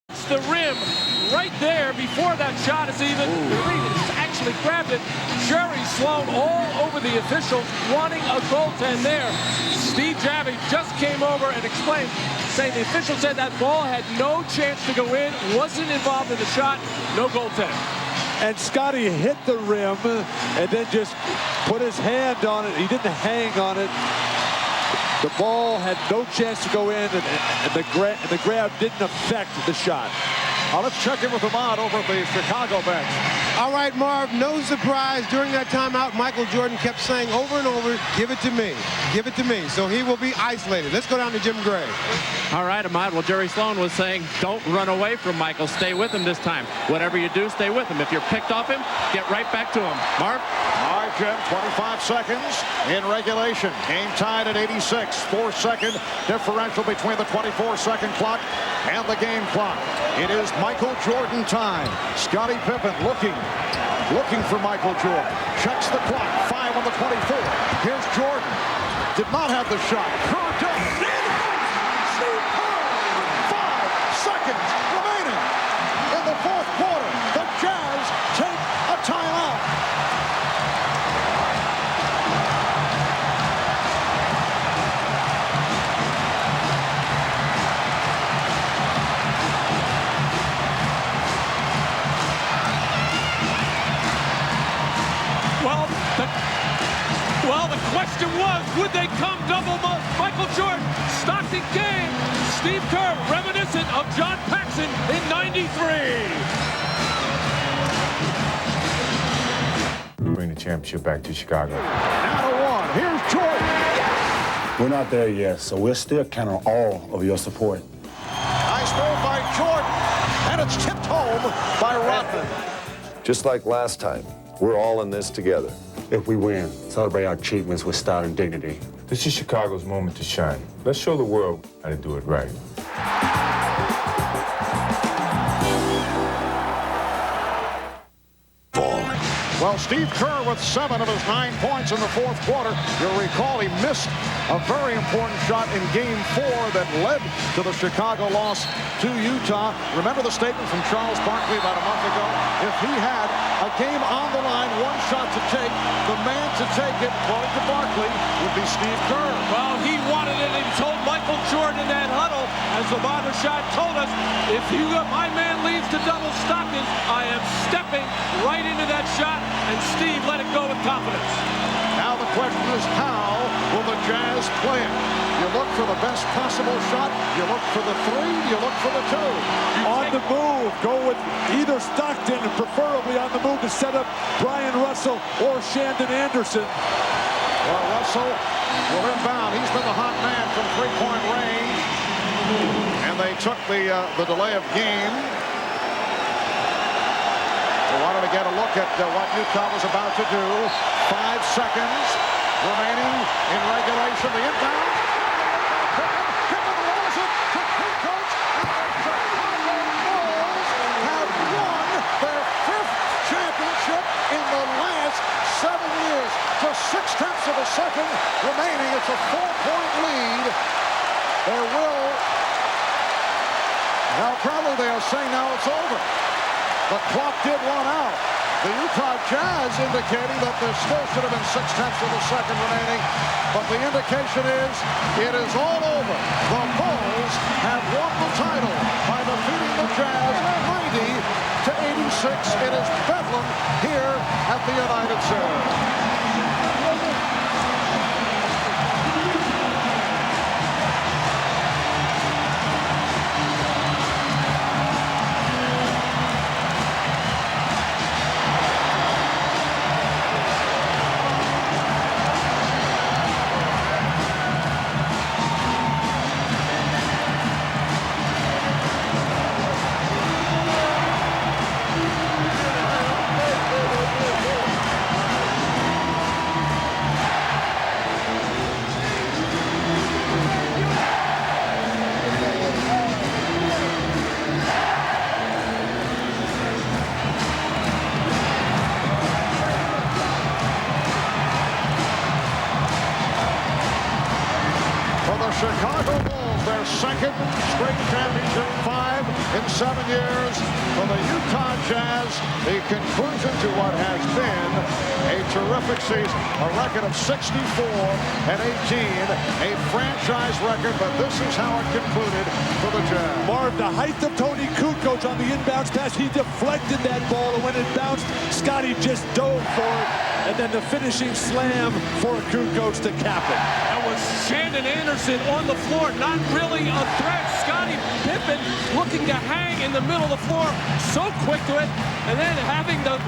The rim right there before that shot is even. Actually grabbed it. Jerry Sloan all over the officials wanting a goaltend there. Steve Javie just came over and explained, saying the official said that ball had no chance to go in, wasn't involved in the shot, no goaltend. And Scotty hit the rim and then just put his hand on it. He didn't hang on it. The ball had no chance to go in, and the grab didn't affect the shot. Let's check in with Ahmad over at the Chicago bench. All right, Marv, no surprise. During that timeout, Michael Jordan kept saying over and over, give it to me, give it to me. So he will be isolated. Let's go down to Jim Gray. All right, Ahmad. Well, Jerry Sloan was saying, don't run away from Michael. Stay with him this time. Whatever you do, stay with him. If you're picked off him, get right back to him. Marv? All right, Jim, 25 seconds in regulation. Game tied at 86. 4-second differential between the 24-second clock and the game clock. It is Michael Jordan time. Scottie Pippen looking for Michael Jordan. Checks the clock. 5 on the 24. Here's Jordan. Did not have the shot. Kerr does. Steve Kerr. 5 seconds remaining in the fourth quarter. The Jazz take a timeout. Well, the question was, would they come double Michael Jordan? Stockton game. Steve Kerr, reminiscent of John Paxson in '93. Bring the championship back to Chicago. Now to one. Here's Jordan. We're not there yet, so we're still counting on all of your support. Nice move by Jordan, and it's tipped home by Rodman. Just like last time, we're all in this together. If we win, celebrate our achievements with style and dignity. This is Chicago's moment to shine. Let's show the world how to do it right. Well, Steve Kerr with 7 of his 9 points in the fourth quarter. You'll recall he missed a very important shot in Game 4 that led to the Chicago loss to Utah. Remember the statement from Charles Barkley about a month ago? If he had a game on the line, one shot to take, the man to take it, according to Barkley, would be Steve Kerr. Well, he wanted it, and he told Michael Jordan in that huddle, as the Barbershop told us, if my man leads to double Stockton, I am stepping right into that shot, and Steve let it go with confidence. Now the question is, how will the Jazz play it? You look for the best possible shot, you look for the 3, you look for the 2. On the move, go with either Stockton, preferably on the move to set up Brian Russell or Shandon Anderson. Well, Russell will inbound. He's been the hot man from three-point range. And they took the delay of game. They wanted to get a look at what Utah was about to do. 5 seconds remaining in regulation. The inbound. Pippen rolls it to Kukoc. And the Chicago Bulls have won their 5th championship in the last 7 years. Just 0.6 of a second remaining. It's a 4-point lead. There will. Now probably they are saying now it's over. The clock did run out. The Utah Jazz indicating that there still should have been 0.6 of a second remaining. But the indication is it is all over. The Bulls have won the title by defeating the Jazz 90-86. It is Bedlam here at the United Center. years for the Utah Jazz. The conclusion to what has been a terrific season. A record of 64-18, a franchise record, but this is how it concluded for the Jazz. Marv, the height of Tony Kukoc on the inbounds pass, he deflected that ball, and when it bounced, Scotty just dove for it, and then the finishing slam for Kukoc to cap it. That was Shandon Anderson on the floor, not really a threat. Scottie Pippen looking to hang in the middle of the floor, so quick to it, and then having the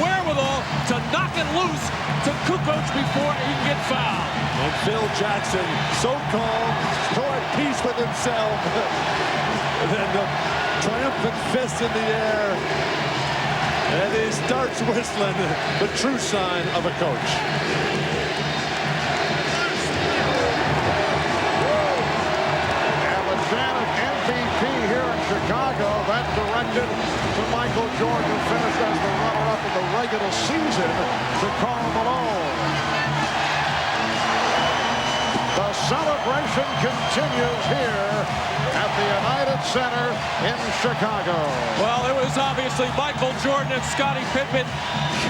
wherewithal to knock it loose to Kukoc before he can get fouled. And Phil Jackson, so calm, so at peace with himself. And then the triumphant fist in the air. And he starts whistling, the true sign of a coach. And the chant of MVP here in Chicago, that directed to Michael Jordan, who finished as the runner-up in the regular season to Karl Malone. The celebration continues here at the United Center in Chicago. Well, it was obviously Michael Jordan and Scottie Pippen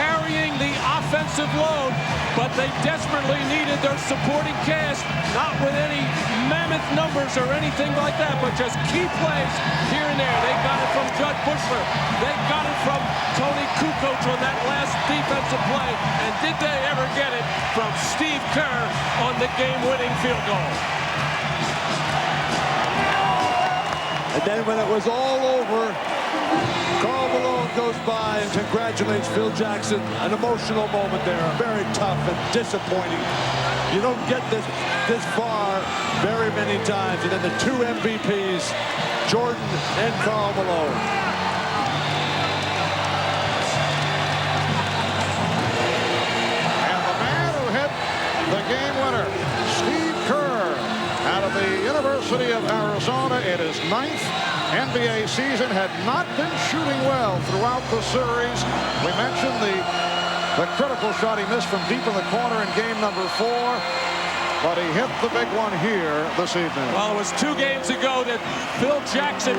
carrying the offensive load, but they desperately needed their supporting cast, not with any mammoth numbers or anything like that, but just key plays here and there. They got it from Judd Bushler. They got it from Tony Kukoc on that last defensive play. And did they ever get it from Steve Kerr on the game-winning field goal? And then when it was all over, Karl Malone goes by and congratulates Phil Jackson. An emotional moment there, very tough and disappointing. You don't get this far very many times. And then the two MVPs, Jordan and Karl Malone. And the man who hit the game winner, Steve Kerr, out of the University of Arizona in his 9th NBA season, had not been shooting well throughout the series. We mentioned the critical shot he missed from deep in the corner in game number 4. But he hit the big one here this evening. Well, it was 2 games ago that Phil Jackson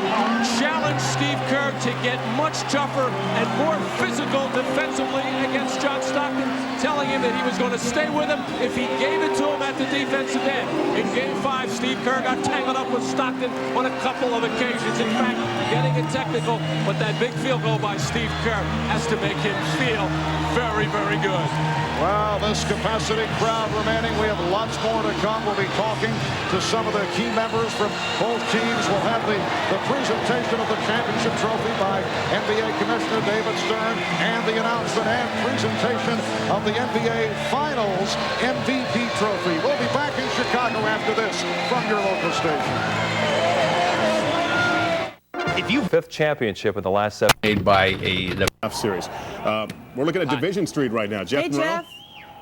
challenged Steve Kerr to get much tougher and more physical defensively against John Stockton, telling him that he was going to stay with him if he gave it to him at the defensive end. In game 5, Steve Kerr got tangled up with Stockton on a couple of occasions. In fact, getting it technical, but that big field goal by Steve Kerr has to make him feel very, very good. Well, this capacity crowd remaining. We have lots more to come. We'll be talking to some of the key members from both teams. We'll have the presentation of the championship trophy by NBA Commissioner David Stern and the announcement and presentation of the NBA Finals MVP trophy. We'll be back in Chicago after this from your local station. If you 5th championship in the last 7 made by a series. We're looking at Division Street right now. Jeff. Hey, Jeff.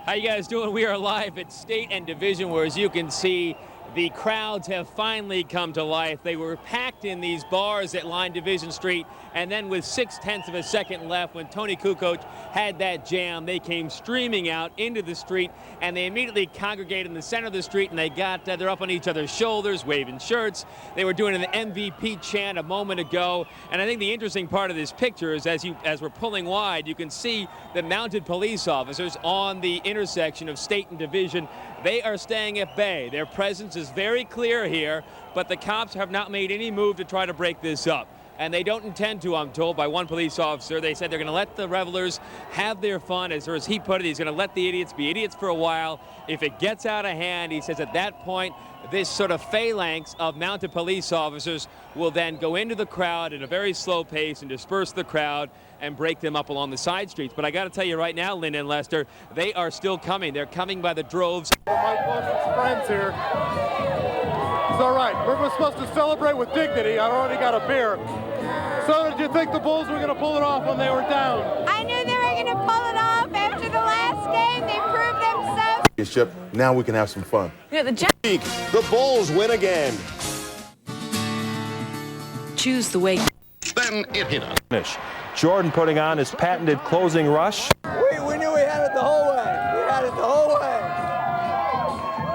How you guys doing? We are live at State and Division, where, as you can see, the crowds have finally come to life. They were packed in these bars that line Division Street, and then with 0.6 of a second left, when Tony Kukoc had that jam, they came streaming out into the street, and they immediately congregated in the center of the street, and they're up on each other's shoulders, waving shirts. They were doing an MVP chant a moment ago, and I think the interesting part of this picture is as we're pulling wide, you can see the mounted police officers on the intersection of State and Division. They are staying at bay. Their presence is very clear here, but the cops have not made any move to try to break this up. And they don't intend to, I'm told, by one police officer. They said they're going to let the revelers have their fun. As he put it, he's going to let the idiots be idiots for a while. If it gets out of hand, he says at that point, this sort of phalanx of mounted police officers will then go into the crowd at a very slow pace and disperse the crowd and break them up along the side streets. But I got to tell you right now, Lynn and Lester, they are still coming. They're coming by the droves. My closest friends here. It's all right. We're supposed to celebrate with dignity. I already got a beer. So did you think the Bulls were going to pull it off when they were down? I knew they were going to pull it off after the last game. They proved themselves. Now we can have some fun. Yeah, the Bulls win again. Choose the way. Then it hit us. Jordan putting on his patented closing rush. We knew we had it the whole way. We had it the whole way.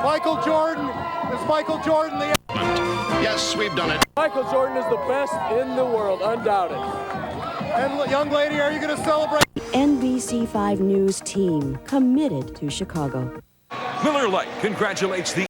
Michael Jordan is Michael Jordan, the Yes, we've done it. Michael Jordan is the best in the world, undoubted. And young lady, are you going to celebrate? NBC5 News team committed to Chicago. Miller Lite congratulates the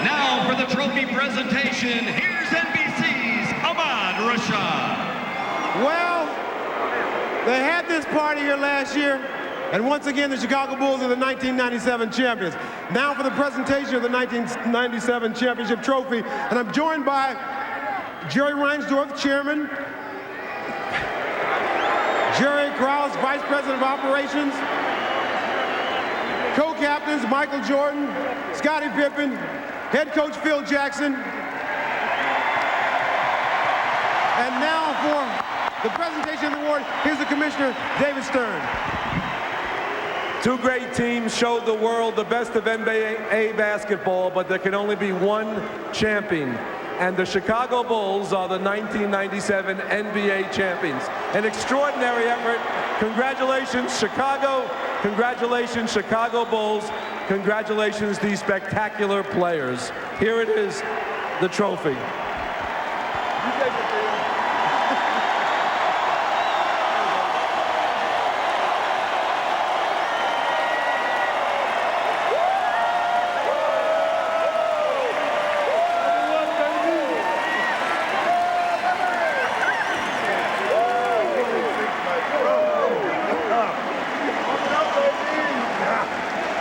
Now for the trophy presentation, here's NBC's Ahmad Rashad. Well, they had this party here last year, and once again, the Chicago Bulls are the 1997 champions. Now for the presentation of the 1997 championship trophy, and I'm joined by Jerry Reinsdorf, chairman, Jerry Krause, vice president of operations, co-captains Michael Jordan, Scottie Pippen, head coach Phil Jackson. And now for the presentation of the award, here's the commissioner, David Stern. Two great teams showed the world the best of NBA basketball, but there can only be one champion. And the Chicago Bulls are the 1997 NBA champions. An extraordinary effort. Congratulations, Chicago. Congratulations, Chicago Bulls. Congratulations, these spectacular players. Here it is, the trophy.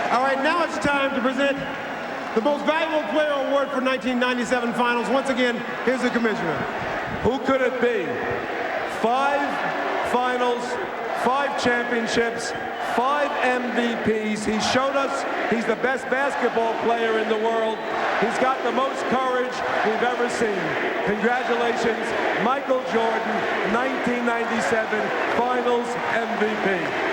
All right, now it's time to present the Most Valuable Player Award for 1997 Finals. Once again, here's the commissioner. Who could it be? 5 finals, 5 championships, 5 MVPs. He showed us he's the best basketball player in the world. He's got the most courage we've ever seen. Congratulations, Michael Jordan, 1997 Finals MVP.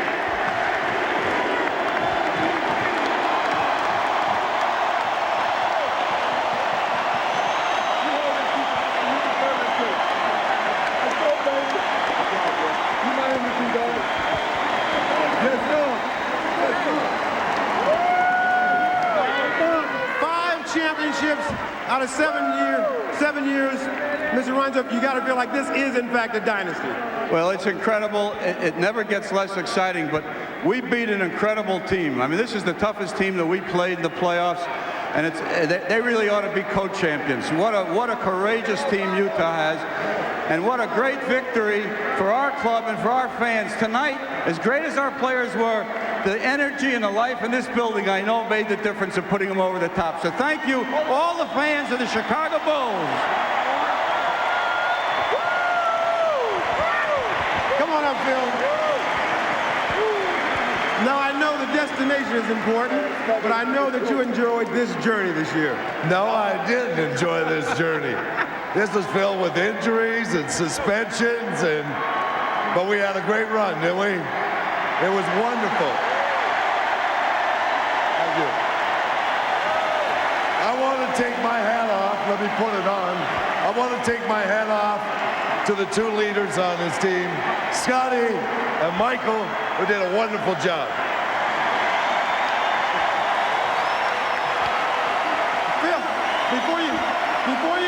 Out of 7 years, Mr. Reinsdorf, you got to feel like this is, in fact, a dynasty. Well, it's incredible. It never gets less exciting, but we beat an incredible team. I mean, this is the toughest team that we played in the playoffs, and they really ought to be co-champions. What a courageous team Utah has, and what a great victory for our club and for our fans. Tonight, as great as our players were, the energy and the life in this building, I know, made the difference of putting them over the top. So thank you, all the fans of the Chicago Bulls. Come on up, Phil. Now, I know the destination is important, but I know that you enjoyed this journey this year. No, I didn't enjoy this journey. This was filled with injuries and suspensions, but we had a great run, didn't we? It was wonderful. I want to take my hat off. Let me put it on. I want to take my hat off to the 2 leaders on this team, Scotty and Michael, who did a wonderful job. Phil, before you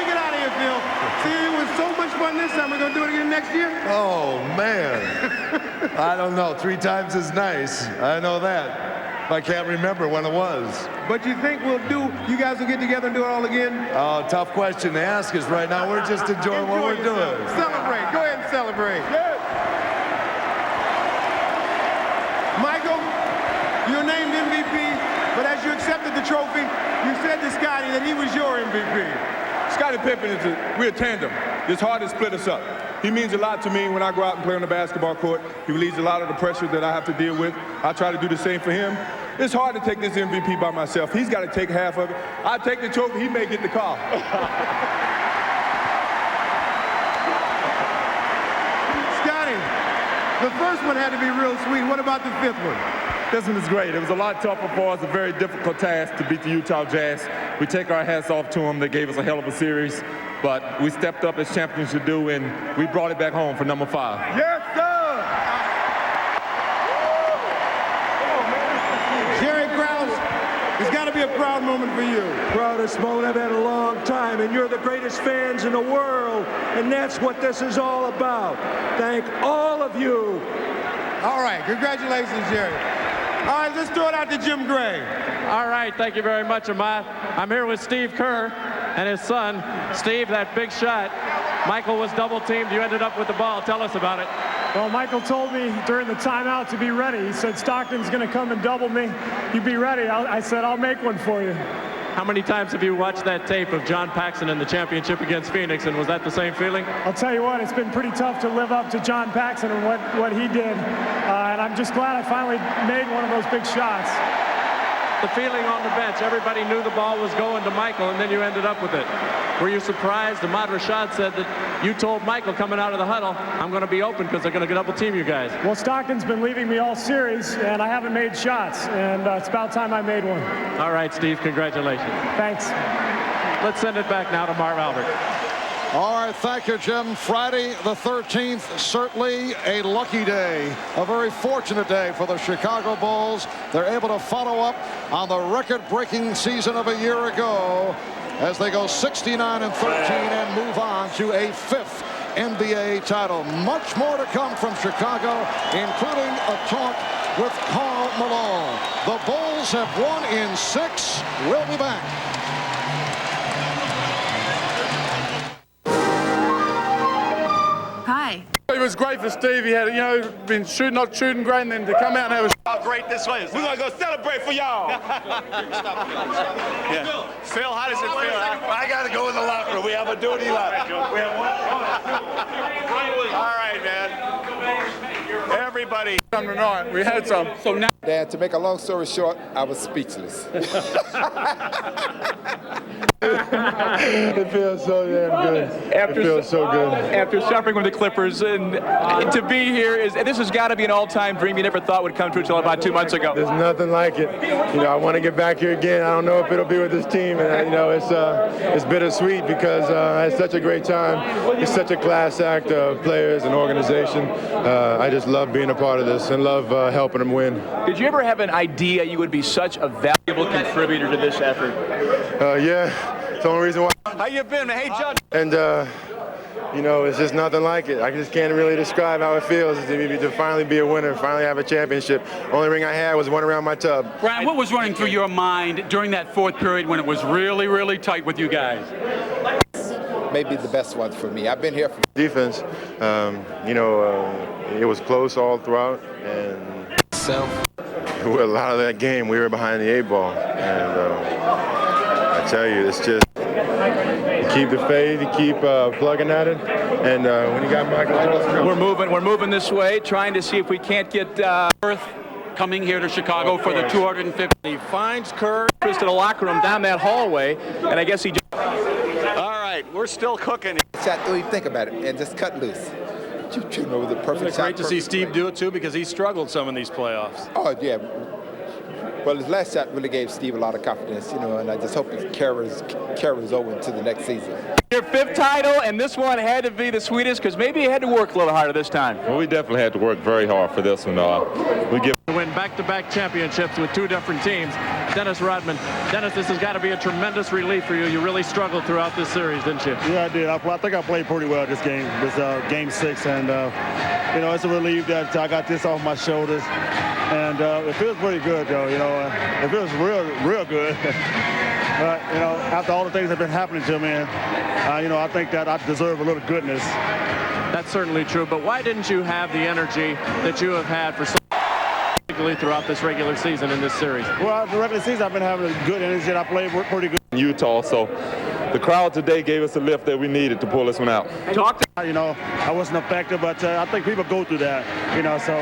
get out of here, Phil, see, it was so much fun this time. We're going to do it again next year? Oh, man. I don't know. 3 times is nice. I know that. I can't remember when it was. But you think you guys will get together and do it all again? Oh, tough question to ask us right now. We're just enjoying what we're doing. Celebrate. Go ahead and celebrate. Yes. Michael, you're named MVP, but as you accepted the trophy, you said to Scotty that he was your MVP. Scottie Pippen, we're a tandem. It's hard to split us up. He means a lot to me when I go out and play on the basketball court. He relieves a lot of the pressure that I have to deal with. I try to do the same for him. It's hard to take this MVP by myself. He's got to take half of it. I take the trophy, he may get the car. Scotty, the first one had to be real sweet. What about the 5th one? This one is great. It was a lot tougher for us, a very difficult task to beat the Utah Jazz. We take our hats off to them. They gave us a hell of a series, but we stepped up as champions should do, and we brought it back home for number 5. Yes, sir! Jerry Krause, it's got to be a proud moment for you. Proudest moment I've had in a long time, and you're the greatest fans in the world, and that's what this is all about. Thank all of you. All right, congratulations, Jerry. All right, let's throw it out to Jim Gray. All right, thank you very much, Ahmad. I'm here with Steve Kerr and his son. Steve, that big shot. Michael was double teamed. You ended up with the ball. Tell us about it. Well, Michael told me during the timeout to be ready. He said, Stockton's going to come and double me. You be ready. I said, I'll make one for you. How many times have you watched that tape of John Paxson in the championship against Phoenix, and was that the same feeling? I'll tell you what, it's been pretty tough to live up to John Paxson and what he did. And I'm just glad I finally made one of those big shots. The feeling on the bench, everybody knew the ball was going to Michael, and then you ended up with it. Were you surprised? Ahmad Rashad said that you told Michael coming out of the huddle, I'm going to be open because they're going to double team you guys. Well, Stockton's been leaving me all series, and I haven't made shots, and it's about time I made one. All right, Steve, congratulations. Thanks. Let's send it back now to Marv Albert. All right, thank you, Jim. Friday the 13th, certainly a lucky day, a very fortunate day for the Chicago Bulls. They're able to follow up on the record-breaking season of a year ago as they go 69-13 and move on to a 5th NBA title. Much more to come from Chicago, including a talk with Karl Malone. The Bulls have won in 6. We'll be back. Hi. it was great for Steve. He had, been not shooting great, and then to come out and have a how great this was. We're going to go celebrate for y'all. Yeah. Phil, how does it feel? I got to go in the locker room. We have a duty locker. We have one. All right, man. Everybody. Tonight, we had some. So now. Dad, to make a long story short, I was speechless. It feels so damn good. It feels so good. After suffering with the Clippers, and to be here this has got to be an all-time dream you never thought would come true until about 2 months ago. There's nothing like it. I want to get back here again. I don't know if it'll be with this team, and it's bittersweet because I had such a great time. It's such a class act of players and organization. I just love being a part of this and love helping them win. Did you ever have an idea you would be such a valuable contributor to this effort? Yeah, it's the only reason why. How you been, man? Hey, Judge. And, it's just nothing like it. I just can't really describe how it feels to finally be a winner, finally have a championship. Only ring I had was one around my tub. Brian, what was running through your mind during that fourth period when it was really, really tight with you guys? Maybe the best one for me. I've been here for defense. It was close all throughout, and a lot of that game we were behind the 8-ball, and I tell you, it's just keep the faith, you keep plugging at it, and when you got Michael Jordan. We're moving this way, trying to see if we can't get Earth coming here to Chicago for the 250. He finds Kerr. To the locker room down that hallway, and I guess he. All right, we're still cooking. Shot, don't even think about it, and just cut loose. The perfect shot. Great to see Steve do it too, because he struggled some in these playoffs. Oh yeah. Well, his last shot really gave Steve a lot of confidence, and I just hope it carries over into the next season. Your 5th title, and this one had to be the sweetest because maybe you had to work a little harder this time. Well, we definitely had to work very hard for this one. Win back-to-back championships with 2 different teams. Dennis Rodman. Dennis, this has got to be a tremendous relief for you. You really struggled throughout this series, didn't you? Yeah, I did. I think I played pretty well this game. This game 6, and it's a relief that I got this off my shoulders. And it feels pretty good, though. It feels real good. But after all the things that have been happening to me, I think that I deserve a little goodness. That's certainly true. But why didn't you have the energy that you have had for so throughout this regular season in this series? Well, the regular season I've been having a good energy. I played pretty good. Utah, so the crowd today gave us a lift that we needed to pull this one out. I wasn't effective, but I think people go through that. So.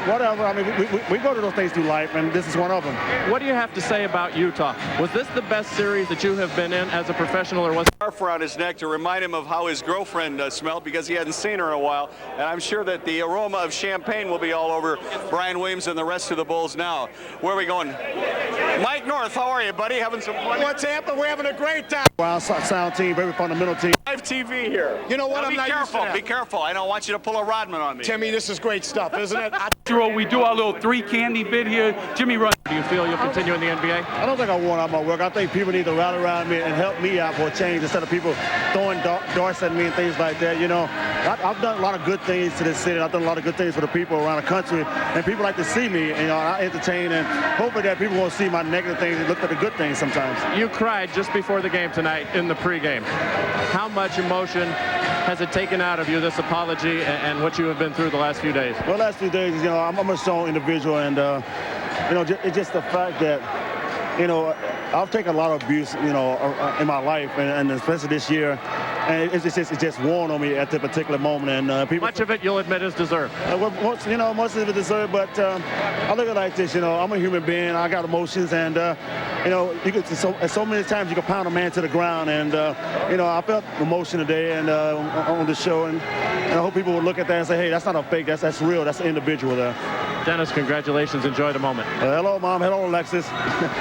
Whatever. I mean, we go to those things through life, and this is one of them. What do you have to say about Utah? Was this the best series that you have been in as a professional, or was scarf around his neck to remind him of how his girlfriend smelled because he hadn't seen her in a while? And I'm sure that the aroma of champagne will be all over Brian Williams and the rest of the Bulls now. Where are we going? Mike North, how are you, buddy? Having some fun? What's happening? We're having a great time. Wild sound team, very fundamental team. Live TV here. You know what? Now, be careful. Be careful. I don't want you to pull a Rodman on me. Timmy, this is great stuff, isn't it? We do our little 3 candy bid here. Jimmy Run. Do you feel you'll continue in the NBA? I don't think I want out my work. I think people need to rally around me and help me out for a change instead of people throwing darts at me and things like that. I've done a lot of good things to this city. I've done a lot of good things for the people around the country, and people like to see me. I entertain, and hopefully that people won't see my negative things and look at the good things sometimes. You cried just before the game tonight in the pregame. How much emotion has it taken out of you, this apology and what you have been through the last few days? Well, the last few days, I'm a strong individual, and it's just the fact that I've taken a lot of abuse in my life, and especially this year, and it's just worn on me at the particular moment. And much of it, you'll admit, is deserved. Most of it deserved, but I look at it like this. I'm a human being. I got emotions, and you could so many times you can pound a man to the ground, and I felt emotion today and on the show, and I hope people will look at that and say, hey, that's not a fake. That's real. That's an individual there. Dennis, congratulations. Enjoy the moment. Hello, Mom. Hello, Alexis.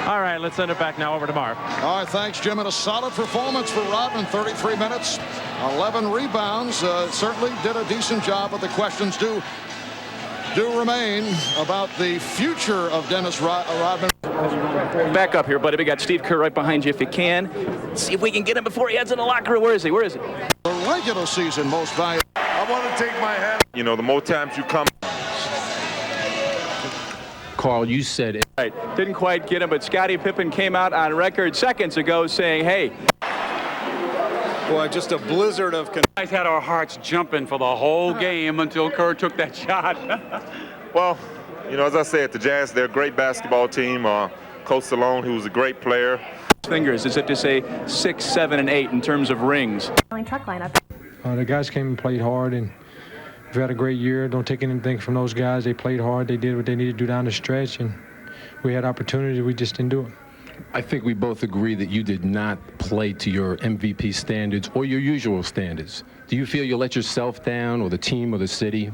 All right, let's send it back now over to Marv. All right, thanks, Jim. And a solid performance for Rodman. 33 minutes, 11 rebounds. Certainly did a decent job, but the questions do remain about the future of Dennis Rodman. Back up here, buddy. We got Steve Kerr right behind you if you can. See if we can get him before he heads in the locker room. Where is he? The regular season most valuable. I want to take my hat. The more times you come. Carl, you said it. Right. Didn't quite get him, but Scottie Pippen came out on record seconds ago saying, hey. Well, just a blizzard of. Guys had our hearts jumping for the whole game until Kerr took that shot. Well, you know, as I said, the Jazz, they're a great basketball team. Coach Stallone, who was a great player. Fingers, as if to say 6, 7, and 8 in terms of rings. Truck lineup. The guys came and played hard, and we've had a great year. Don't take anything from those guys. They played hard. They did what they needed to do down the stretch, and we had opportunity. We just didn't do it. I think we both agree that you did not play to your MVP standards or your usual standards. Do you feel you let yourself down, or the team, or the city?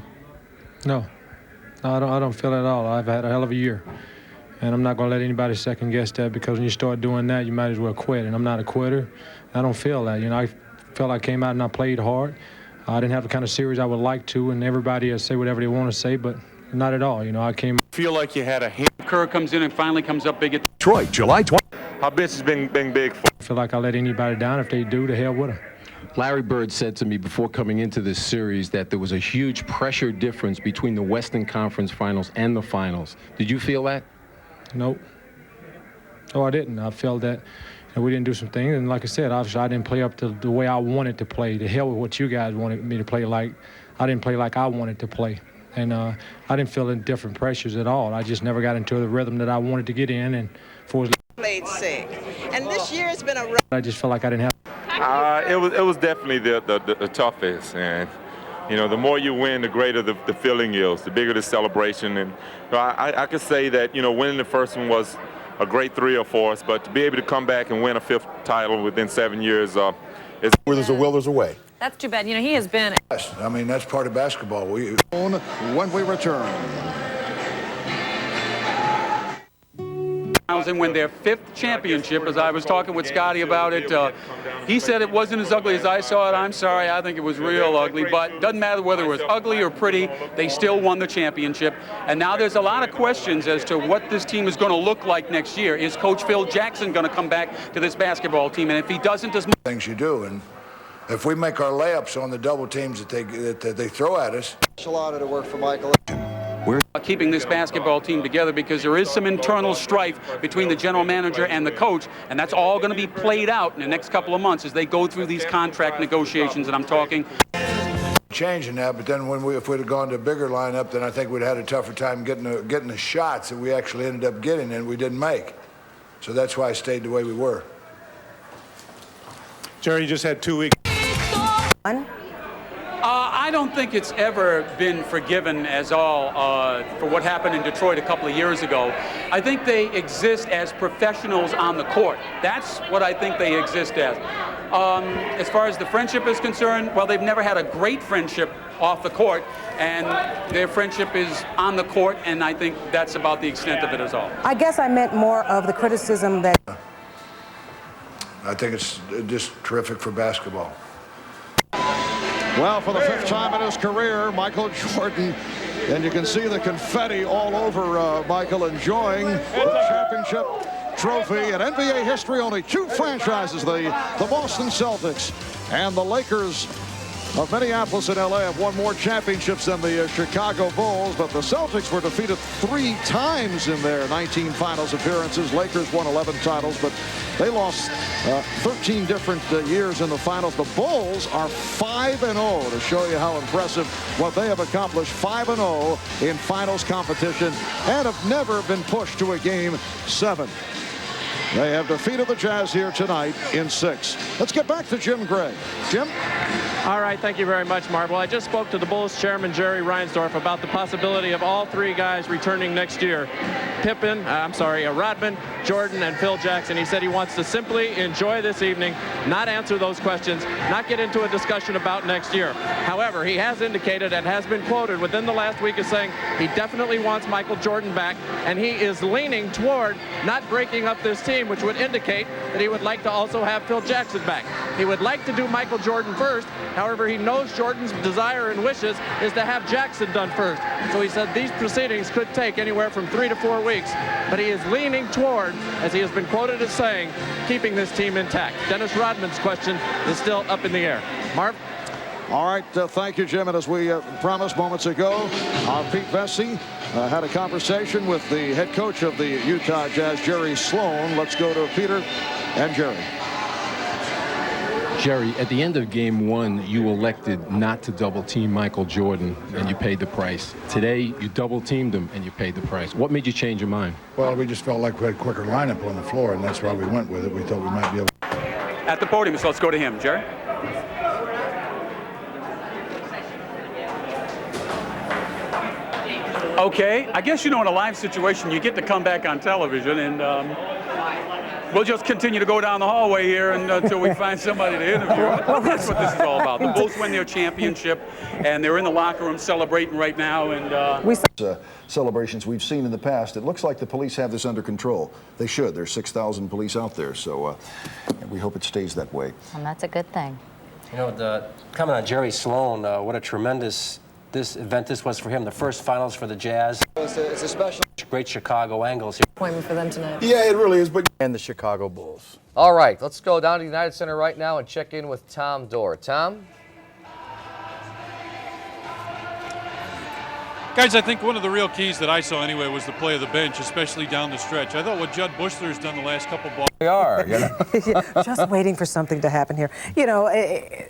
No, I don't feel that at all. I've had a hell of a year, and I'm not going to let anybody second guess that, because when you start doing that, you might as well quit, and I'm not a quitter. I don't feel that. You know, I felt I came out and I played hard. I didn't have the kind of series I would like to, and everybody say whatever they want to say, but not at all. You know, I came. Feel like you had a hand. Kerr comes in and finally comes up big at Detroit, July 20. Our bench has been big. I feel like I let anybody down. If they do, the hell with them. Larry Bird said to me before coming into this series that there was a huge pressure difference between the Western Conference Finals and the Finals. Did you feel that? Nope. Oh, I didn't. I felt that we didn't do some things. And like I said, obviously I didn't play up to the way I wanted to play. The hell with what you guys wanted me to play like. I didn't play like I wanted to play. And I didn't feel any different pressures at all. I just never got into the rhythm that I wanted to get in. And played sick. And this year it's been a I just felt like I didn't have. It was definitely the toughest, and you know, the more you win, the greater the feeling is, the bigger the celebration. And I could say that, you know, winning the first one was a great thrill for us, but to be able to come back and win a 5th title within 7 years is. Where there's a will, there's a way. That's too bad. You know, he has been. I mean, that's part of basketball. When we return. And win their 5th championship. As I was talking with Scotty about it, he said it wasn't as ugly as I saw it. I'm sorry, I think it was real ugly, but doesn't matter whether it was ugly or pretty, they still won the championship. And now there's a lot of questions as to what this team is going to look like next year. Is Coach Phil Jackson going to come back to this basketball team? And if he doesn't, does things you do, and if we make our layups on the double teams that they throw at us. a lot of the work for Michael. We're keeping this basketball team together because there is some internal strife between the general manager and the coach, and that's all going to be played out in the next couple of months as they go through these contract negotiations. And I'm talking changing that, but then if we'd have gone to a bigger lineup, then I think we'd have had a tougher time getting the shots that we actually ended up getting and we didn't make. So that's why I stayed the way we were. Jerry, you just had 2 weeks. I don't think it's ever been forgiven as all for what happened in Detroit a couple of years ago. I think they exist as professionals on the court. That's what I think they exist as far as the friendship is concerned, well, they've never had a great friendship off the court, and their friendship is on the court, and I think that's about the extent of it as all. I guess I meant more of the criticism that... I think it's just terrific for basketball. Well, for the 5th time in his career, Michael Jordan, and you can see the confetti all over Michael enjoying the championship trophy. In NBA history, only 2 franchises, the Boston Celtics and the Lakers of Minneapolis and LA, have won more championships than the Chicago Bulls, but the Celtics were defeated 3 times in their 19 finals appearances. Lakers won 11 titles, but they lost 13 different years in the finals. The Bulls are 5-0 to show you how impressive what they have accomplished. 5-0 in finals competition and have never been pushed to a game 7. They have defeated the Jazz here tonight in 6. Let's get back to Jim Gray. Jim? All right, thank you very much, Marv. Well, I just spoke to the Bulls chairman, Jerry Reinsdorf, about the possibility of all 3 guys returning next year. Rodman, Jordan, and Phil Jackson. He said he wants to simply enjoy this evening, not answer those questions, not get into a discussion about next year. However, he has indicated and has been quoted within the last week as saying he definitely wants Michael Jordan back, and he is leaning toward not breaking up this team, which would indicate that he would like to also have Phil Jackson back. He would like to do Michael Jordan first. However, he knows Jordan's desire and wishes is to have Jackson done first. So he said these proceedings could take anywhere from 3 to 4 weeks, but he is leaning toward, as he has been quoted as saying, keeping this team intact. Dennis Rodman's question is still up in the air. Marv? All right, thank you, Jim. And as we promised moments ago, Pete Vesey had a conversation with the head coach of the Utah Jazz, Jerry Sloan. Let's go to Peter and Jerry. Jerry, at the end of game one, you elected not to double team Michael Jordan, and you paid the price. Today, you double teamed him, and you paid the price. What made you change your mind? Well, we just felt like we had a quicker lineup on the floor, and that's why we went with it. We thought we might be able to. At the podium, so let's go to him. Jerry? Okay, I guess, in a live situation, you get to come back on television, and we'll just continue to go down the hallway here until we find somebody to interview. That's what this is all about. The Bulls win their championship, and they're in the locker room celebrating right now. And celebrations we've seen in the past, it looks like the police have this under control. They should. There's 6,000 police out there, so we hope it stays that way. And that's a good thing. Coming on Jerry Sloan, what a tremendous event this was for him. The first finals for the Jazz. It's a special. Great Chicago angles here. Appointment for them tonight. Yeah, it really is, but... And the Chicago Bulls. All right, let's go down to United Center right now and check in with Tom Dorr. Tom? Guys, I think one of the real keys that I saw anyway was the play of the bench, especially down the stretch. I thought what Judd Bushler's done the last couple balls. We are. Just waiting for something to happen here.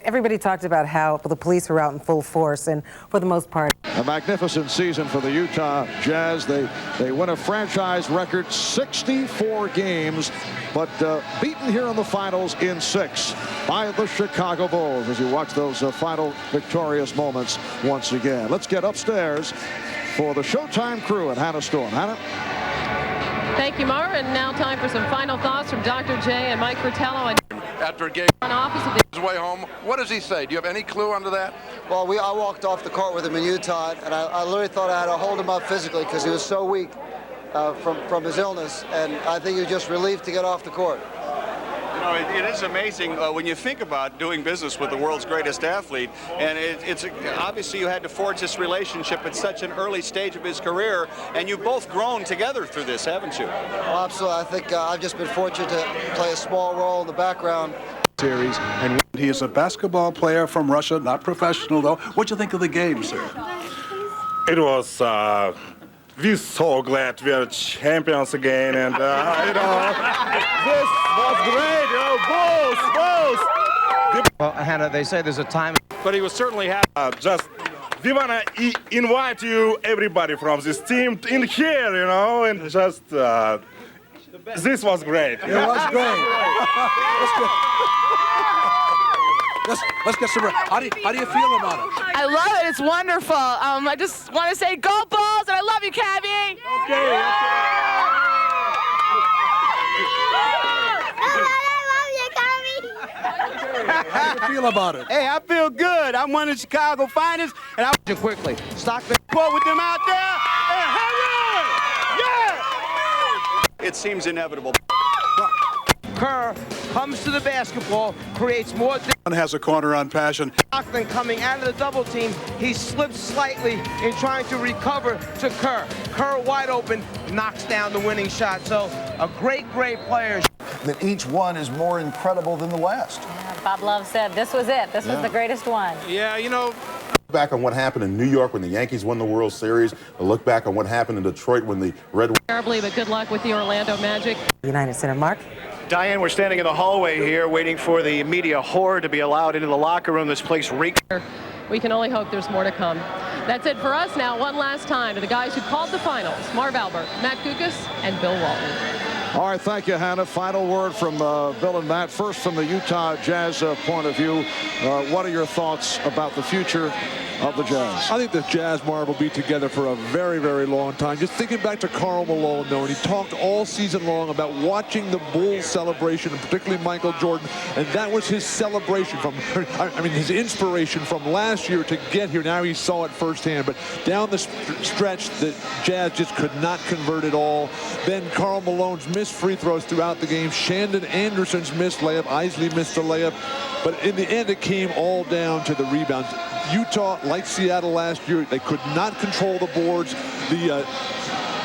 Everybody talked about how the police were out in full force, and for the most part. A magnificent season for the Utah Jazz. They win a franchise record 64 games, but beaten here in the finals in 6 by the Chicago Bulls as you watch those final victorious moments once again. Let's get upstairs for the Showtime crew at Hannah Storm. Hannah? Thank you, Mar. And now time for some final thoughts from Dr. J and Mike Fratello. After a game, his way home, what does he say? Do you have any clue under that? Well, I walked off the court with him in Utah, and I literally thought I had to hold him up physically because he was so weak from his illness, and I think he was just relieved to get off the court. It is amazing when you think about doing business with the world's greatest athlete, and it's obviously you had to forge this relationship at such an early stage of his career, and you've both grown together through this, haven't you? Well, absolutely. I think I've just been fortunate to play a small role in the background. Series, and he is a basketball player from Russia, not professional though. What'd you think of the game, sir? It was. We're so glad we are champions again, and this was great. Bulls. Well, Hannah, they say there's a time, but he was certainly happy. We wanna invite you, everybody from this team, in here, and just this was great. It was great. Let's get some. How do you feel about it? I love it. It's wonderful. I just want to say, go Bulls, and I love you, Cabby. How do you feel about it? Hey, I feel good. I'm one of the Chicago finest, and I'm quickly. Stockton quote with them out there. And hurry! Yeah! It seems inevitable. Kerr comes to the basketball, creates more. Has a corner on Passion. Stockton coming out of the double team, he slips slightly in trying to recover to Kerr. Kerr wide open, knocks down the winning shot. So a great player. That each one is more incredible than the last. Yeah, Bob Love said this was it. This was the greatest one. Yeah, back on what happened in New York when the Yankees won the World Series. A look back on what happened in Detroit when the Red. Terribly, but good luck with the Orlando Magic. United Center, Mark. Diane, we're standing in the hallway here waiting for the media horde to be allowed into the locker room. This place reeks. We can only hope there's more to come. That's it for us now. One last time to the guys who called the finals, Marv Albert, Matt Kukas, and Bill Walton. All right, thank you, Hannah. Final word from Bill and Matt. First, from the Utah Jazz point of view, what are your thoughts about the future of the Jazz? I think the Jazz, Marv, will be together for a very, very long time. Just thinking back to Karl Malone, though, and he talked all season long about watching the Bulls celebration, and particularly Michael Jordan, and that was his celebration his inspiration from last year to get here. Now he saw it firsthand, but down the stretch, the Jazz just could not convert it all. Then Karl Malone's missed free throws throughout the game. Shandon Anderson's missed layup. Isley missed a layup. But in the end, it came all down to the rebounds. Utah, like Seattle last year, they could not control the boards. The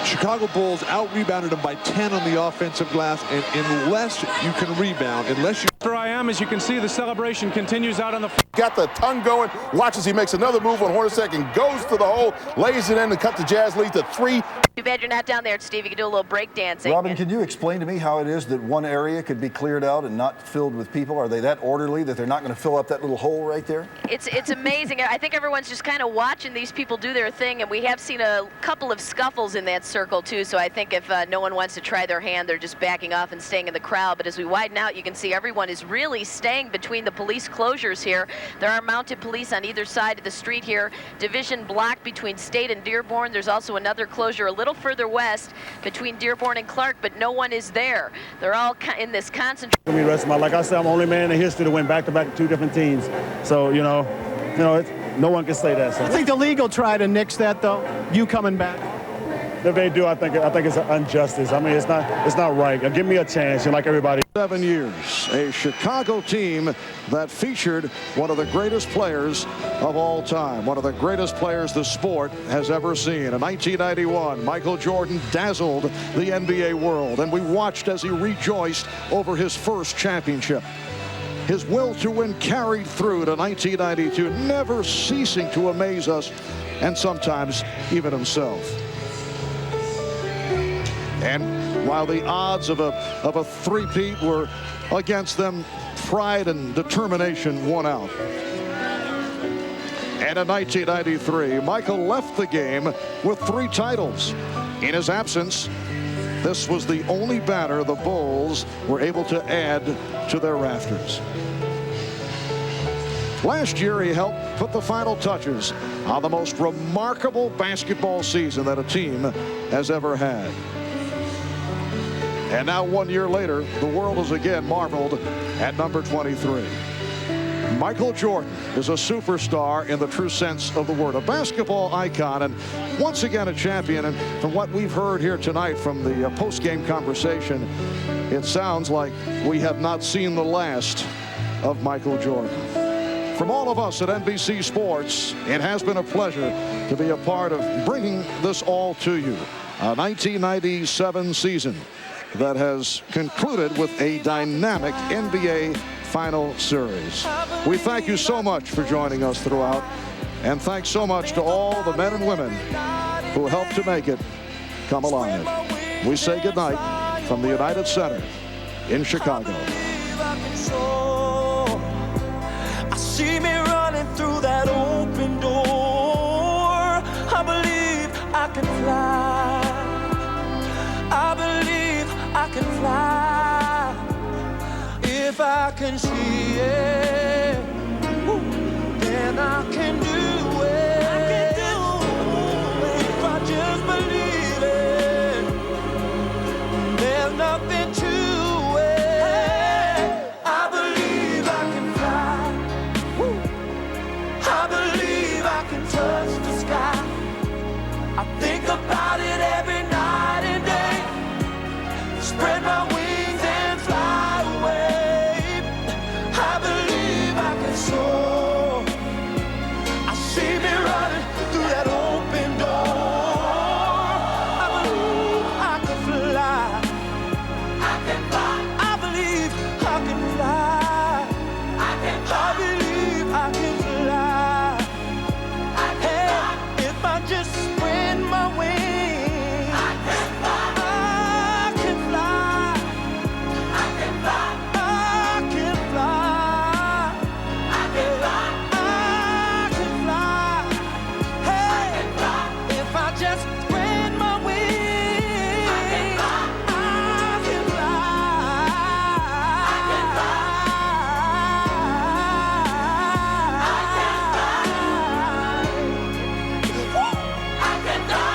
Chicago Bulls out-rebounded them by 10 on the offensive glass, and unless you can rebound, unless you I am. As you can see, the celebration continues out on the... Got the tongue going. Watch as he makes another move on Hornacek and goes to the hole, lays it in to cut the Jazz lead to 3. Too bad you're not down there, Steve. You can do a little break dancing. Robin, can you explain to me how it is that one area could be cleared out and not filled with people? Are they that orderly that they're not going to fill up that little hole right there? It's amazing. I think everyone's just kind of watching these people do their thing, and we have seen a couple of scuffles in that circle, too. So I think if no one wants to try their hand, they're just backing off and staying in the crowd. But as we widen out, you can see everyone is really staying between the police closures here. There are mounted police on either side of the street here. Division block between State and Dearborn. There's also another closure a little further west between Dearborn and Clark, but no one is there. They're all in this concentration. Like I said, I'm the only man in history to win back-to-back 2 different teams. So, no one can say that. So. I think the league will try to nix that, though. You coming back. If they do, I think it's an injustice. I mean, it's not right. Give me a chance, like everybody. 7 years, a Chicago team that featured one of the greatest players of all time, one of the greatest players the sport has ever seen. In 1991, Michael Jordan dazzled the NBA world, and we watched as he rejoiced over his first championship. His will to win carried through to 1992, never ceasing to amaze us, and sometimes even himself. And while the odds of a three-peat were against them, pride and determination won out. And in 1993, Michael left the game with 3 titles. In his absence, this was the only banner the Bulls were able to add to their rafters. Last year, he helped put the final touches on the most remarkable basketball season that a team has ever had. And now 1 year later, the world has again marveled at number 23. Michael Jordan is a superstar in the true sense of the word, a basketball icon, and once again a champion. And from what we've heard here tonight from the post-game conversation, it sounds like we have not seen the last of Michael Jordan. From all of us at NBC Sports, it has been a pleasure to be a part of bringing this all to you. A 1997 season that has concluded with a dynamic NBA Final Series. We thank you so much for joining us throughout, and thanks so much to all the men and women who helped to make it come alive. We say goodnight from the United Center in Chicago. I see me running through that open door. I believe I can fly. I believe I can fly. If I can see it, then I can do it. If I just believe it, there's nothing to it. I believe I can fly. I believe I can touch the sky. I think about it every night and day. Spread my wings and fly away. I believe I can soar. I see me running through that open door. I believe I can fly. I can fly. I believe I can fly. I can fly. I believe I can fly. I can fly. If I just spread my wings, I can fly. I can fly. I can fly. I can fly. I can fly. I can fly. Hey, if I just spread my wings, I can fly. I can fly. I can fly. I can fly.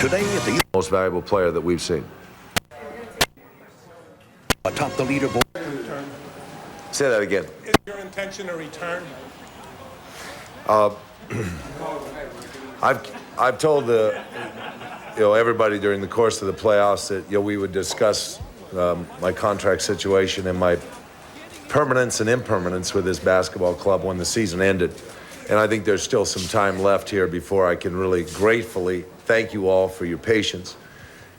Today at the most valuable player that we've seen. Atop the leaderboard. Say that again. Is your intention to return? I've told everybody during the course of the playoffs that we would discuss my contract situation and my permanence and impermanence with this basketball club when the season ended. And I think there's still some time left here before I can really gratefully thank you all for your patience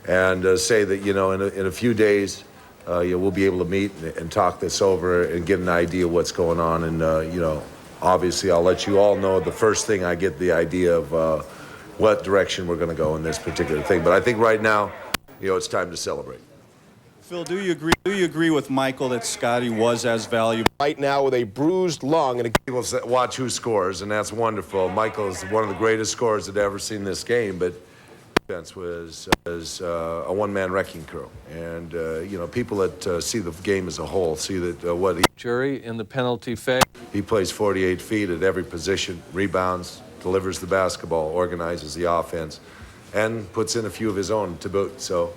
and say that, you know, in a few days, we'll be able to meet and talk this over and get an idea of what's going on. And, you know, obviously I'll let you all know the first thing I get the idea of what direction we're going to go in this particular thing. But I think right now, you know, it's time to celebrate. Phil, do you agree with Michael that Scottie was as valuable? Right now with a bruised lung, and people watch who scores, and that's wonderful. Michael is one of the greatest scorers that I've ever seen this game, but defense was a one-man wrecking crew. And, you know, people that see the game as a whole see that what he... Jury in the penalty phase. He plays 48 feet at every position, rebounds, delivers the basketball, organizes the offense, and puts in a few of his own to boot. So,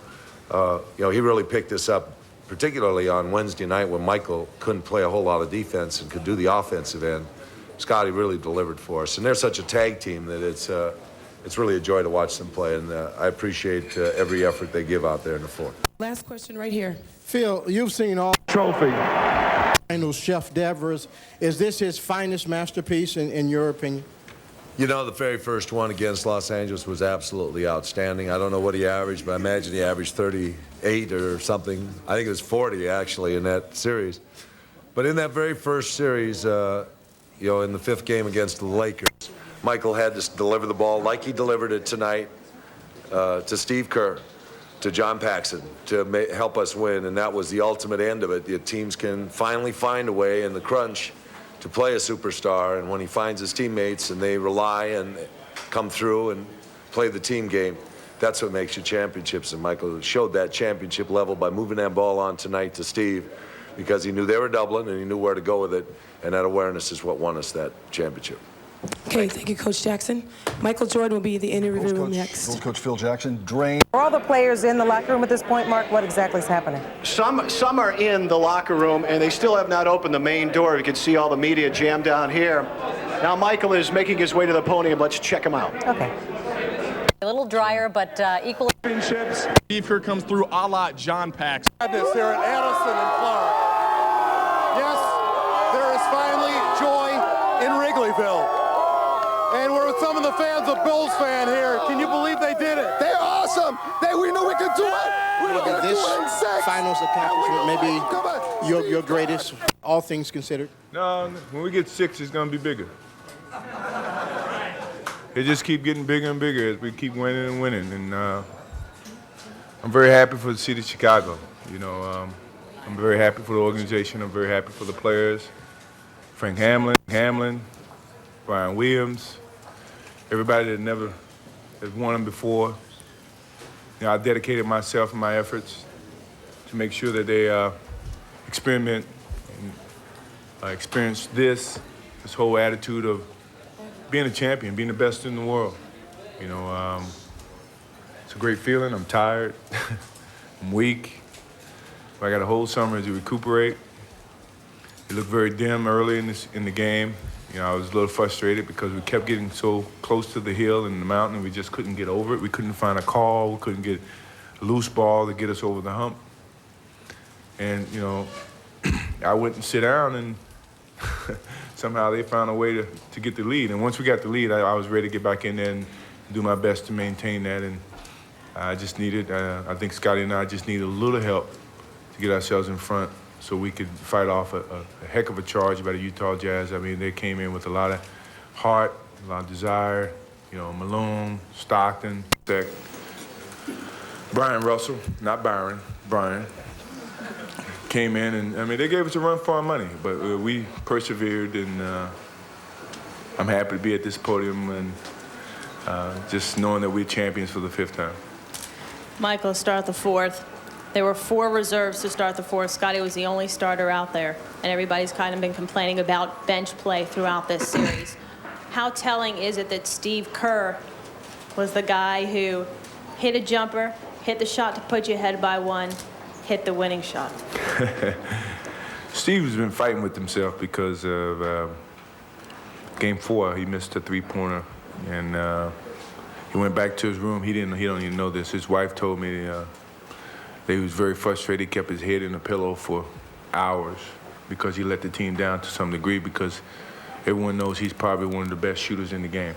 you know, he really picked this up, particularly on Wednesday night when Michael couldn't play a whole lot of defense and could do the offensive end. Scottie really delivered for us. And they're such a tag team that it's really a joy to watch them play, and I appreciate every effort they give out there in the floor. Last question right here. Phil, you've seen all trophy. Finals, Chef Devers. Is this his finest masterpiece in your opinion? You know, the very first one against Los Angeles was absolutely outstanding. I don't know what he averaged, but I imagine he averaged 38 or something. I think it was 40, actually, in that series. But in that very first series, you know, in the 5th game against the Lakers, Michael had to deliver the ball like he delivered it tonight to Steve Kerr, to John Paxson, to help us win, and that was the ultimate end of it. The teams can finally find a way in the crunch to play a superstar, and when he finds his teammates and they rely and come through and play the team game, that's what makes you championships. And Michael showed that championship level by moving that ball on tonight to Steve, because he knew they were doubling and he knew where to go with it, and that awareness is what won us that championship. Okay, thank you, Coach Jackson. Michael Jordan will be in the interview room next. Coach Phil Jackson, drained. Are all the players in the locker room at this point, Mark? What exactly is happening? Some are in the locker room, and they still have not opened the main door. You can see all the media jammed down here. Now Michael is making his way to the podium. Let's check him out. Okay. A little drier, but equally. Championships. Steve Kerr comes through a la John Paxson. Madness here at Addison and Clark. Yes, there is finally joy in Wrigleyville. And we're with some of the fans of Bills fan here. Can you believe they did it? They're awesome. We knew we could do it. We were going to do it in 6. Finals accomplishment, maybe your greatest, all things considered. No, when we get 6, it's going to be bigger. It just keep getting bigger and bigger as we keep winning and winning. And I'm very happy for the city of Chicago. You know, I'm very happy for the organization. I'm very happy for the players. Frank Hamlin, Brian Williams, everybody that never has won them before. You know, I dedicated myself and my efforts to make sure that they experiment and experience this whole attitude of being a champion, being the best in the world. You know, it's a great feeling. I'm tired. I'm weak. I got a whole summer to recuperate. It looked very dim early in the game. You know, I was a little frustrated because we kept getting so close to the hill and the mountain, and we just couldn't get over it. We couldn't find a call. We couldn't get a loose ball to get us over the hump. And, you know, I went and sit down, and somehow they found a way to get the lead. And once we got the lead, I was ready to get back in there and do my best to maintain that. And I just needed, I think Scottie and I just needed a little help to get ourselves in front, so we could fight off a heck of a charge by the Utah Jazz. I mean, they came in with a lot of heart, a lot of desire. You know, Malone, Stockton, Brian Russell, not Byron, Brian, came in, and I mean, they gave us a run for our money, but we persevered, and I'm happy to be at this podium and just knowing that we're champions for the 5th time. Michael, start the 4th. There were 4 reserves to start the 4th. Scottie was the only starter out there, and everybody's kind of been complaining about bench play throughout this series. How telling is it that Steve Kerr was the guy who hit a jumper, hit the shot to put you ahead by 1, hit the winning shot? Steve has been fighting with himself because of Game 4. He missed a 3-pointer, and he went back to his room. He don't even know this. His wife told me that he was very frustrated. He kept his head in the pillow for hours. because he let the team down to some degree, because everyone knows he's probably one of the best shooters in the game.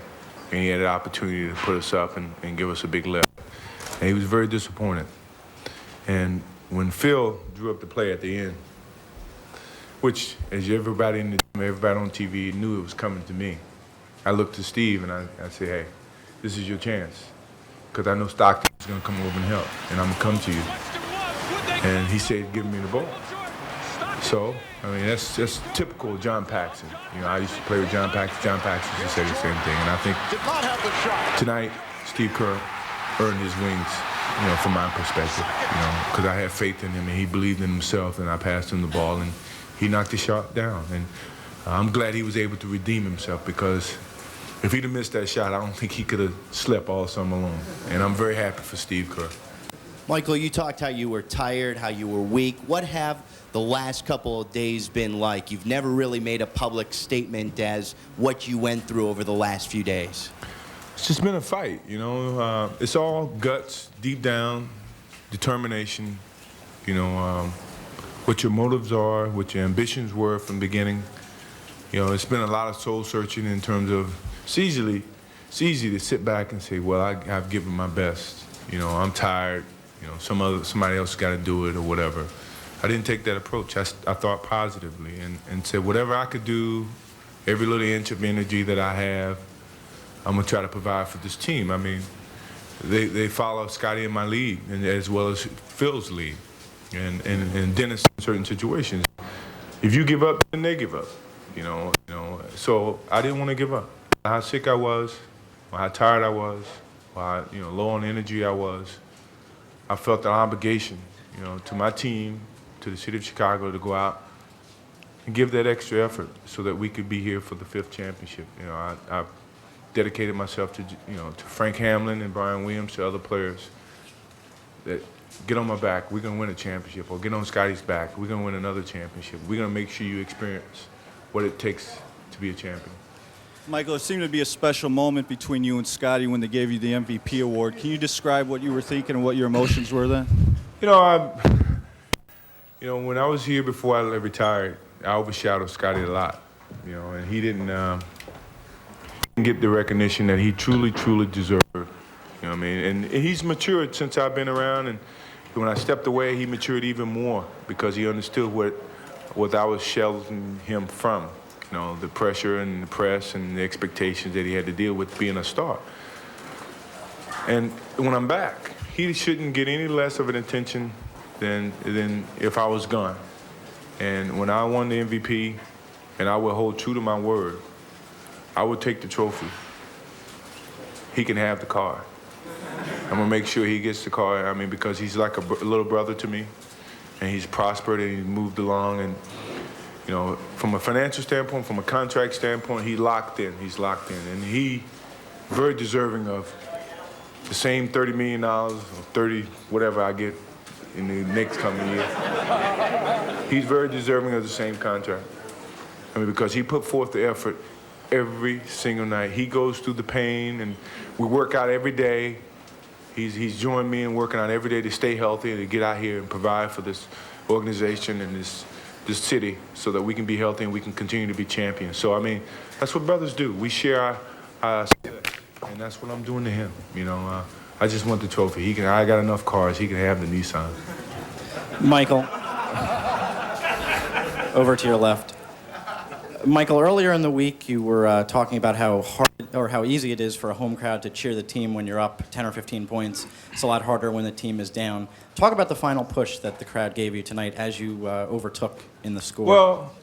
And he had an opportunity to put us up and give us a big lift. And he was very disappointed. And when Phil drew up the play at the end, which, as everybody in the team, everybody on TV knew it was coming to me, I looked to Steve and I said, hey, this is your chance. Because I know Stockton is going to come over and help, and I'm going to come to you. And he said, give me the ball. So, I mean, that's just typical John Paxson. You know, I used to play with John Paxson. John Paxson used to say the same thing. And I think tonight, Steve Kerr earned his wings, you know, from my perspective, you know, because I had faith in him and he believed in himself, and I passed him the ball and he knocked the shot down. And I'm glad he was able to redeem himself, because if he'd have missed that shot, I don't think he could have slept all summer long. And I'm very happy for Steve Kerr. Michael, you talked how you were tired, how you were weak. What have the last couple of days been like? You've never really made a public statement as what you went through over the last few days. It's just been a fight, you know. It's all guts, deep down, determination, you know, what your motives are, what your ambitions were from the beginning. You know, it's been a lot of soul searching in terms of, it's easy to sit back and say, well, I've given my best. You know, I'm tired. You know, somebody else got to do it or whatever. I didn't take that approach. I thought positively and said, whatever I could do, every little inch of energy that I have, I'm going to try to provide for this team. I mean, they follow Scotty in my lead, and as well as Phil's lead, and Dennis in certain situations. If you give up, then they give up. You know. So I didn't want to give up. How sick I was, or how tired I was, or how, you know, low on energy I was, I felt an obligation, you know, to my team, to the city of Chicago, to go out and give that extra effort so that we could be here for the 5th championship. You know, I dedicated myself to, you know, to Frank Hamlin and Brian Williams, to other players, that get on my back, we're going to win a championship, or get on Scotty's back, we're going to win another championship. We're going to make sure you experience what it takes to be a champion. Michael, it seemed to be a special moment between you and Scotty when they gave you the MVP award. Can you describe what you were thinking and what your emotions were then? You know, when I was here before I retired, I overshadowed Scotty a lot. You know, and he didn't get the recognition that he truly deserved. You know what I mean? And he's matured since I've been around, and when I stepped away, he matured even more, because he understood what I was sheltering him from. You know, the pressure and the press and the expectations that he had to deal with being a star. And when I'm back, he shouldn't get any less of an attention than if I was gone. And when I won the MVP, and I would hold true to my word, I would take the trophy. He can have the car. I'm gonna make sure he gets the car. I mean, because he's like a little brother to me, and he's prospered and he's moved along, and you know, from a financial standpoint, from a contract standpoint, he's locked in, and he very deserving of the same $30 million or 30, whatever I get in the next coming year. He's very deserving of the same contract. I mean, because he put forth the effort every single night. He goes through the pain, and we work out every day. He's joined me in working out every day to stay healthy and to get out here and provide for this organization and this city, so that we can be healthy and we can continue to be champions. So, I mean, that's what brothers do. We share our and that's what I'm doing to him. You know, I just want the trophy. I got enough cars. He can have the Nissan. Michael, over to your left. Michael, earlier in the week, you were talking about how hard or how easy it is for a home crowd to cheer the team when you're up 10 or 15 points. It's a lot harder when the team is down. Talk about the final push that the crowd gave you tonight as you overtook in the score. Well,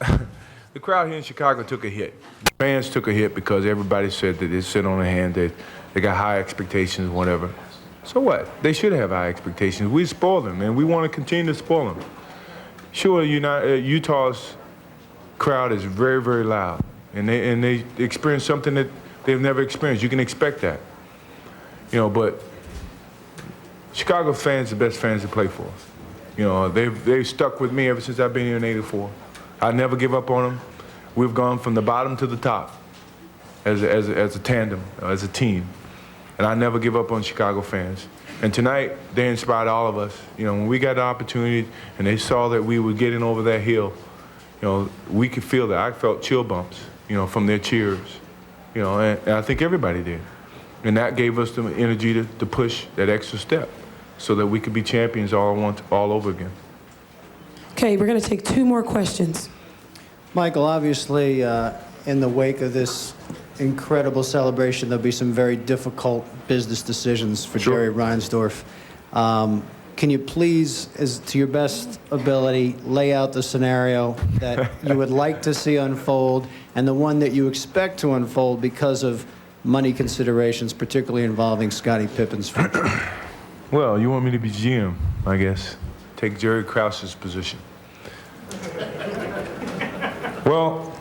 the crowd here in Chicago took a hit. The fans took a hit because everybody said that they sit on their hand, that they got high expectations, whatever. So what? They should have high expectations. We spoil them, and we want to continue to spoil them. Sure, Utah's crowd is very, very loud, and they experience something that they've never experienced. You can expect that, you know. But Chicago fans are the best fans to play for. You know, they've stuck with me ever since I've been here in '84. I never give up on them. We've gone from the bottom to the top as a tandem, as a team, and I never give up on Chicago fans. And tonight, they inspired all of us. You know, when we got the opportunity and they saw that we were getting over that hill, You know, we could feel that. I felt chill bumps, you know, from their cheers. You know, and I think everybody did. And that gave us the energy to push that extra step so that we could be champions all over again. Okay, we're going to take 2 more questions. Michael, obviously, in the wake of this incredible celebration, there'll be some very difficult business decisions for Sure. Jerry Reinsdorf. Can you please, as to your best ability, lay out the scenario that you would like to see unfold and the one that you expect to unfold because of money considerations, particularly involving Scottie Pippen's future? Well, you want me to be GM, I guess. Take Jerry Krause's position. Well,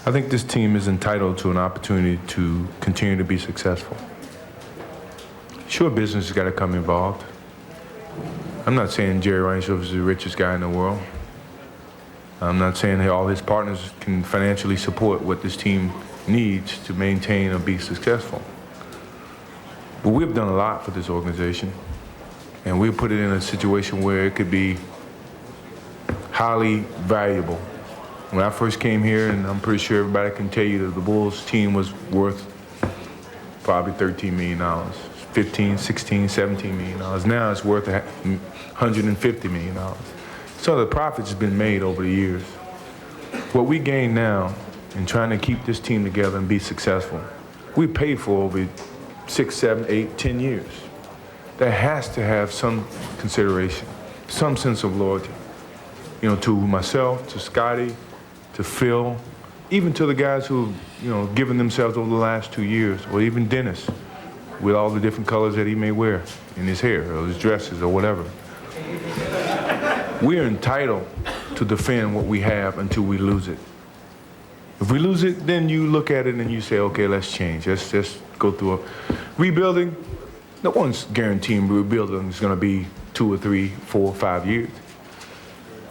I think this team is entitled to an opportunity to continue to be successful. Sure, business has got to come involved. I'm not saying Jerry Reinsdorf is the richest guy in the world. I'm not saying that all his partners can financially support what this team needs to maintain or be successful. But we've done a lot for this organization, and we've put it in a situation where it could be highly valuable. When I first came here, and I'm pretty sure everybody can tell you that the Bulls team was worth probably $13 million, 15, 16, $17 million. Now it's worth $150 million. So the profits have been made over the years. What we gain now in trying to keep this team together and be successful, we paid for over 6, 7, 8, 10 years. That has to have some consideration, some sense of loyalty. You know, to myself, to Scottie, to Phil, even to the guys who have, you know, given themselves over the last 2 years, or even Dennis, with all the different colors that he may wear in his hair or his dresses or whatever. We are entitled to defend what we have until we lose it. If we lose it, then you look at it and you say, okay, let's change. Let's just go through a rebuilding. No one's guaranteeing rebuilding is going to be 2 or 3, 4, 5 years.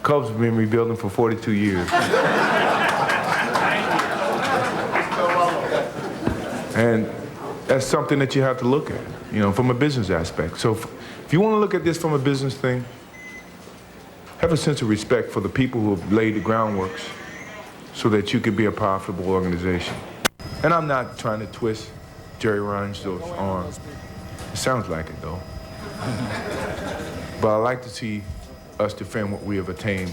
Cubs have been rebuilding for 42 years. And that's something that you have to look at, you know, from a business aspect. So if you want to look at this from a business thing, have a sense of respect for the people who have laid the groundworks so that you can be a profitable organization. And I'm not trying to twist Jerry Reinsdorf's arm. It sounds like it, though. But I like to see us defend what we have attained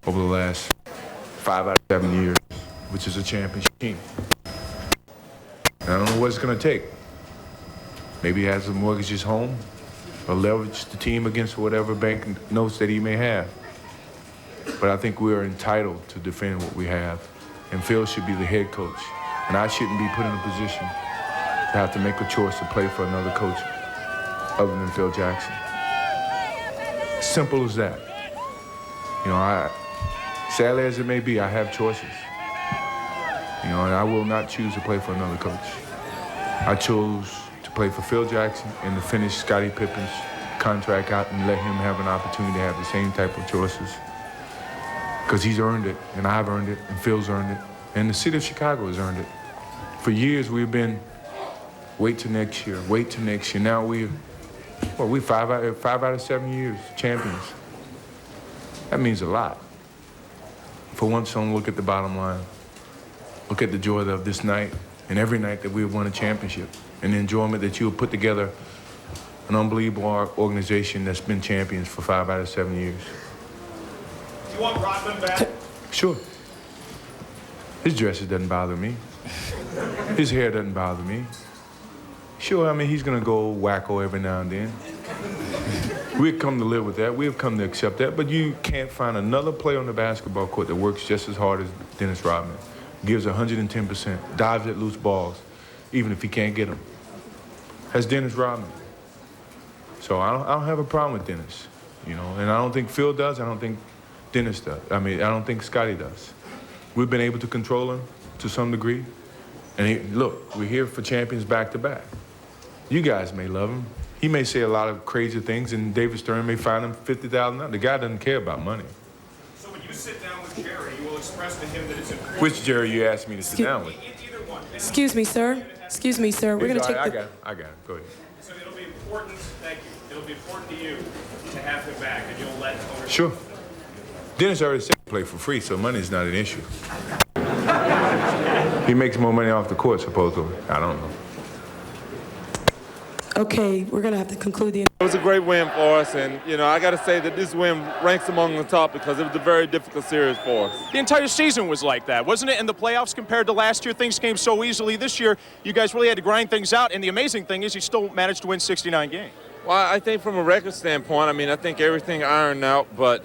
over the last 5 out of 7 years, which is a championship team. And I don't know what it's going to take. Maybe he has to mortgage his home or leverage the team against whatever bank notes that he may have. But I think we are entitled to defend what we have. And Phil should be the head coach. And I shouldn't be put in a position to have to make a choice to play for another coach other than Phil Jackson. Simple as that. You know, sadly as it may be, I have choices. You know, and I will not choose to play for another coach. I chose to play for Phil Jackson and to finish Scottie Pippen's contract out and let him have an opportunity to have the same type of choices. Because he's earned it, and I've earned it, and Phil's earned it, and the city of Chicago has earned it. For years, we've been, wait till next year, wait till next year. Now we're 5 out of 7 years champions. That means a lot. For once, don't look at the bottom line. Look at the joy of this night and every night that we've won a championship and the enjoyment that you have put together an unbelievable organization that's been champions for 5 out of 7 years. Do you want Rodman back? Sure. His dresses doesn't bother me. His hair doesn't bother me. Sure, I mean, he's going to go wacko every now and then. We've come to live with that. We've come to accept that. But you can't find another player on the basketball court that works just as hard as Dennis Rodman. Gives 110%, dives at loose balls, even if he can't get them. That's Dennis Rodman. So I don't have a problem with Dennis, you know, and I don't think Phil does. I don't think Dennis does. I mean, I don't think Scottie does. We've been able to control him to some degree. And look, we're here for champions back to back. You guys may love him. He may say a lot of crazy things, and David Stern may find him $50,000. The guy doesn't care about money. So when you sit down with Jerry, you will express to him that it's important. Which Jerry you asked me to sit down with? Either one. Excuse me, sir. Excuse me, sir. We're going to take I got it. Go ahead. So it'll be important, thank you, it'll be important to you to have him back, and you'll let ownership. Sure. Dennis already said he played for free, so money is not an issue. He makes more money off the court, supposedly. I don't know. Okay, we're going to have to conclude the... It was a great win for us, and, you know, I got to say that this win ranks among the top because it was a very difficult series for us. The entire season was like that, wasn't it? In the playoffs compared to last year, things came so easily. This year, you guys really had to grind things out, and the amazing thing is you still managed to win 69 games. Well, I think from a record standpoint, I mean, I think everything ironed out, but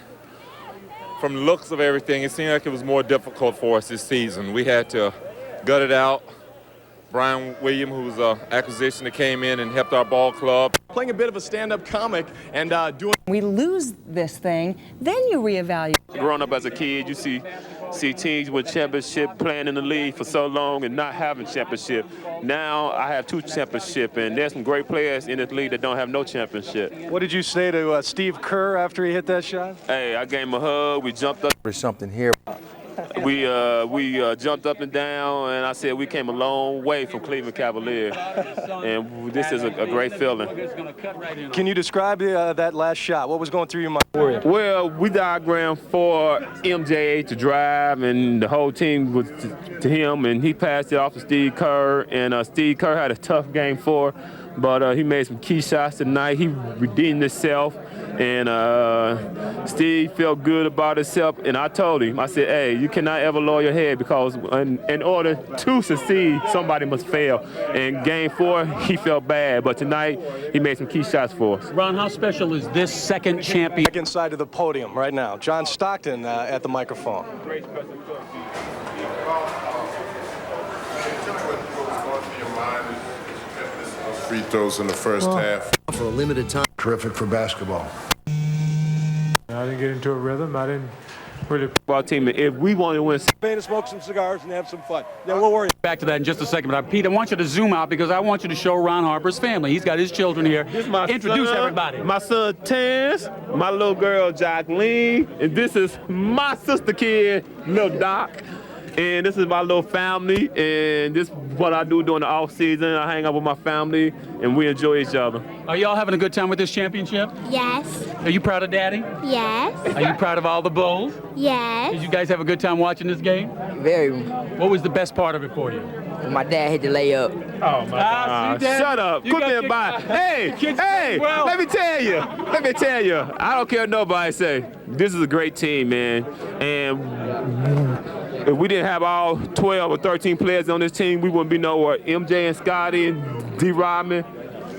from the looks of everything, it seemed like it was more difficult for us this season. We had to gut it out. Brian Williams, who was an acquisition that came in and helped our ball club. Playing a bit of a stand-up comic and doing... We lose this thing, then you reevaluate. Growing up as a kid, you see teams with championship playing in the league for so long and not having championship. Now I have 2 championships, and there's some great players in this league that don't have no championship. What did you say to Steve Kerr after he hit that shot? Hey, I gave him a hug. We jumped up. There's something here. We jumped up and down, and I said we came a long way from Cleveland Cavaliers, and this is a great feeling. Can you describe that last shot? What was going through your mind? Well, we diagrammed for MJ to drive, and the whole team was to him, and he passed it off to Steve Kerr, and Steve Kerr had a tough game 4, but he made some key shots tonight. He redeemed himself. And Steve felt good about himself, and I told him, I said, hey, you cannot ever lower your head because in order to succeed, somebody must fail. And game 4, he felt bad, but tonight he made some key shots for us. Ron, how special is this second champion? Back inside of the podium right now. John Stockton at the microphone. Free throws in the first half. For a limited time. Terrific for basketball. I didn't get into a rhythm. I didn't really. Our team, if we want to win, Pay to smoke some cigars and have some fun. Then we'll worry. Back to that in just a second, but Pete, I want you to zoom out because I want you to show Ron Harper's family. He's got his children here. Introduce everybody. My son Terrence, my little girl Jacqueline, and this is my sister kid, little Doc. And this is my little family, and this is what I do during the off season. I hang out with my family, and we enjoy each other. Are y'all having a good time with this championship? Yes. Are you proud of Daddy? Yes. Are you proud of all the Bulls? Yes. Did you guys have a good time watching this game? Very. What was the best part of it for you? My dad hit the layup. Oh, my God. Shut up. Quit being by. Hey, let me tell you. I don't care what nobody say. This is a great team, man. And if we didn't have all 12 or 13 players on this team, we wouldn't be nowhere. MJ and Scotty and D. Rodman,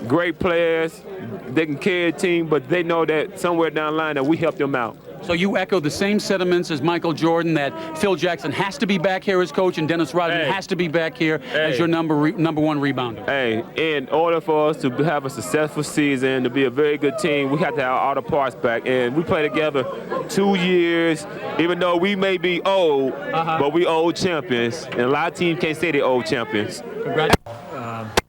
great players. They can carry a team, but they know that somewhere down the line that we help them out. So you echo the same sentiments as Michael Jordan, that Phil Jackson has to be back here as coach and Dennis Rodman has to be back here as your number one rebounder. Hey, in order for us to have a successful season, to be a very good team, we have to have all the parts back. And we play together 2 years, even though we may be old, but we old champions. And a lot of teams can't say they're old champions. Congratulations.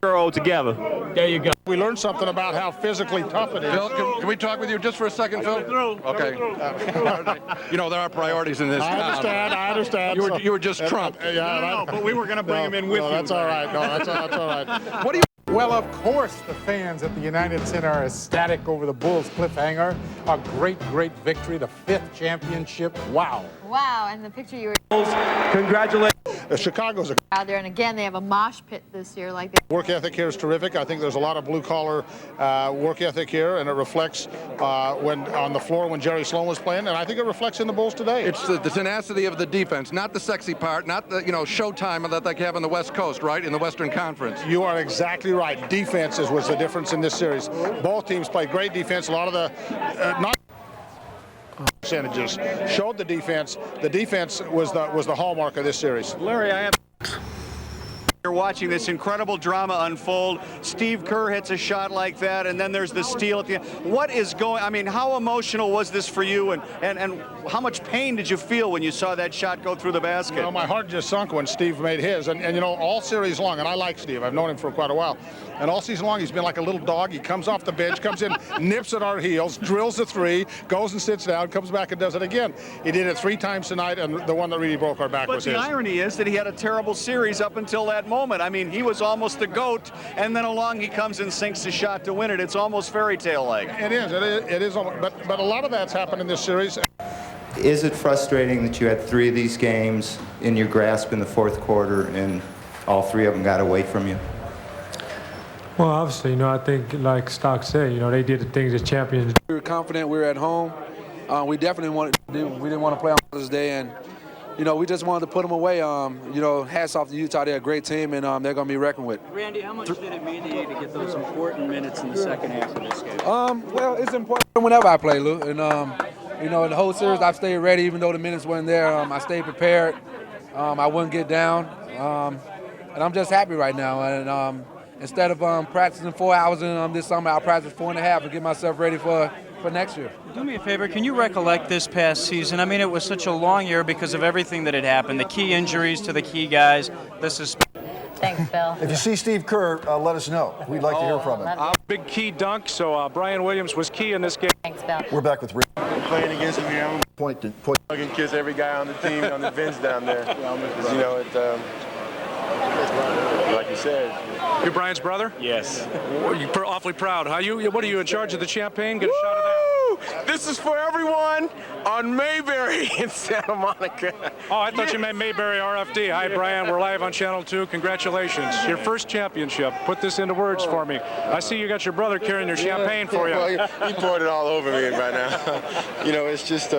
We're old together. There you go. We learned something about how physically tough it is. Phil, can we talk with you just for a second, Phil? Okay. You know, there are priorities in this. I understand. You were just Trump. Yeah, but we were going to bring him in with you. That's all right. No, that's all right. What do you? Well, of course, the fans at the United Center are ecstatic over the Bulls' cliffhanger. A great, great victory, the 5th championship. Wow. Wow, and the picture you were Congratulations. Chicago's out there, and again, they have a mosh pit this year like that. work ethic here is terrific. I think there's a lot of blue-collar work ethic here, and it reflects when on the floor when Jerry Sloan was playing, and I think it reflects in the Bulls today. It's the tenacity of the defense, not the sexy part, not the showtime that they have on the West Coast, right, in the Western Conference. You are exactly right. Defenses was the difference in this series. Both teams played great defense. A lot of the not percentages showed the defense. The defense was the hallmark of this series. Larry, I have. You're watching this incredible drama unfold. Steve Kerr hits a shot like that, and then there's the steal at the end. What is going? I mean, how emotional was this for you, and how much pain did you feel when you saw that shot go through the basket? You know, my heart just sunk when Steve made his, and you know, all series long, and I like Steve. I've known him for quite a while, and all season long he's been like a little dog. He comes off the bench, comes in, nips at our heels, drills the three, goes and sits down, comes back and does it again. He did it 3 times tonight, and the one that really broke our back was his. But the irony is that he had a terrible series up until that moment. I mean, he was almost the GOAT, and then along he comes and sinks the shot to win it. It's almost fairy tale-like. It is, but a lot of that's happened in this series. Is it frustrating that you had 3 of these games in your grasp in the fourth quarter and all 3 of them got away from you? Well, obviously, I think like Stock said, they did the things that champions do. We were confident. We were at home. We definitely we didn't want to play on Mother's Day, and we just wanted to put them away. Hats off to Utah. They're a great team, and they're going to be reckoned with. Randy, how much did it mean to you to get those important minutes in the second half of this game? Well, it's important whenever I play, Lou, and the whole series I've stayed ready, even though the minutes weren't there. I stayed prepared. I wouldn't get down, and I'm just happy right now. And instead of practicing 4 hours this summer, I'll practice 4.5 and get myself ready for next year. Do me a favor, can you recollect this past season? I mean, it was such a long year because of everything that had happened, the key injuries to the key guys, the suspension. Thanks, Bill. If you see Steve Kerr, let us know. We'd like to hear from him. Big key dunk, so Brian Williams was key in this game. Thanks, Bill. We're back with Rick. Playing against him here, I'm point. hugging, kiss every guy on the team, on the bench down there. Like you said. You're Brian's brother? Yes. You're awfully proud. What are you in charge of the champagne? Get a shot of that. This is for everyone on Mayberry in Santa Monica. Oh, I thought you meant Mayberry RFD. Hi, Brian. We're live on Channel 2. Congratulations. Your first championship. Put this into words for me. I see you got your brother carrying your champagne for you. Well, he poured it all over me right now. It's just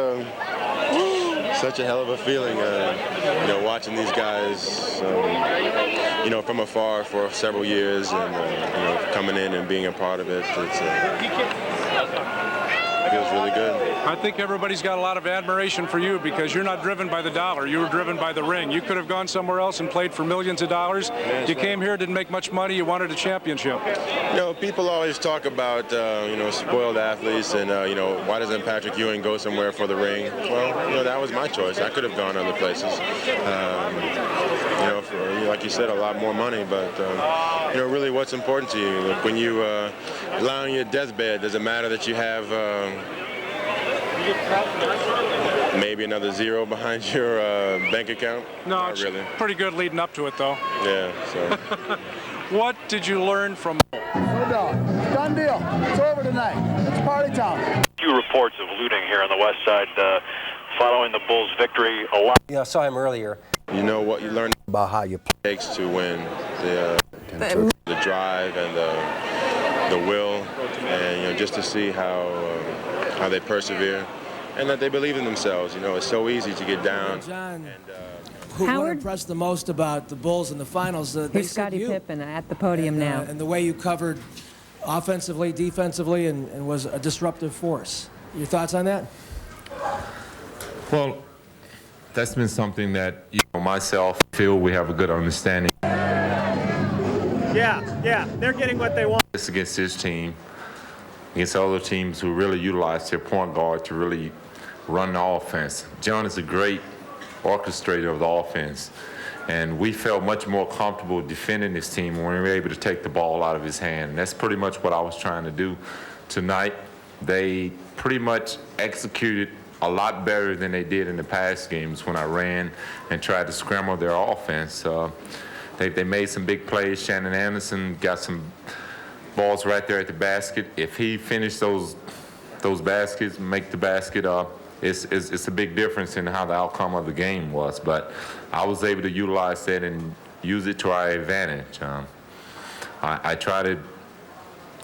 such a hell of a feeling, watching these guys, from afar for several years and, coming in and being a part of it. It feels really good. I think everybody's got a lot of admiration for you because you're not driven by the dollar. You were driven by the ring. You could have gone somewhere else and played for millions of dollars. You came here, didn't make much money. You wanted a championship. People always talk about, spoiled athletes and, why doesn't Patrick Ewing go somewhere for the ring? Well, that was my choice. I could have gone other places. For, like you said, a lot more money, but, really what's important to you. Like when you lie on your deathbed, does it matter that you have maybe another zero behind your bank account? No, Not it's really. Pretty good leading up to it, though. Yeah, so. What did you learn from? No doubt. Done deal. It's over tonight. It's party time. A few reports of looting here on the west side following the Bulls' victory. A lot. Yeah, I saw him earlier. You know what you learn about how you play. Takes to win the drive and the will, and just to see how they persevere and that they believe in themselves. It's so easy to get down. John, what impressed the most about the Bulls in the finals? Here's Scottie Pippen at the podium now. And the way you covered offensively, defensively, and was a disruptive force. Your thoughts on that? Well, that's been something that myself feel we have a good understanding. Yeah, they're getting what they want. It's against this team, against other teams who really utilize their point guard to really run the offense. John is a great orchestrator of the offense, and we felt much more comfortable defending this team when we were able to take the ball out of his hand. And that's pretty much what I was trying to do tonight. They pretty much executed a lot better than they did in the past games when I ran and tried to scramble their offense. They made some big plays. Shannon Anderson got some balls right there at the basket. If he finished those baskets, make the basket, it's a big difference in how the outcome of the game was. But I was able to utilize that and use it to our advantage. I try to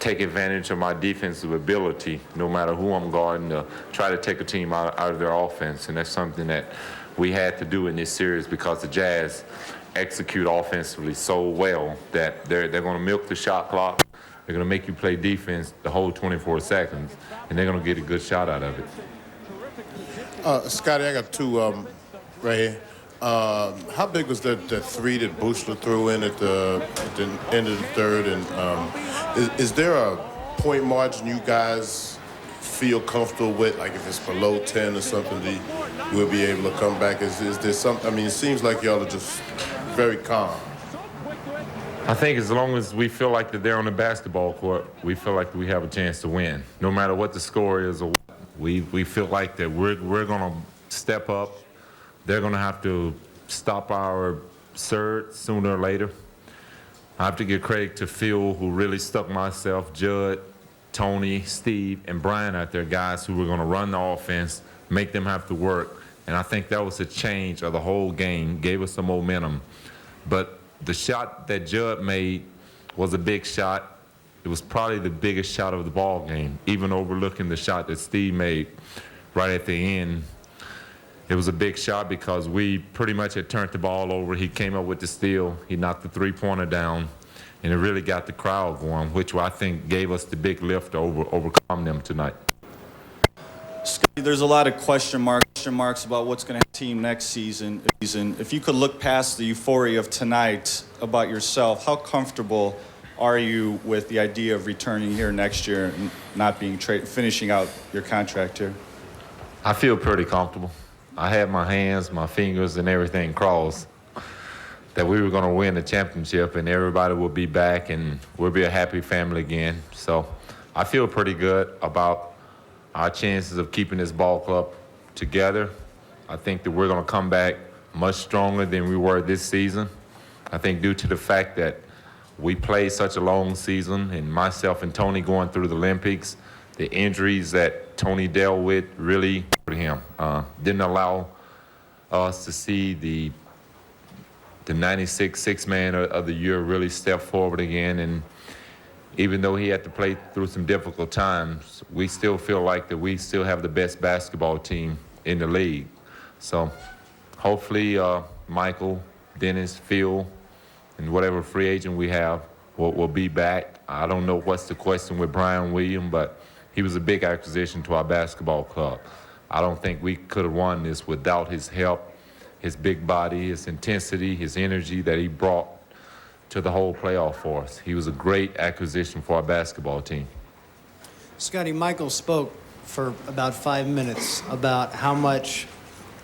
take advantage of my defensive ability, no matter who I'm guarding, to try to take a team out of their offense. And that's something that we had to do in this series because the Jazz execute offensively so well that they're going to milk the shot clock. They're going to make you play defense the whole 24 seconds, and they're going to get a good shot out of it. Scottie, I got two right here. How big was that three that Buechler threw in at the end of the third? And is there a point margin you guys feel comfortable with? Like if it's below 10 or something, we'll be able to come back? Is there something? I mean, it seems like y'all are just very calm. I think as long as we feel like that they're on the basketball court, we feel like we have a chance to win. No matter what the score is, or we feel like that we're going to step up. They're going to have to stop our surge sooner or later. I have to give credit to Phil, who really stuck myself, Judd, Tony, Steve, and Brian out there, guys who were going to run the offense make them have to work. And I think that was a change of the whole game, gave us some momentum. But the shot that Judd made was a big shot. It was probably the biggest shot of the ball game, even overlooking the shot that Steve made right at the end. It was a big shot because we pretty much had turned the ball over. He came up with the steal. He knocked the three-pointer down, and it really got the crowd going, which I think gave us the big lift to overcome them tonight. Scotty, there's a lot of question marks about what's going to happen to the team next season. If you could look past the euphoria of tonight about yourself, how comfortable are you with the idea of returning here next year and not being finishing out your contract here? I feel pretty comfortable. I had my hands, my fingers, and everything crossed that we were going to win the championship and everybody will be back and we'll be a happy family again. So I feel pretty good about our chances of keeping this ball club together. I think that we're going to come back much stronger than we were this season. I think due to the fact that we played such a long season, and myself and Tony going through the Olympics, the injuries that Tony dealt with really hurt him. Didn't allow us to see the 96 six-man of the year really step forward again. And even though he had to play through some difficult times, we still feel like that we still have the best basketball team in the league. So hopefully Michael, Dennis, Phil, and whatever free agent we have will be back. I don't know what's the question with Brian Williams, but he was a big acquisition to our basketball club. I don't think we could have won this without his help, his big body, his intensity, his energy that he brought to the whole playoff for us. He was a great acquisition for our basketball team. Scotty, Michael spoke for about 5 minutes about how much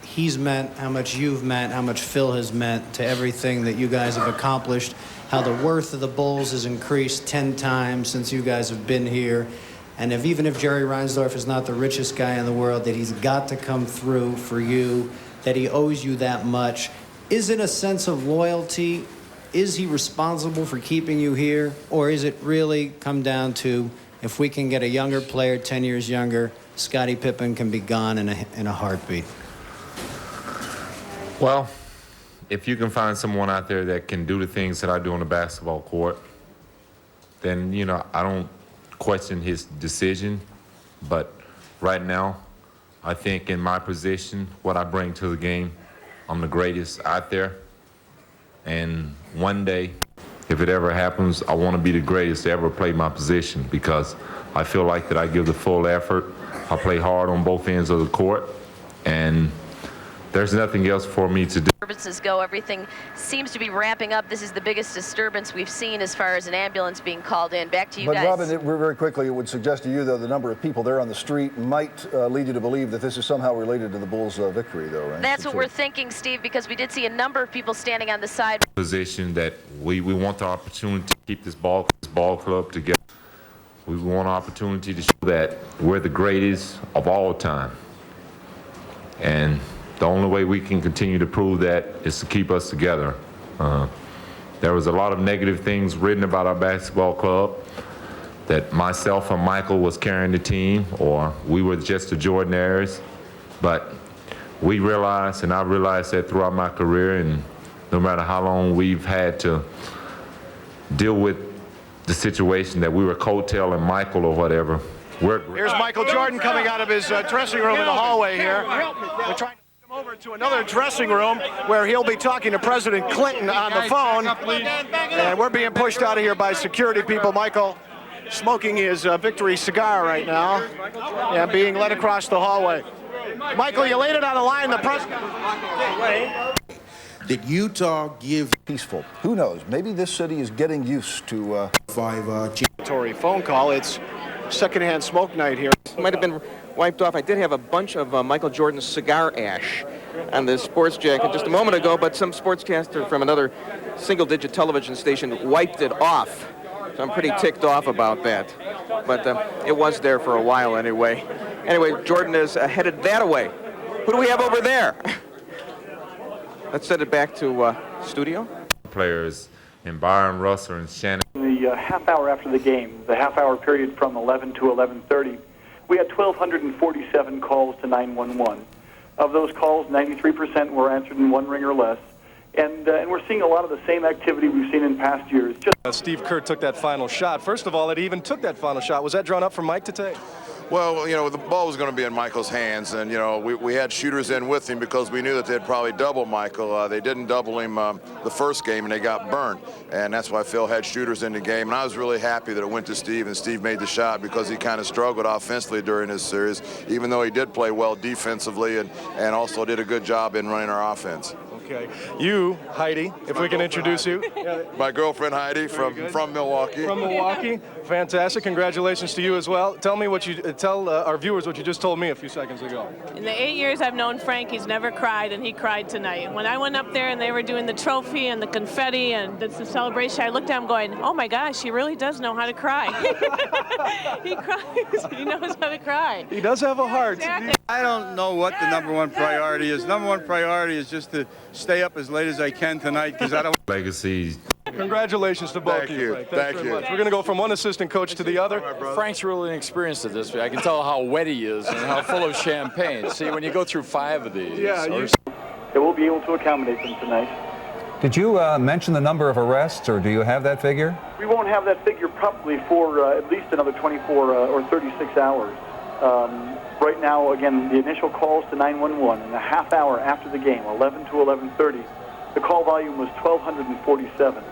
he's meant, how much you've meant, how much Phil has meant to everything that you guys have accomplished, how the worth of the Bulls has increased 10 times since you guys have been here. And even if Jerry Reinsdorf is not the richest guy in the world, that he's got to come through for you, that he owes you that much. Is it a sense of loyalty? Is he responsible for keeping you here? Or is it really come down to, if we can get a younger player, 10 years younger, Scottie Pippen can be gone in a heartbeat? Well, if you can find someone out there that can do the things that I do on the basketball court, then, you know, I don't question his decision. But right now, I think in my position, what I bring to the game, I'm the greatest out there. And one day, if it ever happens, I want to be the greatest to ever play my position, because I feel like that I give the full effort. I play hard on both ends of the court, and there's nothing else for me to do. Disturbances go, everything seems to be ramping up. This is the biggest disturbance we've seen as far as an ambulance being called in. Back to you guys. But Robin, very quickly, it would suggest to you, though, the number of people there on the street might lead you to believe that this is somehow related to the Bulls' victory, though, right? That's what we're thinking, Steve, because we did see a number of people standing on the side. Position that we want the opportunity to keep this ball club together. We want an opportunity to show that we're the greatest of all time. And the only way we can continue to prove that is to keep us together. There was a lot of negative things written about our basketball club, that myself and Michael was carrying the team, or we were just the Jordanaires. But we realized, and I realized that throughout my career, and no matter how long we've had to deal with the situation that we were coattailing Michael or whatever. Here's Michael Jordan coming out of his dressing room in the hallway here. We're trying to over to another dressing room where he'll be talking to President Clinton on the phone. And we're being pushed out of here by security people. Michael smoking his victory cigar right now and being led across the hallway. Michael, you laid it on the line. The president. Did Utah give peaceful? Who knows? Maybe this city is getting used to phone call. It's secondhand smoke night here. Might have been wiped off. I did have a bunch of Michael Jordan's cigar ash on the sports jacket just a moment ago, but some sportscaster from another single-digit television station wiped it off. So I'm pretty ticked off about that. But it was there for a while anyway. Anyway, Jordan is headed that way. Who do we have over there? Let's send it back to studio. Players in Byron Russell and Shannon. The half hour after the game, the half-hour period from 11 to 11:30, we had 1,247 calls to 911. Of those calls, 93% were answered in one ring or less. And we're seeing a lot of the same activity we've seen in past years. Steve Kerr took that final shot. First of all, it even took that final shot. Was that drawn up from Mike to take? Well, you know, the ball was going to be in Michael's hands, and, you know, we had shooters in with him because we knew that they'd probably double Michael. They didn't double him the first game, and they got burned, and that's why Phil had shooters in the game. And I was really happy that it went to Steve, and Steve made the shot because he kind of struggled offensively during this series, even though he did play well defensively and also did a good job in running our offense. Okay. You, Heidi, if we can introduce you. My girlfriend Heidi from Milwaukee. From Milwaukee. Fantastic. Congratulations to you as well. Tell me what you tell our viewers what you just told me a few seconds ago. In the 8 years I've known Frank, he's never cried, and he cried tonight. When I went up there and they were doing the trophy and the confetti and the celebration, I looked at him going, oh my gosh, he really does know how to cry. He cries. He knows how to cry. He does have a heart. Exactly. I don't know what the number one priority is. Number one priority is just to stay up as late as I can tonight because I don't. Legacy. Congratulations to both of you. Frank. Thanks very much. We're going to go from one assistant coach to the other. Frank's really inexperienced at this. I can tell how wet he is and how full of champagne. See, when you go through 5 of these. Yeah, they will be able to accommodate them tonight. Did you mention the number of arrests, or do you have that figure? We won't have that figure probably for at least another 24 or 36 hours. Right now, again, the initial calls to 911 in a half hour after the game, 11 to 11:30, the call volume was 1,247.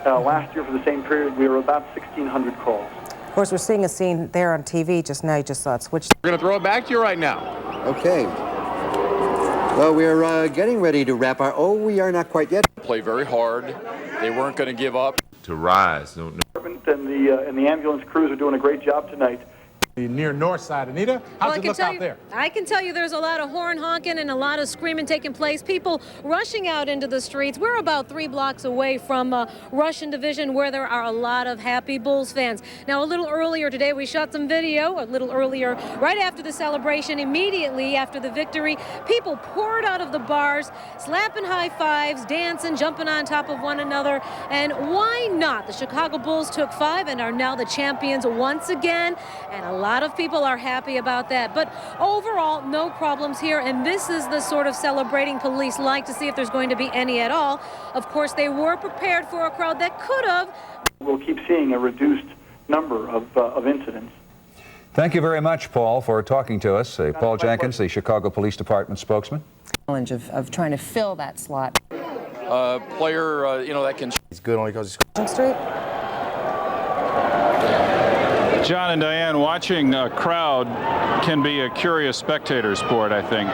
Last year for the same period, we were about 1,600 calls. Of course, we're seeing a scene there on TV just now. You just saw it switch. We're going to throw it back to you right now. Okay. Well, we're getting ready to wrap our... Oh, we are not quite yet. Play very hard. They weren't going to give up. To rise. And the ambulance crews are doing a great job tonight. Near north side. Anita, how's it look out there? I can tell you there's a lot of horn honking and a lot of screaming taking place. People rushing out into the streets. We're about 3 blocks away from Russian Division, where there are a lot of happy Bulls fans. Now, a little earlier today, we shot some video. A little earlier, right after the celebration, immediately after the victory, people poured out of the bars, slapping high fives, dancing, jumping on top of one another. And why not? The Chicago Bulls took 5 and are now the champions once again. And a lot of people are happy about that. But overall, no problems here. And this is the sort of celebrating police like to see if there's going to be any at all. Of course, they were prepared for a crowd that could have. We'll keep seeing a reduced number of incidents. Thank you very much, Paul, for talking to us. Paul Jenkins, the Chicago Police Department spokesman. Challenge of trying to fill that slot. Player, you know, that can... He's good only because he's... Street. John and Diane, watching a crowd can be a curious spectator sport, I think.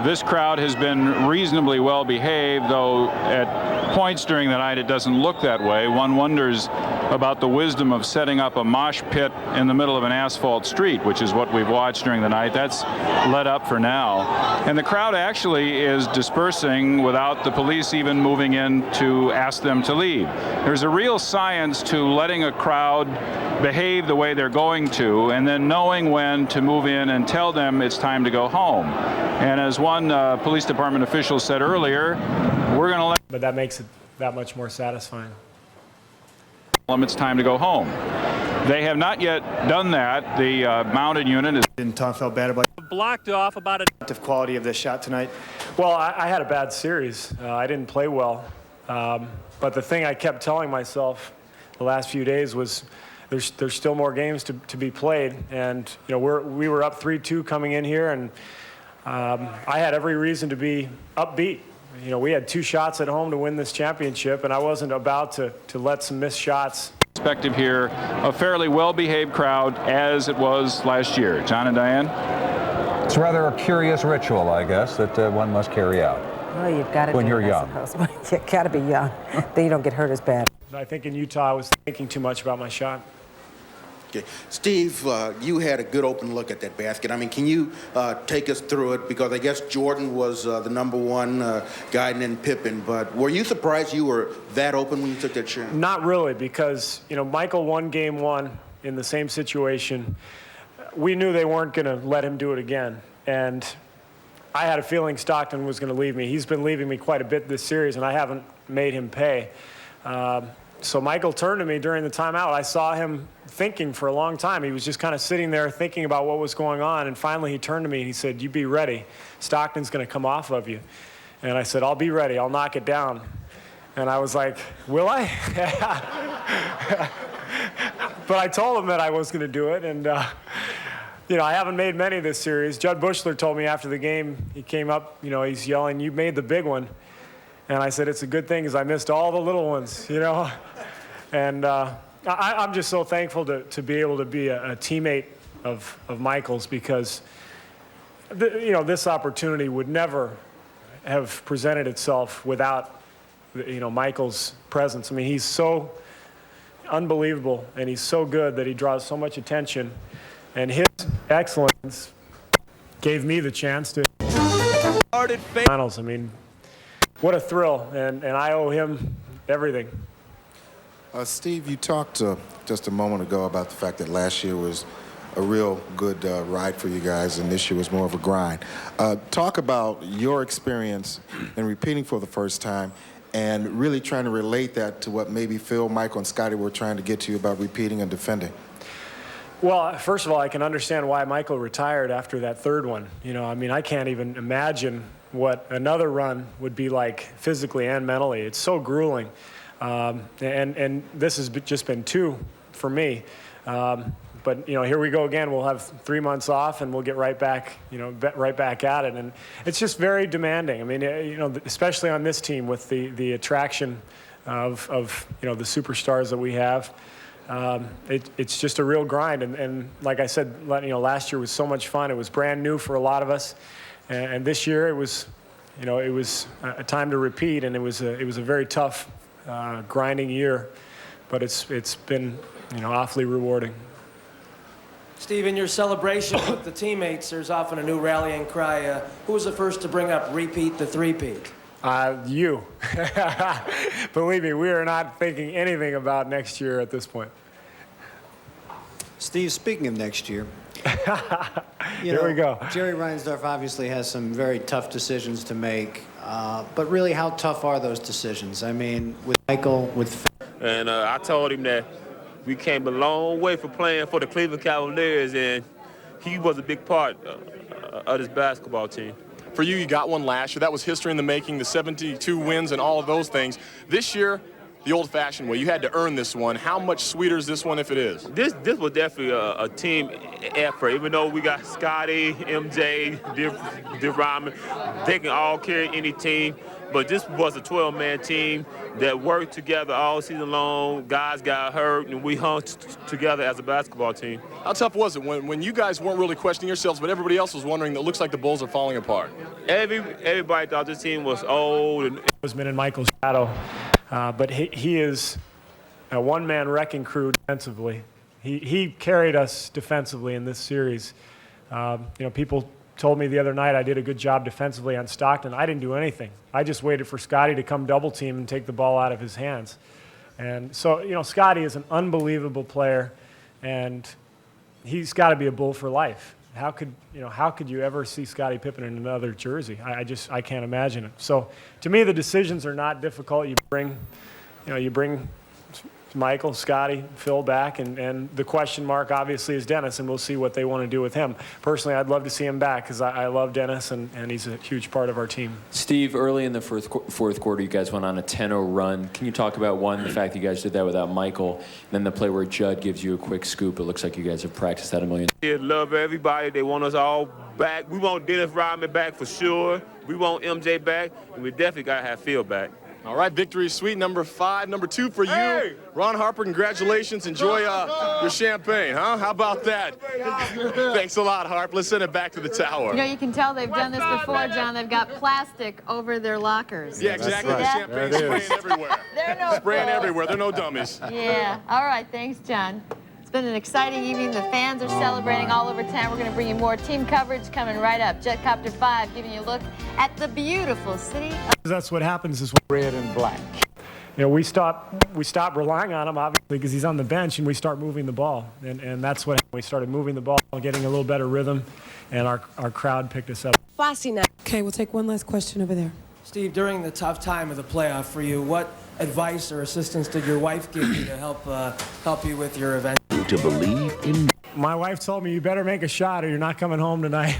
This crowd has been reasonably well behaved, though at points during the night it doesn't look that way. One wonders about the wisdom of setting up a mosh pit in the middle of an asphalt street, which is what we've watched during the night. That's let up for now. And the crowd actually is dispersing without the police even moving in to ask them to leave. There's a real science to letting a crowd behave the way they're going to, and then knowing when to move in and tell them it's time to go home. And as one police department official said earlier, we're going to let... But that makes it that much more satisfying. It's time to go home. They have not yet done that. The mounted unit is... Didn't Tom feel bad about... Blocked off about a... quality of this shot tonight? Well, I had a bad series. I didn't play well. But the thing I kept telling myself the last few days was there's still more games to be played. And, you know, we were up 3-2 coming in here, and I had every reason to be upbeat. You know, we had 2 shots at home to win this championship, and I wasn't about to let some missed shots. Perspective here, a fairly well-behaved crowd as it was last year. John and Diane? It's rather a curious ritual, I guess, that one must carry out. Well, you've got to when do you're it, young. I suppose. You've got to be young. Then you don't get hurt as bad. I think in Utah I was thinking too much about my shot. Okay. Steve, you had a good open look at that basket. I mean, can you take us through it? Because I guess Jordan was the #1 guy and then Pippen. But were you surprised you were that open when you took that shot? Not really, because, you know, Michael won game 1 in the same situation. We knew they weren't going to let him do it again. And I had a feeling Stockton was going to leave me. He's been leaving me quite a bit this series, and I haven't made him pay. So Michael turned to me during the timeout. I saw him thinking for a long time. He was just kind of sitting there thinking about what was going on, and finally he turned to me and he said, "You be ready. Stockton's going to come off of you." And I said, "I'll be ready. I'll knock it down." And I was like, "Will I?" But I told him that I was going to do it, and you know, I haven't made many this series. Judd Bushler told me after the game, he came up, you know, he's yelling, "You made the big one." And I said, "It's a good thing because I missed all the little ones," you know. And I'm just so thankful to be able to be a teammate of Michael's, because, you know, this opportunity would never have presented itself without, you know, Michael's presence. I mean, he's so unbelievable, and he's so good that he draws so much attention. And his excellence gave me the chance to finals. I mean, what a thrill, and I owe him everything. Steve, you talked just a moment ago about the fact that last year was a real good ride for you guys, and this year was more of a grind. Talk about your experience in repeating for the first time and really trying to relate that to what maybe Phil, Michael, and Scotty were trying to get to you about repeating and defending. Well, first of all, I can understand why Michael retired after that third one. You know, I mean, I can't even imagine what another run would be like physically and mentally. It's so grueling. And this has just been 2 for me. But, you know, here we go again. We'll have 3 months off, and we'll get right back, you know, right back at it. And it's just very demanding. I mean, you know, especially on this team with the attraction of you know, the superstars that we have. It's just a real grind. And like I said, you know, last year was so much fun. It was brand new for a lot of us. And this year it was, you know, it was a time to repeat, and it was a very tough, grinding year, but it's been, you know, awfully rewarding. Steve, in your celebration with the teammates, there's often a new rallying cry. Who was the first to bring up repeat the three-peat? You. Believe me, we are not thinking anything about next year at this point. Steve, speaking of next year, Here we go. Jerry Reinsdorf obviously has some very tough decisions to make, but really, how tough are those decisions? I mean, with Michael, with... And I told him that we came a long way for playing for the Cleveland Cavaliers, and he was a big part of this basketball team. For you, you got one last year. That was history in the making, the 72 wins and all of those things. This year, the old-fashioned way. You had to earn this one. How much sweeter is this one if it is? This was definitely a team effort. Even though we got Scotty, MJ, Div Ryman, they can all carry any team. But this was a 12-man team that worked together all season long. Guys got hurt, and we hung together as a basketball team. How tough was it when you guys weren't really questioning yourselves, but everybody else was wondering that it looks like the Bulls are falling apart? Everybody thought this team was old. And it was been in Michael's shadow, but he is a one-man wrecking crew defensively. He carried us defensively in this series. You know, people told me the other night I did a good job defensively on Stockton. I didn't do anything. I just waited for Scotty to come double team and take the ball out of his hands. And so, you know, Scotty is an unbelievable player, and he's got to be a Bull for life. How could you ever see Scottie Pippen in another jersey? I can't imagine it. So to me, the decisions are not difficult. You bring Michael, Scotty, Phil back, and the question mark obviously is Dennis, and we'll see what they want to do with him. Personally, I'd love to see him back because I love Dennis, and he's a huge part of our team. Steve, early in the fourth quarter, you guys went on a 10-0 run. Can you talk about, one, the fact that you guys did that without Michael, and then the play where Judd gives you a quick scoop? It looks like you guys have practiced that a million. They love everybody. They want us all back. We want Dennis Rodman back for sure. We want MJ back, and we definitely got to have Phil back. All right, victory suite number 5, number 2 for you. Hey! Ron Harper, congratulations. Enjoy your champagne, huh? How about that? Thanks a lot, Harp. Let's send it back to the tower. You know, you can tell they've done this before, John. They've got plastic over their lockers. Yeah, exactly. Right. The champagne spraying everywhere. They're no spraying fools. everywhere. They're no dummies. Yeah. All right, thanks, John. It's been an exciting evening. The fans are celebrating all over town. We're going to bring you more team coverage coming right up. Jetcopter 5 giving you a look at the beautiful city. That's what happens is red and black. You know, we stop relying on him, obviously, because he's on the bench, and we start moving the ball. And that's what we started moving the ball, getting a little better rhythm, and our crowd picked us up. Okay, we'll take one last question over there. Steve, during the tough time of the playoff for you, what advice or assistance did your wife give you to help you with your event? To believe in. My wife told me, you better make a shot or you're not coming home tonight.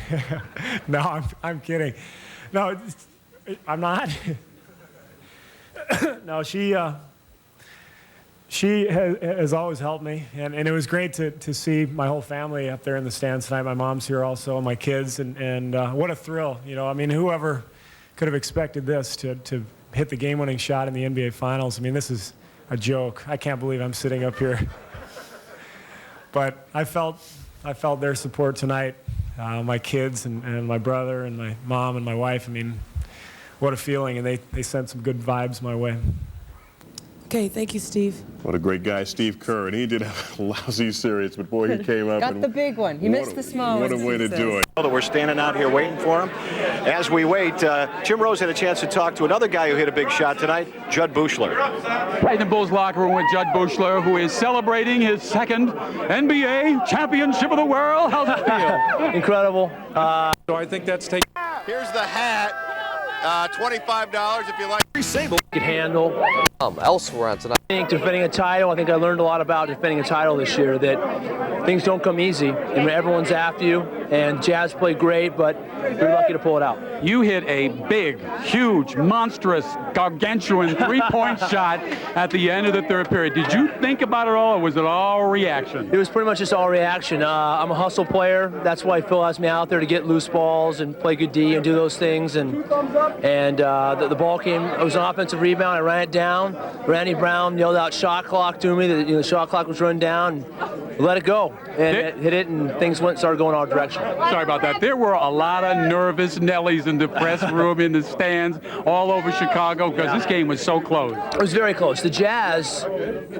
No, I'm kidding. No, I'm not. No, she has always helped me, and it was great to see my whole family up there in the stands tonight. My mom's here also, and my kids, and what a thrill. You know, I mean, whoever could have expected this to hit the game-winning shot in the NBA Finals? I mean, this is a joke. I can't believe I'm sitting up here. But I felt their support tonight. My kids and my brother and my mom and my wife. I mean, what a feeling, and they sent some good vibes my way. Okay, thank you, Steve. What a great guy, Steve Kerr, and he did have a lousy series, but boy, he came up. Got the big one. He missed the small one. What a way to do it. We're standing out here waiting for him. As we wait, Jim Rose had a chance to talk to another guy who hit a big shot tonight, Judd Buechler. Right in the Bulls locker room with Judd Buechler, who is celebrating his second NBA championship of the world. How's it feel? Incredible. So I think that's taken. Here's the hat. $25 if you like. Sable could handle elsewhere on tonight. I think defending a title, I think I learned a lot about defending a title this year, that things don't come easy. I mean, everyone's after you, and Jazz played great, but you're lucky to pull it out. You hit a big, huge, monstrous, gargantuan three-point shot at the end of the third period. Did you think about it all, or was it all reaction? It was pretty much just all reaction. I'm a hustle player. That's why Phil has me out there to get loose balls and play good D and do those things. And the ball came. It was an offensive rebound. I ran it down. Randy Brown yelled out shot clock to me. The shot clock was running down. And let it go. And it hit it, and things started going our direction. Sorry about that. There were a lot of nervous Nellies in the press room, in the stands, all over Chicago, because this game was so close. It was very close. The Jazz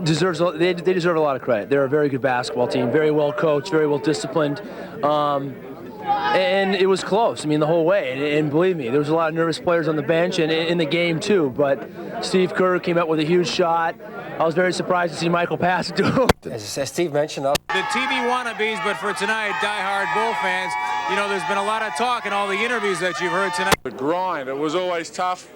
deserve a lot of credit. They're a very good basketball team, very well coached, very well disciplined. And it was close, I mean, the whole way. And believe me, there was a lot of nervous players on the bench and in the game, too. But Steve Kerr came out with a huge shot. I was very surprised to see Michael pass it to him. As Steve mentioned, the TV wannabes, but for tonight, diehard Bull fans, you know, there's been a lot of talk in all the interviews that you've heard tonight. The grind, it was always tough.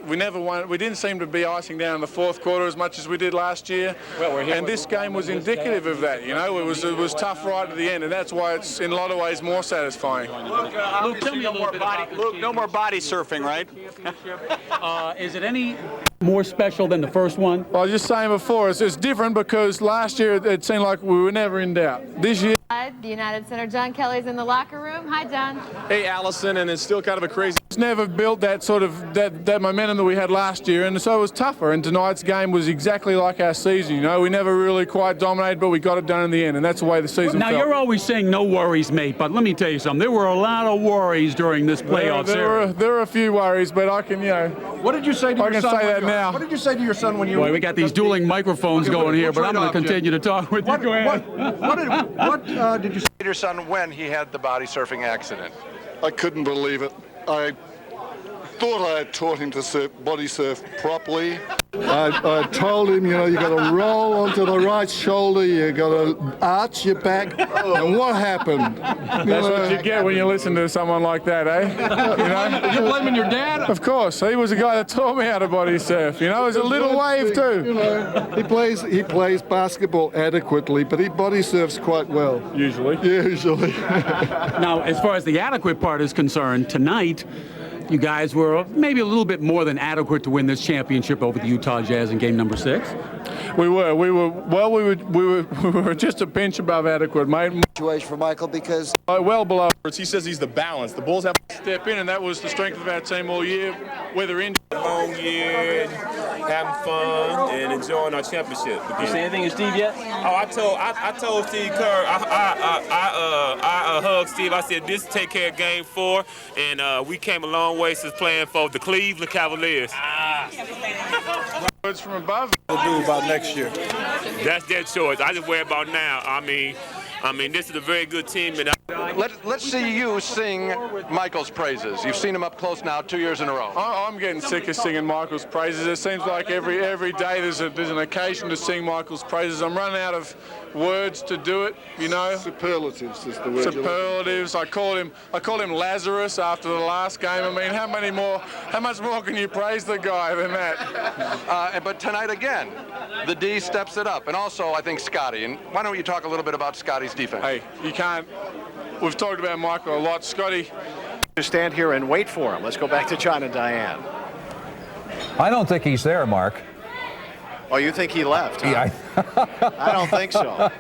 We never won. We didn't seem to be icing down in the fourth quarter as much as we did last year. Well, and this game was indicative of that. You know, it was tough right at the end, and that's why it's in a lot of ways more satisfying. Luke, tell me a little bit about Luke, no more body surfing, right? Is it any more special than the first one? Well, I was just saying before, it's different because last year it seemed like we were never in doubt. This year. The United Center, John Kelly's in the locker room. Hi, John. Hey, Allison, and it's still kind of a crazy. It's never built that sort of that momentum that we had last year, and so it was tougher. And tonight's game was exactly like our season. You know, we never really quite dominated, but we got it done in the end, and that's the way the season now, felt. You're always saying no worries, mate, but let me tell you something. There were a lot of worries during this playoff series. There were a few worries, but I can, you know. What did you say to your son? I can say that now. What did you say to your son when you? Boy, we got these dueling microphones going here, but I'm going to continue to talk with you. Go ahead. What did you say to your son when he had the body surfing accident? I couldn't believe it. I thought I had taught him to body surf properly. I told him, you know, you got to roll onto the right shoulder, you got to arch your back, and what happened? That's what you get when you listen to someone like that, eh? You know? You're blaming your dad? Of course, he was the guy that taught me how to body surf. You know, it was a little wave too. You know, he plays basketball adequately, but he body surfs quite well. Usually. Usually. Now, as far as the adequate part is concerned, tonight, you guys were maybe a little bit more than adequate to win this championship over the Utah Jazz in game number 6. We were just a pinch above adequate, mate. Situation for Michael because well below. He says he's the balance. The Bulls have to step in, and that was the strength of our team all year. Whether in long year, having fun, and enjoying our championship. You say anything to Steve yet? Oh, I told Steve Kerr. I hugged Steve. I said, "This take care of Game 4," and we came a long way since playing for the Cleveland Cavaliers. Words from above. What to do about next year? That's their choice. I just worry about now. I mean, I mean, this is a very good team, and Let's see you sing Michael's praises. You've seen him up close now 2 years in a row. I'm getting sick of singing Michael's praises. It seems like every day there's an occasion to sing Michael's praises. I'm running out of words to do it, you know. Superlatives is the word. Superlatives. I called him Lazarus after the last game. I mean, how much more can you praise the guy than that? But tonight again, the D steps it up, and also I think Scotty. And why don't you talk a little bit about Scotty's defense? Hey, you can't. We've talked about Michael a lot, Scotty. To stand here and wait for him. Let's go back to John and Diane. I don't think he's there, Mark. Oh, you think he left? Huh? Yeah, I don't think so.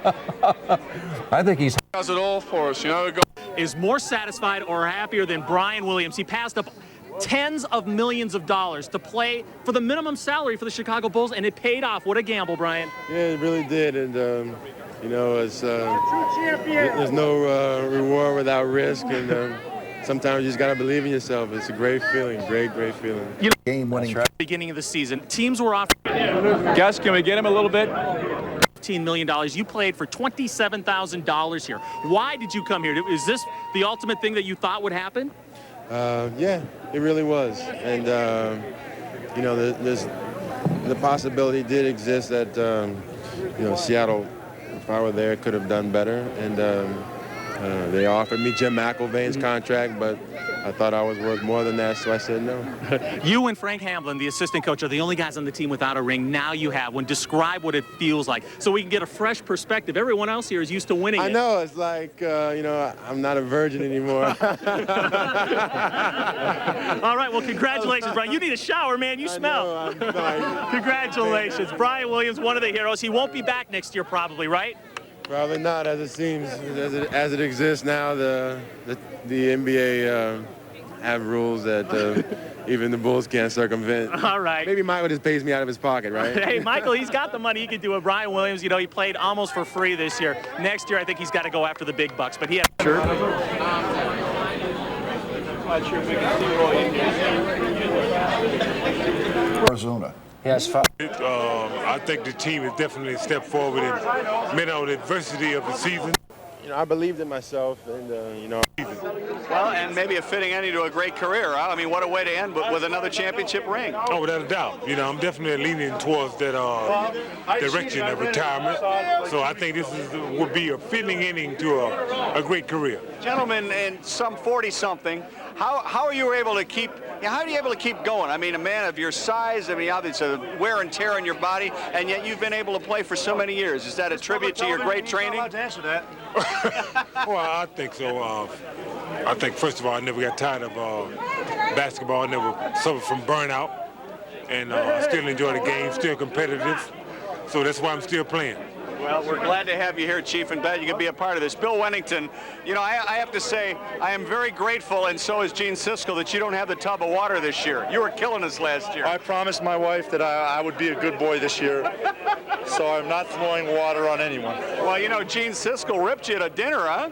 I think he's does it all for us, you know. Is more satisfied or happier than Brian Williams. He passed up tens of millions of dollars to play for the minimum salary for the Chicago Bulls, and it paid off. What a gamble, Brian. Yeah, it really did, and you know, it's, there's no reward without risk, and sometimes you just gotta believe in yourself. It's a great feeling, great feeling. Game-winning. Beginning of the season, teams were offering. Gus, can we get him a little bit? $15 million. You played for $27,000 here. Why did you come here? Is this the ultimate thing that you thought would happen? Yeah, it really was, and you know, the possibility did exist that you know, Seattle, if I were there, could have done better, and they offered me Jim McIlvain's contract, but I thought I was worth more than that, so I said no. You and Frank Hamblin, the assistant coach, are the only guys on the team without a ring. Now you have one. Describe what it feels like so we can get a fresh perspective. Everyone else here is used to winning. I know. It's like, you know, I'm not a virgin anymore. All right, well, congratulations, Brian. You need a shower, man. You smell. Congratulations. Brian Williams, one of the heroes. He won't be back next year probably, right? Probably not, as it seems. As it exists now, the NBA have rules that even the Bulls can't circumvent. All right. Maybe Michael just pays me out of his pocket, right? Hey, Michael, he's got the money. He can do it. Brian Williams, you know, he played almost for free this year. Next year, I think he's got to go after the big bucks, but he had sure. Arizona. Yes, I think the team has definitely stepped forward and met on the adversity of the season. You know, I believed in myself, and you know. Well, and maybe a fitting ending to a great career. Huh? I mean, what a way to end, but with another championship ring. Oh, without a doubt. You know, I'm definitely leaning towards that direction of retirement. So I think this would be a fitting ending to a great career. Gentlemen, in some 40-something, how are you able to keep? How are you able to keep going? I mean, a man of your size, I mean, obviously wear and tear on your body, and yet you've been able to play for so many years. Is that a tribute to your great training? I'm about to answer that. Well, I think so. I think, first of all, I never got tired of basketball. I never suffered from burnout, and I still enjoy the game, still competitive. So that's why I'm still playing. Well, we're glad to have you here, Chief, and glad you can be a part of this. Bill Wennington, you know, I have to say, I am very grateful, and so is Gene Siskel, that you don't have the tub of water this year. You were killing us last year. I promised my wife that I would be a good boy this year, so I'm not throwing water on anyone. Well, you know, Gene Siskel ripped you at a dinner, huh?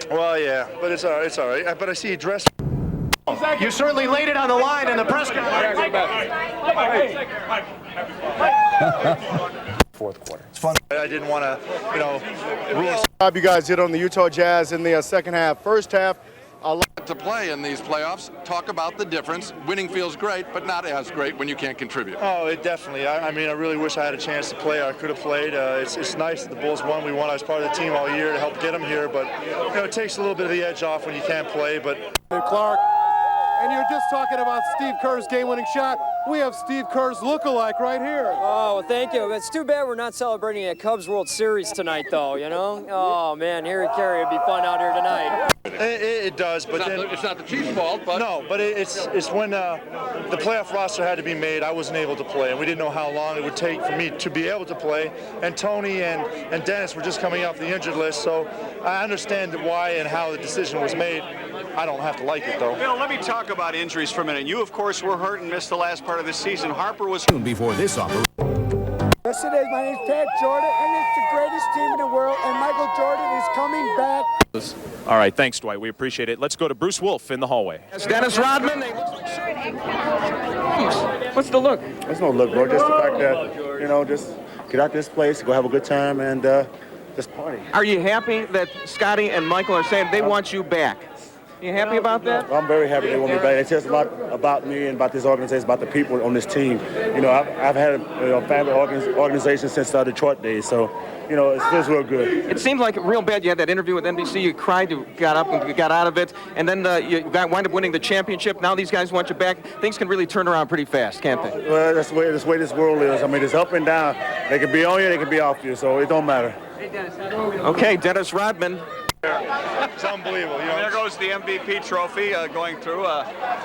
Well, yeah, but it's all right. But I see you dressed. You certainly laid it on the line in the press conference. Fourth quarter. It's fun. I didn't want to, you know, ruin. You guys hit on the Utah Jazz in the second half. First half, a lot to play in these playoffs. Talk about the difference. Winning feels great, but not as great when you can't contribute. Oh, it definitely. I mean, I really wish I had a chance to play. I could have played. It's nice that the Bulls won. We won. I was part of the team all year to help get them here, but you know, it takes a little bit of the edge off when you can't play. But Clark. And you're just talking about Steve Kerr's game-winning shot. We have Steve Kerr's look-alike right here. Oh, well, thank you. It's too bad we're not celebrating a Cubs World Series tonight, though, you know? Oh, man, Harry Carey would be fun out here tonight. It does, but it's not the Chiefs' fault, but... No, but it's when the playoff roster had to be made, I wasn't able to play, and we didn't know how long it would take for me to be able to play. And Tony and Dennis were just coming off the injured list, so I understand why and how the decision was made. I don't have to like it, though. Bill, let me talk about injuries for a minute. You, of course, were hurt and missed the last part of the season. Harper was... Before this offer. Yes, it is. My name is Pat Jordan, and it's the greatest team in the world, and Michael Jordan is coming back. All right, thanks, Dwight. We appreciate it. Let's go to Bruce Wolf in the hallway. That's Dennis Rodman. What's the look? There's no look, bro. Just the fact that, you know, just get out this place, go have a good time, and just party. Are you happy that Scotty and Michael are saying they want you back? You happy about that? I'm very happy they want me back. It says a lot about me and about this organization, about the people on this team. You know, I've had a family organization since the Detroit days, so, you know, it feels real good. It seemed like real bad. You had that interview with NBC. You cried, you got up and got out of it, and then you wind up winning the championship. Now these guys want you back. Things can really turn around pretty fast, can't they? Well, that's the way this world is. I mean, it's up and down. They can be on you, they can be off you, so it don't matter. Okay, Dennis Rodman. It's unbelievable. You know, there goes the MVP trophy going through,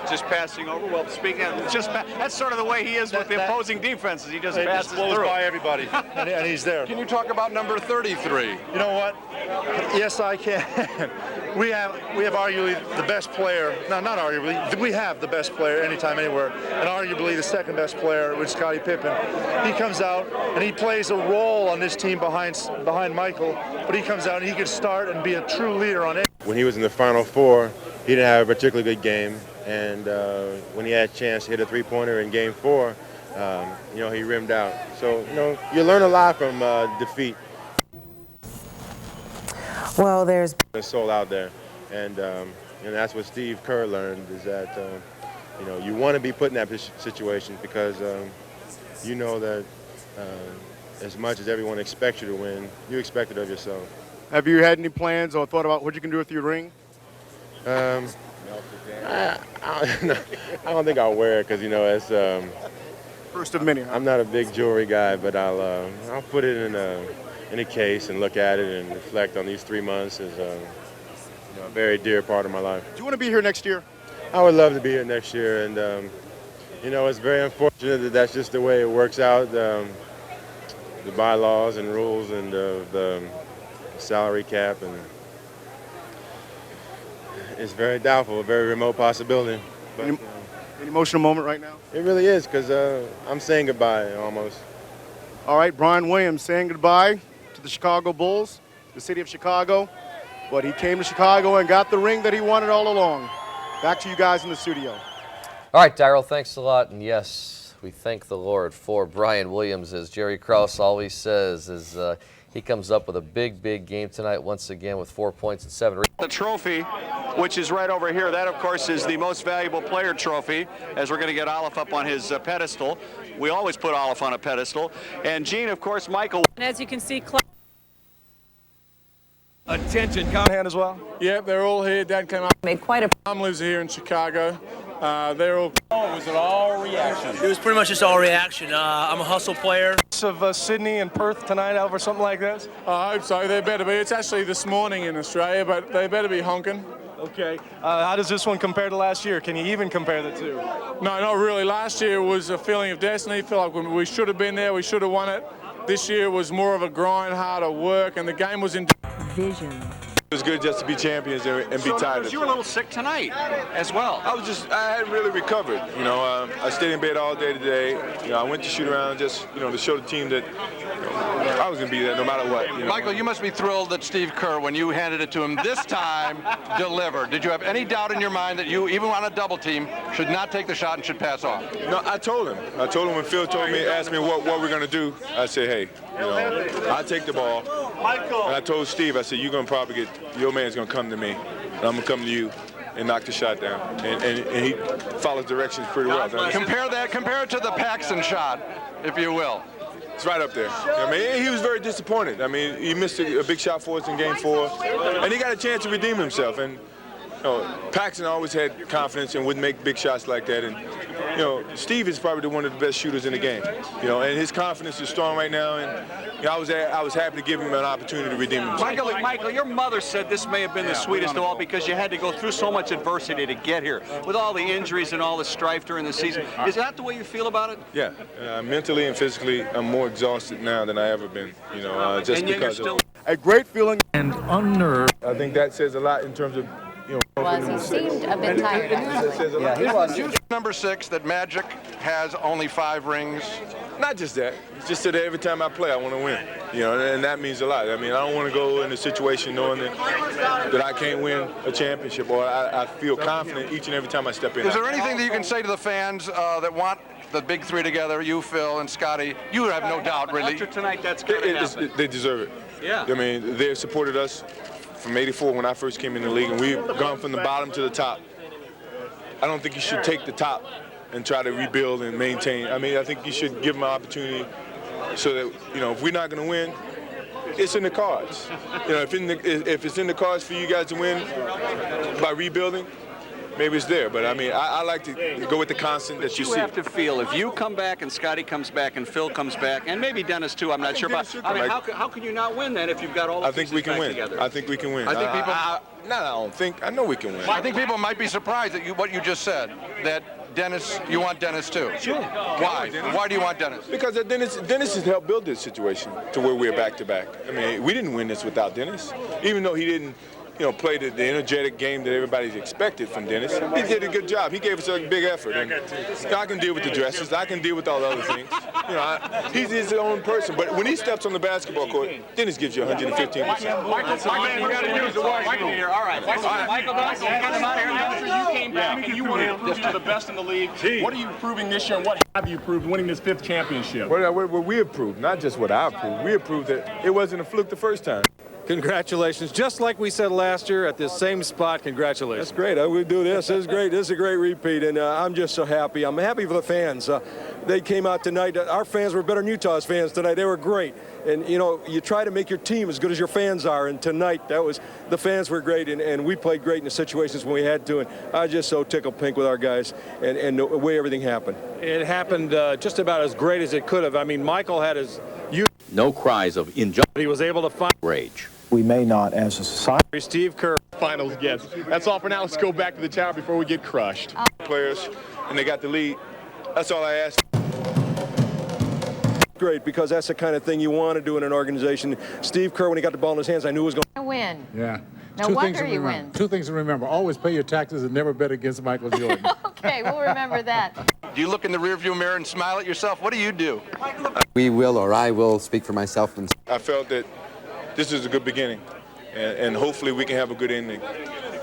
just passing over. Well, speaking of, that's sort of the way he is with the opposing defenses. He just passes blows through. by everybody, and he's there. Can you talk about number 33? You know what? Yes, I can. we have arguably the best player. No, not arguably. We have the best player anytime, anywhere, and arguably the second best player with Scottie Pippen. He comes out and he plays a role on this team behind Michael, but he comes out and he can start and be a true leader on it. When he was in the Final Four, he didn't have a particularly good game, and when he had a chance to hit a three-pointer in Game 4, you know, he rimmed out. So, you know, you learn a lot from defeat. Well, there's a soul out there, and that's what Steve Kerr learned, is that you know, you want to be put in that situation because you know that as much as everyone expects you to win, you expect it of yourself. Have you had any plans or thought about what you can do with your ring? I don't think I'll wear it because, you know, it's first of many. I'm not a big jewelry guy, but I'll put it in a case and look at it and reflect on these 3 months as you know, a very dear part of my life. Do you want to be here next year? I would love to be here next year, and you know, it's very unfortunate that that's just the way it works out. The bylaws and rules and the salary cap, and it's very doubtful, a very remote possibility. But, an emotional moment right now? It really is, because I'm saying goodbye almost. All right, Brian Williams saying goodbye to the Chicago Bulls, the city of Chicago. But he came to Chicago and got the ring that he wanted all along. Back to you guys in the studio. All right, Daryl, thanks a lot. And yes, we thank the Lord for Brian Williams. As Jerry Krause always says, is he comes up with a big, big game tonight once again with 4 points and 7 rebounds. The trophy, which is right over here, that of course is the most valuable player trophy, as we're going to get Olaf up on his pedestal. We always put Olaf on a pedestal. And Gene, of course, Michael. And as you can see, Attention, hand as well? Yeah, they're all here. Dad came up. Made quite a. Mom lives here in Chicago. They're all. Was it all reaction? It was pretty much just all reaction. I'm a hustle player. Of Sydney and Perth tonight over something like this? I hope so. They better be. It's actually this morning in Australia, but they better be honking. Okay. How does this one compare to last year? Can you even compare the two? No, not really. Last year was a feeling of destiny. Felt like we should have been there. We should have won it. This year was more of a grind, harder work, and the game was in vision. It was good just to be champions and be tired. You were a little sick tonight as well. I hadn't really recovered. You know, I stayed in bed all day today. You know, I went to shoot around just, you know, to show the team that I was going to be there no matter what. You know? Michael, you must be thrilled that Steve Kerr, when you handed it to him this time, delivered. Did you have any doubt in your mind that you, even on a double team, should not take the shot and should pass off? No, I told him. I told him when Phil asked me what we're going to do, I said, hey, you know, I take the ball. And I told Steve, I said, you're going to probably get, your man's going to come to me, and I'm going to come to you and knock the shot down. And he follows directions pretty well. Compare it to the Paxson shot, if you will. It's right up there. I mean, he was very disappointed. I mean, he missed a big shot for us in Game 4, and he got a chance to redeem himself. And you know, Paxson always had confidence and would make big shots like that. And you know, Steve is probably one of the best shooters in the game. You know, and his confidence is strong right now. And you know, I was happy to give him an opportunity to redeem himself. Michael, your mother said this may have been the sweetest of all because you had to go through so much adversity to get here, with all the injuries and all the strife during the season. Is that the way you feel about it? Yeah, mentally and physically, I'm more exhausted now than I ever been. You know, just and because you're still a great feeling and unnerved. I think that says a lot in terms of. You know, he seemed a bit tired. Yeah, he was. Number 6, that Magic has only 5 rings. Not just that. It's just that every time I play, I want to win. You know, and that means a lot. I mean, I don't want to go in a situation knowing that I can't win a championship, or I feel confident each and every time I step in. Is there anything that you can say to the fans that want the big three together, you, Phil, and Scotty? You have no doubt, really. After tonight, that's going to happen. They deserve it. Yeah. I mean, they've supported us from '84 when I first came in the league, and we've gone from the bottom to the top. I don't think you should take the top and try to rebuild and maintain. I mean, I think you should give them an opportunity so that, you know, if we're not going to win, it's in the cards. You know, if it's in the cards for you guys to win by rebuilding, maybe it's there. But I mean, I like to go with the constant that you see. You have to feel if you come back and Scotty comes back and Phil comes back and maybe Dennis too. I'm not sure about. I mean, how can you not win then if you've got all the pieces back together? I think we can win. I think people. I know we can win. I think people might be surprised at what you just said, that Dennis, you want Dennis too. Sure. Why? Why do you want Dennis? Because Dennis has helped build this situation to where we're back-to-back. I mean, we didn't win this without Dennis, even though he didn't, you know, play the energetic game that everybody's expected from Dennis. He did a good job. He gave us a big effort. And I can deal with the dresses. I can deal with all the other things. You know, he's his own person. But when he steps on the basketball court, Dennis gives you 115%. Michael, we got to use the washroom here. All right. Michael, you came back and you wanted to prove you're the best in the league. What are you proving this year, and what have you proved winning this 5th championship? What we have proved, not just what I've proved, we have proved that it wasn't a fluke the first time. Congratulations. Just like we said last year at this same spot, congratulations. That's great. We do this. This is great. This is a great repeat, and I'm just so happy. I'm happy for the fans. They came out tonight. Our fans were better than Utah's fans tonight. They were great. And, you know, you try to make your team as good as your fans are, and tonight the fans were great, and we played great in the situations when we had to, and I was just so tickled pink with our guys and the way everything happened. It happened just about as great as it could have. I mean, Michael had his... No cries of injustice. He was able to find rage. We may not, as a society. Steve Kerr. Finals guest. That's all for now. Let's go back to the tower before we get crushed. Players, and they got the lead. That's all I asked. Great, because that's the kind of thing you want to do in an organization. Steve Kerr, when he got the ball in his hands, I knew he was going to win. Yeah. No wonder you win. Two things to remember. Always pay your taxes and never bet against Michael Jordan. Okay, we'll remember that. Do you look in the rearview mirror and smile at yourself? What do you do? We will, or I will, speak for myself. And I felt that this is a good beginning, and hopefully we can have a good ending.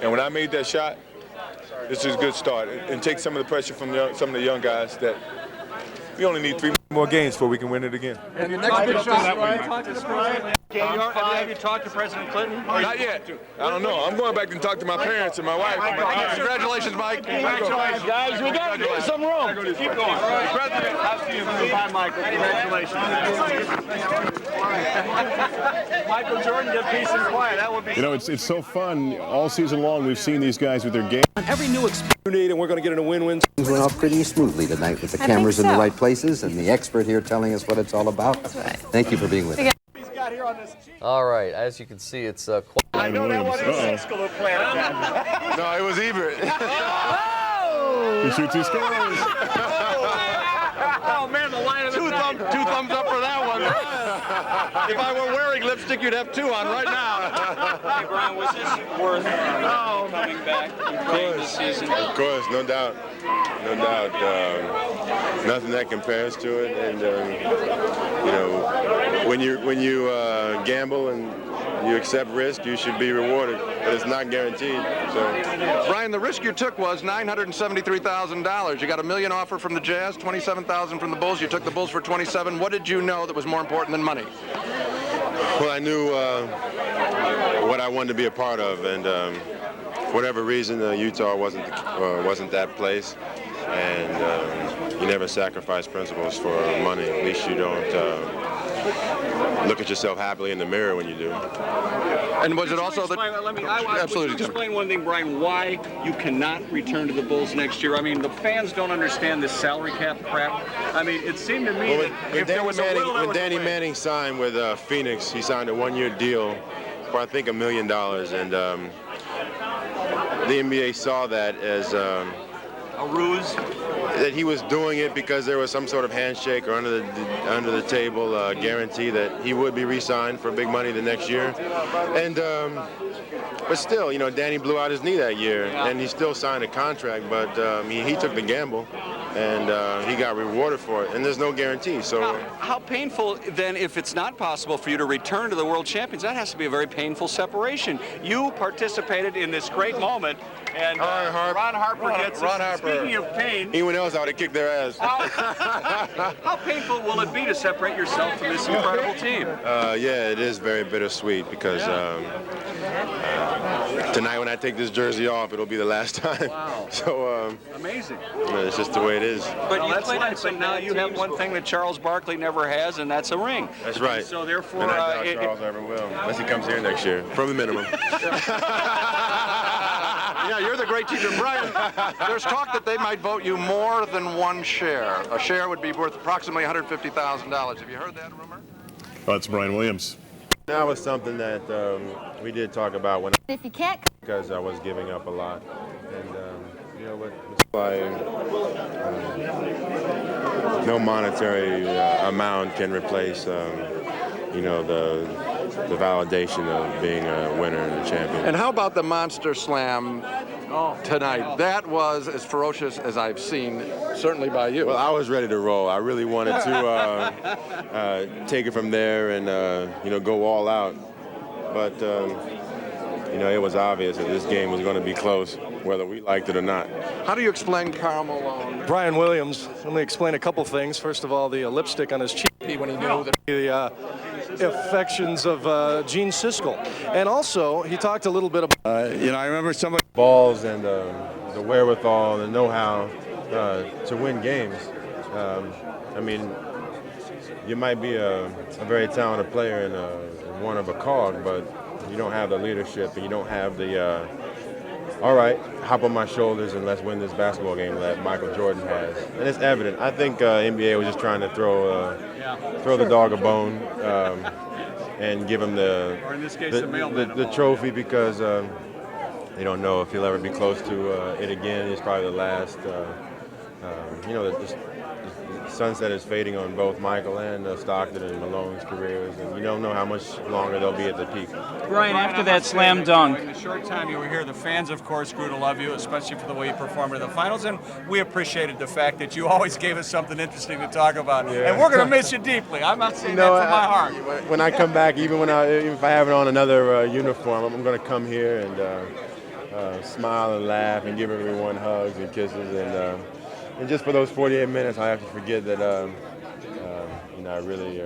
And when I made that shot, this is a good start. And take some of the pressure from some of the young guys that we only need 3 more games before we can win it again. And your next big shot, Have you talked to President Clinton? Not yet. I don't know. I'm going back and talk to my parents and my wife. Congratulations, Mike. Congratulations, guys. We got to give you some room. Keep going. President, I'll see you. Bye, Michael. Congratulations. Michael Jordan, get peace and quiet. That would be. You know, it's so fun. All season long, we've seen these guys with their game. Every new experience. And we're going to get into win-win. Things went off pretty smoothly tonight with the cameras in the right places and the expert here telling us what it's all about. That's right. Thank you for being with us. All right, as you can see, it's quite... I know that wasn't Cisco who planted that. No, it was Ebert. He shoots, he scores. Oh, man, the line of the night. Two thumbs up for that one. If I were wearing lipstick, you'd have 2 on right now. Hey, Brian, was this worth coming back and playing this season? Of course, no doubt. No doubt. Nothing that compares to it. And, you know, when you gamble and you accept risk, you should be rewarded, but it's not guaranteed. So, Brian, the risk you took was $973,000. You got $1 million offer from the Jazz, $27,000 from the Bulls. You took the Bulls for $27,000. What did you know that was more important than money? well, I knew what I wanted to be a part of, and for whatever reason, Utah wasn't that place. And you never sacrifice principles for money. At least you don't look at yourself happily in the mirror when you do. And was it also that? Absolutely. Explain one thing, Brian, why you cannot return to the Bulls next year. I mean, the fans don't understand this salary cap crap. I mean, it seemed to me that if there was a will, when Danny Manning signed with Phoenix, he signed a one-year deal for I think $1 million, and the NBA saw that as a ruse. That he was doing it because there was some sort of handshake or under the table guarantee that he would be re-signed for big money the next year. And but still, you know, Danny blew out his knee that year, and he still signed a contract. But he took the gamble, and he got rewarded for it. And there's no guarantee. So how painful then, if it's not possible for you to return to the World Champions? That has to be a very painful separation. You participated in this great moment. And Ron Harper gets Ron us. Harper. Speaking of pain, Anyone else out to kick their ass? how painful will it be to separate yourself from this incredible team? Yeah, it is very bittersweet because tonight when I take this jersey off, it'll be the last time. Wow. So Amazing. it's just the way it is. But you played on some now you have one thing that Charles Barkley never has, and that's a ring. That's right. So therefore, and I doubt Charles ever will, unless he comes here next year, from the minimum. Yeah, you're the great teacher. Brian, there's talk that they might vote you more than one share. A share would be worth approximately $150,000. Have you heard that rumor? That's Brian Williams. That was something that we did talk about when If you can't, because I was giving up a lot. And, you know, no monetary amount can replace, you know, the validation of being a winner and a champion. And how about the Monster Slam tonight? That was as ferocious as I've seen, certainly by you. Well, I was ready to roll. I really wanted to take it from there and, you know, go all out. But, you know, it was obvious that this game was going to be close, whether we liked it or not. How do you explain Karl Malone? Brian Williams, let me explain a couple things. First of all, the lipstick on his cheek when he knew that the affections of Gene Siskel. And also, he talked a little bit about, you know, I remember some balls and the wherewithal, the know-how to win games. I mean, you might be a very talented player and one of a cog, but you don't have the leadership and you don't have the, all right, hop on my shoulders and let's win this basketball game that Michael Jordan has. And it's evident. I think NBA was just trying to throw the dog a bone and give him the trophy because they don't know if he'll ever be close to it again. It's probably the last. You know, the sunset is fading on both Michael and Stockton and Malone's careers, and you don't know how much longer they'll be at the peak. Brian, after that slam dunk. In the short time you were here, the fans, of course, grew to love you, especially for the way you performed in the finals, and we appreciated the fact that you always gave us something interesting to talk about. Yeah. And we're going to miss you deeply. I'm not saying that from my heart. When I come back, even if I have on another uniform, I'm going to come here and smile and laugh and give everyone hugs and kisses and just for those 48 minutes, I have to forget that, you know, I really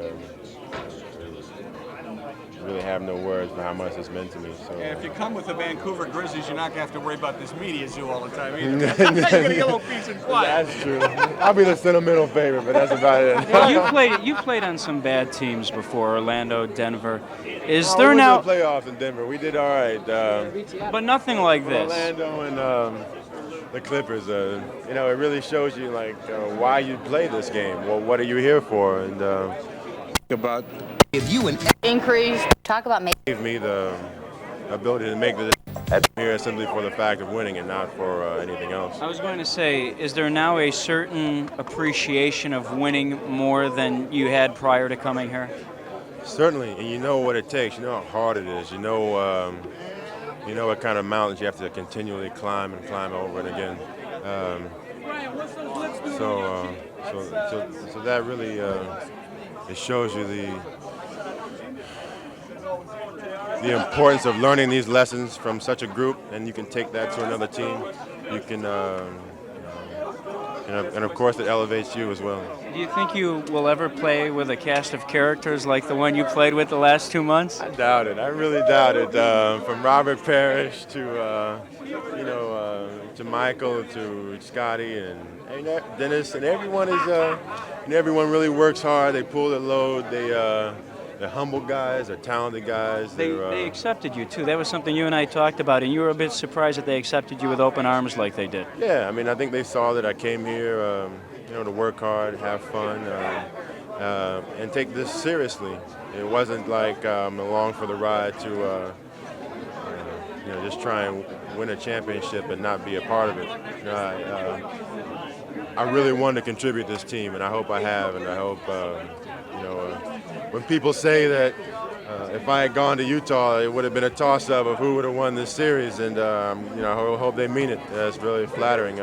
have no words for how much it's meant to me. So, And if you come with the Vancouver Grizzlies, you're not going to have to worry about this media zoo all the time either. You're going to get a little peace and quiet. That's true. I'll be the sentimental favorite, but that's about it. You played on some bad teams before, Orlando, Denver. Is we there went now to the playoffs in Denver? We did all right. but nothing like this. Orlando and the Clippers, you know, it really shows you like why you play this game. Well, what are you here for? And about Give you an increase. Talk about making. gave me the ability to make the here simply for the fact of winning and not for anything else. I was going to say, is there now a certain appreciation of winning more than you had prior to coming here? Certainly, and you know what it takes. You know how hard it is. You know what kind of mountains you have to continually climb and climb over it again. So that really it shows you the importance of learning these lessons from such a group, and you can take that to another team. You can, and of course, it elevates you as well. Do you think you will ever play with a cast of characters like the one you played with the last 2 months? I doubt it. I really doubt it. From Robert Parrish to, to Michael to Scotty and Dennis, and everyone is, everyone really works hard. They pull their load. They're humble guys. They're talented guys. They accepted you too. That was something you and I talked about, and you were a bit surprised that they accepted you with open arms like they did. Yeah, I mean, I think they saw that I came here, to work hard, have fun, and take this seriously. It wasn't like along for the ride to, just try and win a championship and not be a part of it. I really wanted to contribute to this team, and I hope I have, and I hope, when people say that if I had gone to Utah, it would have been a toss-up of who would have won this series, and I hope they mean it. That's really flattering.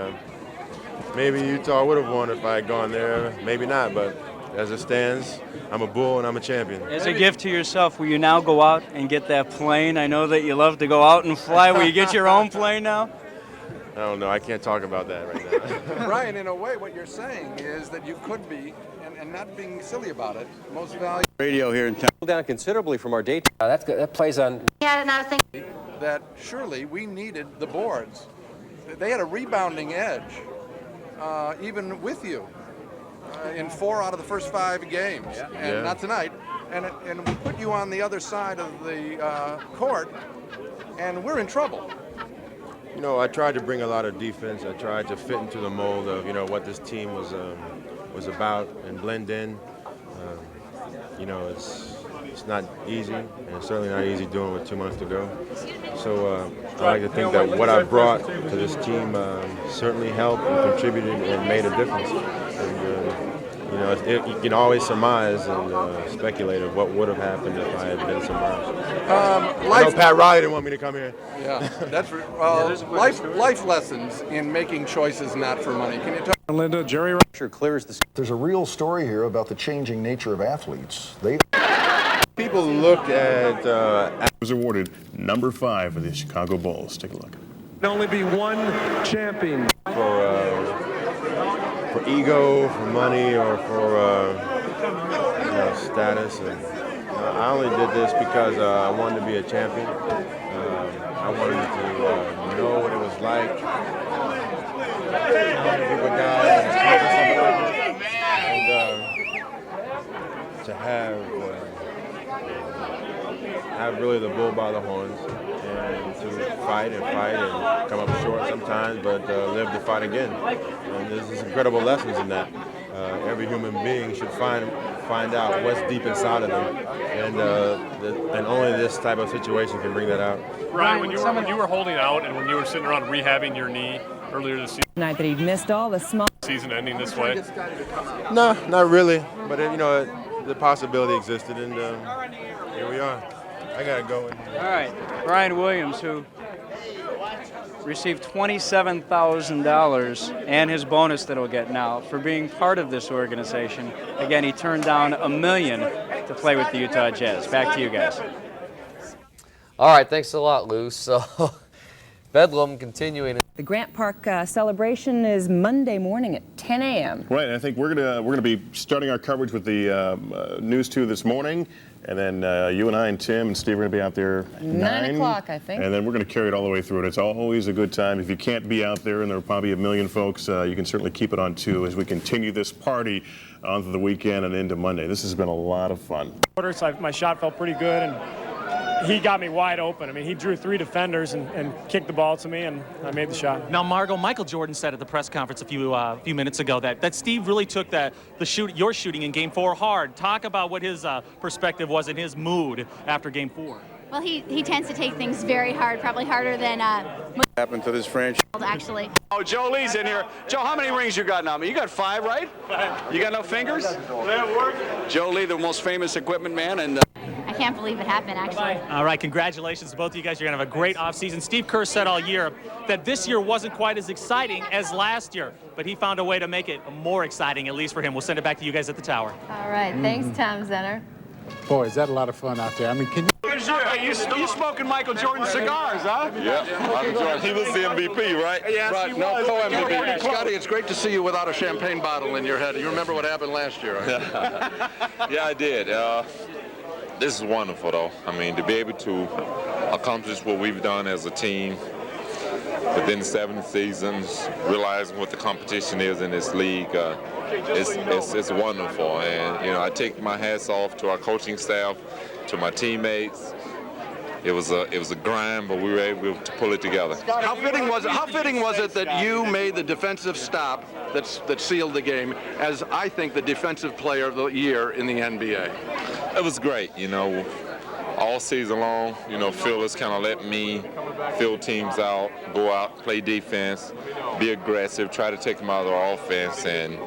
Maybe Utah would have won if I had gone there. Maybe not, but as it stands, I'm a Bull and I'm a champion. As a gift to yourself, will you now go out and get that plane? I know that you love to go out and fly. Will you get your own plane now? I don't know. I can't talk about that right now. Brian, in a way, what you're saying is that you could be, and not being silly about it, most valuable Radio here in town. Down considerably from our date. That's good. That plays on. Yeah, not a thing. that surely we needed the boards. They had a rebounding edge, even with you, in 4 out of the first 5 games, and not tonight. And we put you on the other side of the court, and we're in trouble. You know, I tried to bring a lot of defense. I tried to fit into the mold of, you know, what this team was about and blend in. You know, it's not easy, and it's certainly not easy doing with 2 months to go. So I like to think that what I brought to this team certainly helped and contributed and made a difference. And, you know, you can always surmise and speculate of what would have happened if I had been somewhere else. I know Pat Riley didn't want me to come here. Yeah, that's life lessons in making choices not for money. Can you talk? Linda, Jerry clears the. There's a real story here about the changing nature of athletes. People look at. Was awarded number 5 for the Chicago Bulls. Take a look. Can only be one champion. For ego, for money, or for you know, status. And, I only did this because I wanted to be a champion. I wanted to know what it was like. And to have really the bull by the horns, and to fight and come up short sometimes, but live to fight again. And there's incredible lessons in that. Every human being should find out what's deep inside of them, and only this type of situation can bring that out. Brian, when you were holding out and when you were sitting around rehabbing your knee earlier this season, Night that he'd missed all the small season ending this way. No, not really. But you know, the possibility existed, and here we are. I gotta go. All right, Brian Williams, who received $27,000 and his bonus that he'll get now for being part of this organization. Again, he turned down $1 million to play with the Utah Jazz. Back to you guys. All right, thanks a lot, Lou. So, Bedlam continuing. The Grant Park celebration is Monday morning at 10 a.m. Right, and I think we're gonna be starting our coverage with the News 2 this morning, and then you and I and Tim and Steve are gonna be out there at 9 o'clock, I think. And then we're gonna carry it all the way through. And it's always a good time. If you can't be out there, and there are probably 1 million folks, you can certainly keep it on 2 as we continue this party onto the weekend and into Monday. This has been a lot of fun. My shot felt pretty good, and he got me wide open. I mean, he drew 3 defenders and kicked the ball to me, and I made the shot. Now, Margo, Michael Jordan said at the press conference a few minutes ago that Steve really took your shooting in Game 4 hard. Talk about what his perspective was and his mood after Game 4. Well, he tends to take things very hard, probably harder than happened to this franchise. Actually. Oh, Joe Lee's in here. Joe, how many rings you got now? You got 5, right? 5. You got no fingers? Joe Lee, the most famous equipment man, and I can't believe it happened, actually. All right, congratulations to both of you guys. You're going to have a great offseason. Steve Kerr said all year that this year wasn't quite as exciting as last year, but he found a way to make it more exciting, at least for him. We'll send it back to you guys at the tower. All right, thanks, Tom Zenner. Boy, is that a lot of fun out there. I mean, can you... You smoking Michael Jordan cigars, huh? Yeah, Michael Jordan. He was the MVP, right? Yes, right. he No, was. co-MVP. Scotty, it's great to see you without a champagne bottle in your head. You remember what happened last year, right? Yeah, I did. This is wonderful, though. I mean, to be able to accomplish what we've done as a team within 7 seasons, realizing what the competition is in this league, it's wonderful. And, you know, I take my hats off to our coaching staff, to my teammates. It was a grind, but we were able to pull it together. How fitting was it that you made the defensive stop that sealed the game as, I think, the defensive player of the year in the NBA? It was great, you know. All season long, you know, Phil has kind of let me fill teams out, go out, play defense, be aggressive, try to take them out of their offense. And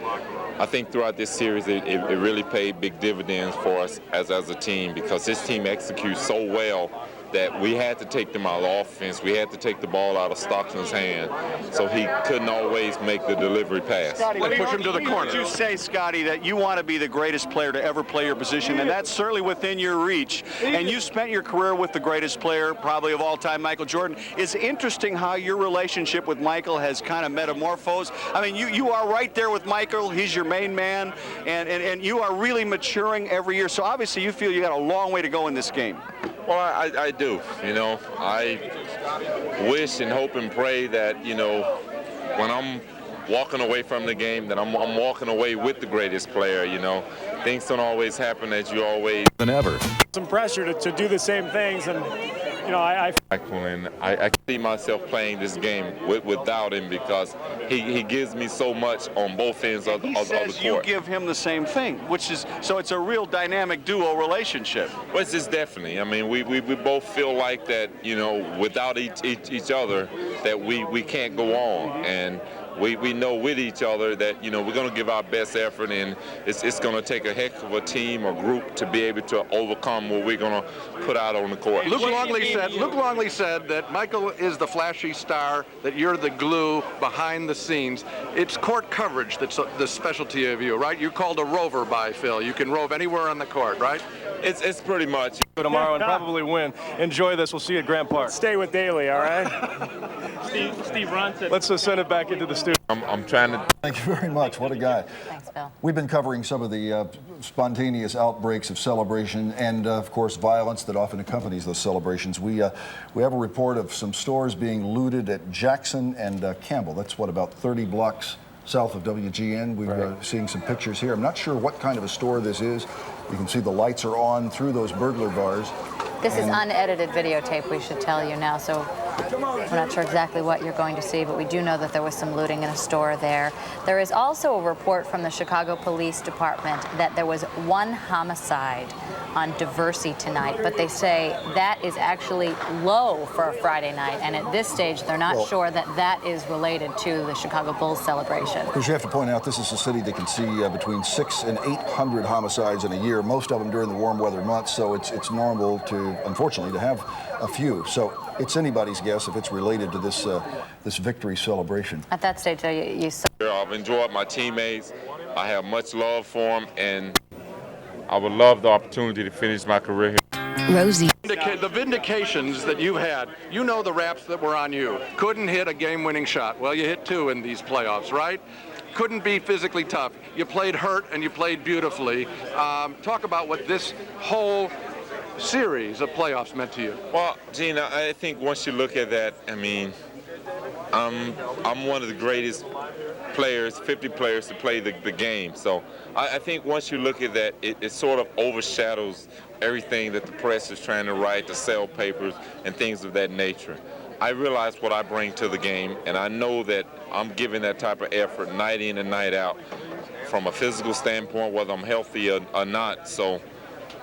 I think throughout this series, it really paid big dividends for us as a team, because this team executes so well that we had to take them out of offense. We had to take the ball out of Stockton's hand, so he couldn't always make the delivery pass. Push him to the corner. You say, Scotty, that you want to be the greatest player to ever play your position, and that's certainly within your reach. And you spent your career with the greatest player, probably of all time, Michael Jordan. It's interesting how your relationship with Michael has kind of metamorphosed. I mean, you are right there with Michael. He's your main man, and you are really maturing every year. So obviously, you feel you got a long way to go in this game. Well, I do. You know, I wish and hope and pray that, you know, when I'm walking away from the game, that I'm walking away with the greatest player, you know. Things don't always happen as you always than ever. Some pressure to do the same things, and you know, I see myself playing this game without him because he gives me so much on both ends of the court. You give him the same thing, which is, so it's a real dynamic duo relationship. Well, it's just definitely. I mean, we both feel like that, you know, without each other, that we can't go on. And we know with each other that, you know, we're going to give our best effort, and it's going to take a heck of a team or group to be able to overcome what we're going to put out on the court. Luke Longley said that Michael is the flashy star, that you're the glue behind the scenes. It's court coverage that's the specialty of you, right? You're called a rover by Phil. You can rove anywhere on the court, right? It's pretty much. Tomorrow and probably win. Enjoy this. We'll see you at Grant Park. Stay with Daly, all right? Steve Ronson. Let's send it back into the studio. I'm trying to. Thank you very much. What a guy. Thanks, Bill. We've been covering some of the spontaneous outbreaks of celebration and, of course, violence that often accompanies those celebrations. We have a report of some stores being looted at Jackson and Campbell. That's what, about 30 blocks south of WGN. We're seeing some pictures here. I'm not sure what kind of a store this is. You can see the lights are on through those burglar bars. This is unedited videotape, we should tell you now, so we're not sure exactly what you're going to see, but we do know that there was some looting in a store there. There is also a report from the Chicago Police Department that there was one homicide on Diversey tonight, but they say that is actually low for a Friday night, and at this stage, they're not sure that that is related to the Chicago Bulls celebration. Because you have to point out, this is a city that can see between 600 and 800 homicides in a year, most of them during the warm weather months, so it's normal to, unfortunately, to have a few. So it's anybody's guess if it's related to this this victory celebration. At that stage, you saw. I've enjoyed my teammates. I have much love for them, and I would love the opportunity to finish my career here. Rosie. The vindications that you had, you know the raps that were on you. Couldn't hit a game-winning shot. Well, you hit two in these playoffs, right? Couldn't be physically tough. You played hurt and you played beautifully. Talk about what this whole series of playoffs meant to you. Well, Gene, I think once you look at that, I mean, I'm one of the greatest players, 50 players to play the game. So I think once you look at that, it sort of overshadows everything that the press is trying to write, to sell papers and things of that nature. I realize what I bring to the game, and I know that I'm giving that type of effort night in and night out from a physical standpoint, whether I'm healthy or not. So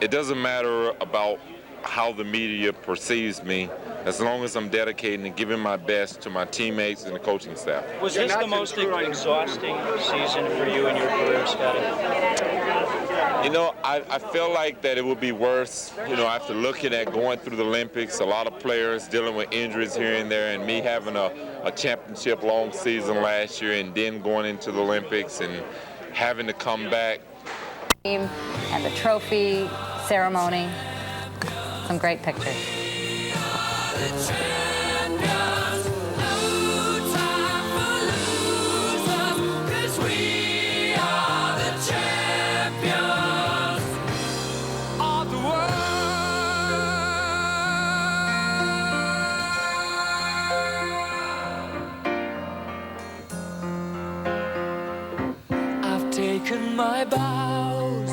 it doesn't matter about how the media perceives me, as long as I'm dedicating and giving my best to my teammates and the coaching staff. Was this the most exhausting season for you in your career, Scotty? You know, I feel like that it would be worse, you know, after looking at going through the Olympics, a lot of players dealing with injuries here and there, and me having a championship long season last year and then going into the Olympics and having to come back. And the trophy ceremony, some great pictures. My bows.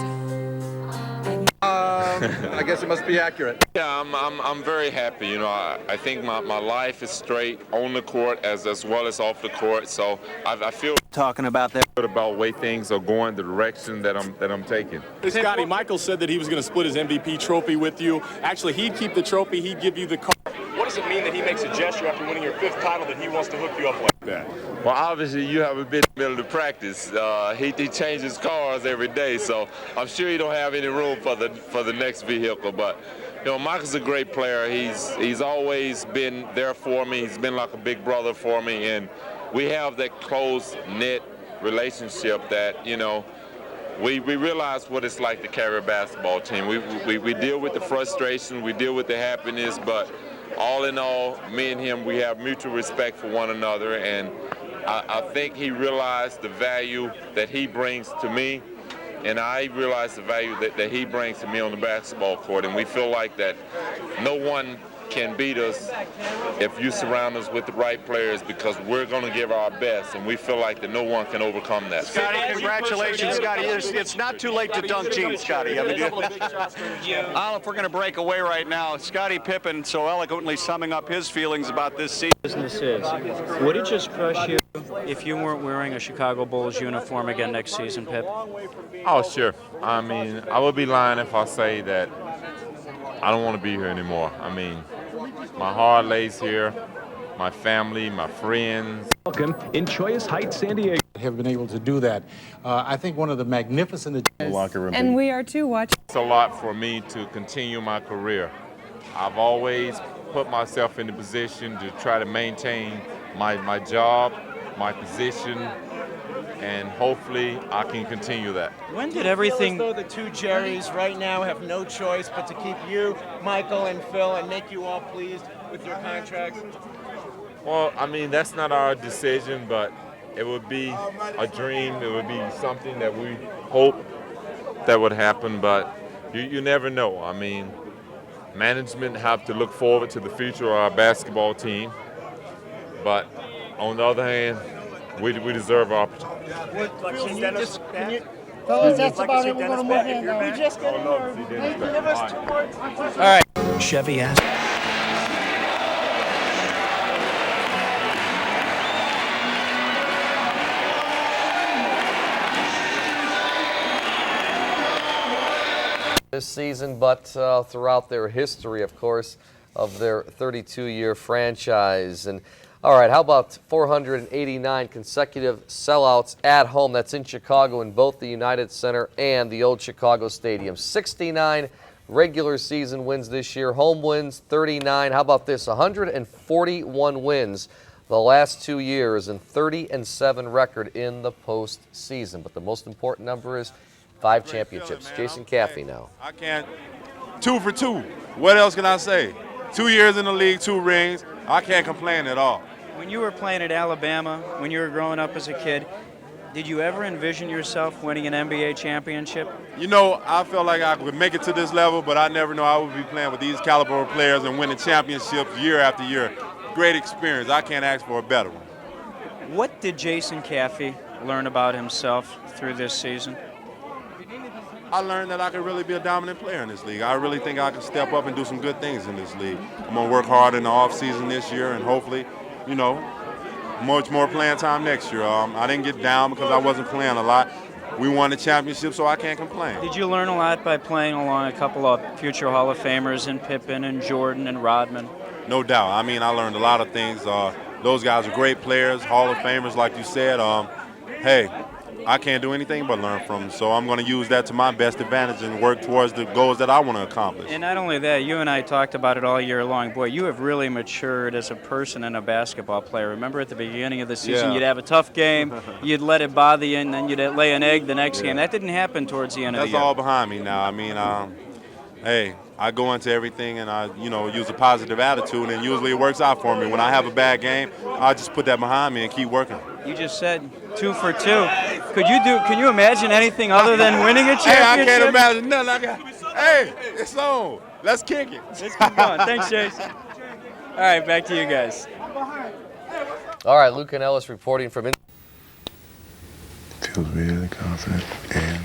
I guess it must be accurate. Yeah, I'm very happy. You know, I think my life is straight on the court as well as off the court. So I feel talking about that about way things are going, the direction that I'm taking. Hey, Scotty, Michael said that he was going to split his MVP trophy with you. Actually, he'd keep the trophy. He'd give you the card. What does it mean that he makes a gesture after winning your 5th title that he wants to hook you up like that? Well, obviously, you haven't been in the middle of practice. He changes cars every day, so I'm sure you don't have any room for the next vehicle. But You know, Michael's a great player. He's always been there for me. He's been like a big brother for me, and we have that close-knit relationship that, you know, we realize what it's like to carry a basketball team. We deal with the frustration, we deal with the happiness, but all in all, me and him, we have mutual respect for one another, and I think he realized the value that he brings to me, and I realize the value that he brings to me on the basketball court, and we feel like that no one can beat us if you surround us with the right players, because we're going to give our best, and we feel like that no one can overcome that. Scotty, congratulations, Scotty. It's not too late to dunk Gene, Scotty. I mean, if we're going to break away right now, Scottie Pippen so eloquently summing up his feelings about this season. Business is. Would it just crush you if you weren't wearing a Chicago Bulls uniform again next season, Pip? Oh, sure. I mean, I would be lying if I say that I don't want to be here anymore. I mean, my heart lays here, my family, my friends. Welcome in Choice Heights, San Diego. Have been able to do that. I think one of the magnificent locker room. And we are too watching. It's a lot for me to continue my career. I've always put myself in the position to try to maintain my job, my position, and hopefully I can continue that. When did everything... Though the two Jerrys right now have no choice but to keep you, Michael, and Phil, and make you all pleased with your contracts? Well, I mean, that's not our decision, but it would be a dream. It would be something that we hope that would happen, but you never know. I mean, management have to look forward to the future of our basketball team, but on the other hand, we deserve our opportunity. Fellas, that's about it. We're going to move in now. We just get more. Give us 2 more. All right. Chevy has... this season, but throughout their history, of course, of their 32-year franchise. And all right, how about 489 consecutive sellouts at home? That's in Chicago in both the United Center and the old Chicago Stadium. 69 regular season wins this year, home wins 39. How about this? 141 wins the last 2 years and 30-7 record in the postseason. But the most important number is 5 championships. Jason Caffey now. I can't. 2 for 2. What else can I say? 2 years in the league, 2 rings. I can't complain at all. When you were playing at Alabama, when you were growing up as a kid, did you ever envision yourself winning an NBA championship? You know, I felt like I could make it to this level, but I never knew I would be playing with these caliber of players and winning championships year after year. Great experience. I can't ask for a better one. What did Jason Caffey learn about himself through this season? I learned that I could really be a dominant player in this league. I really think I can step up and do some good things in this league. I'm going to work hard in the offseason this year and hopefully, you know, much more playing time next year. I didn't get down because I wasn't playing a lot. We won the championship, so I can't complain. Did you learn a lot by playing along a couple of future Hall of Famers in Pippen and Jordan and Rodman? No doubt. I mean, I learned a lot of things. Those guys are great players, Hall of Famers, like you said. Hey, I can't do anything but learn from them, so I'm going to use that to my best advantage and work towards the goals that I want to accomplish. And not only that, you and I talked about it all year long. Boy, you have really matured as a person and a basketball player. Remember at the beginning of the season, You'd have a tough game, you'd let it bother you, and then you'd lay an egg the next game. That didn't happen towards the end of the year. That's all behind me now. I mean, hey, I go into everything and I, use a positive attitude, and usually it works out for me. When I have a bad game, I just put that behind me and keep working. You just said 2 for 2. Can you imagine anything other than winning a championship? Hey, I can't imagine nothing. Hey, it's on. Let's kick it. Let's keep going. Thanks, Jason. All right, back to you guys. All right, Luke and Ellis reporting from... Feels really confident and...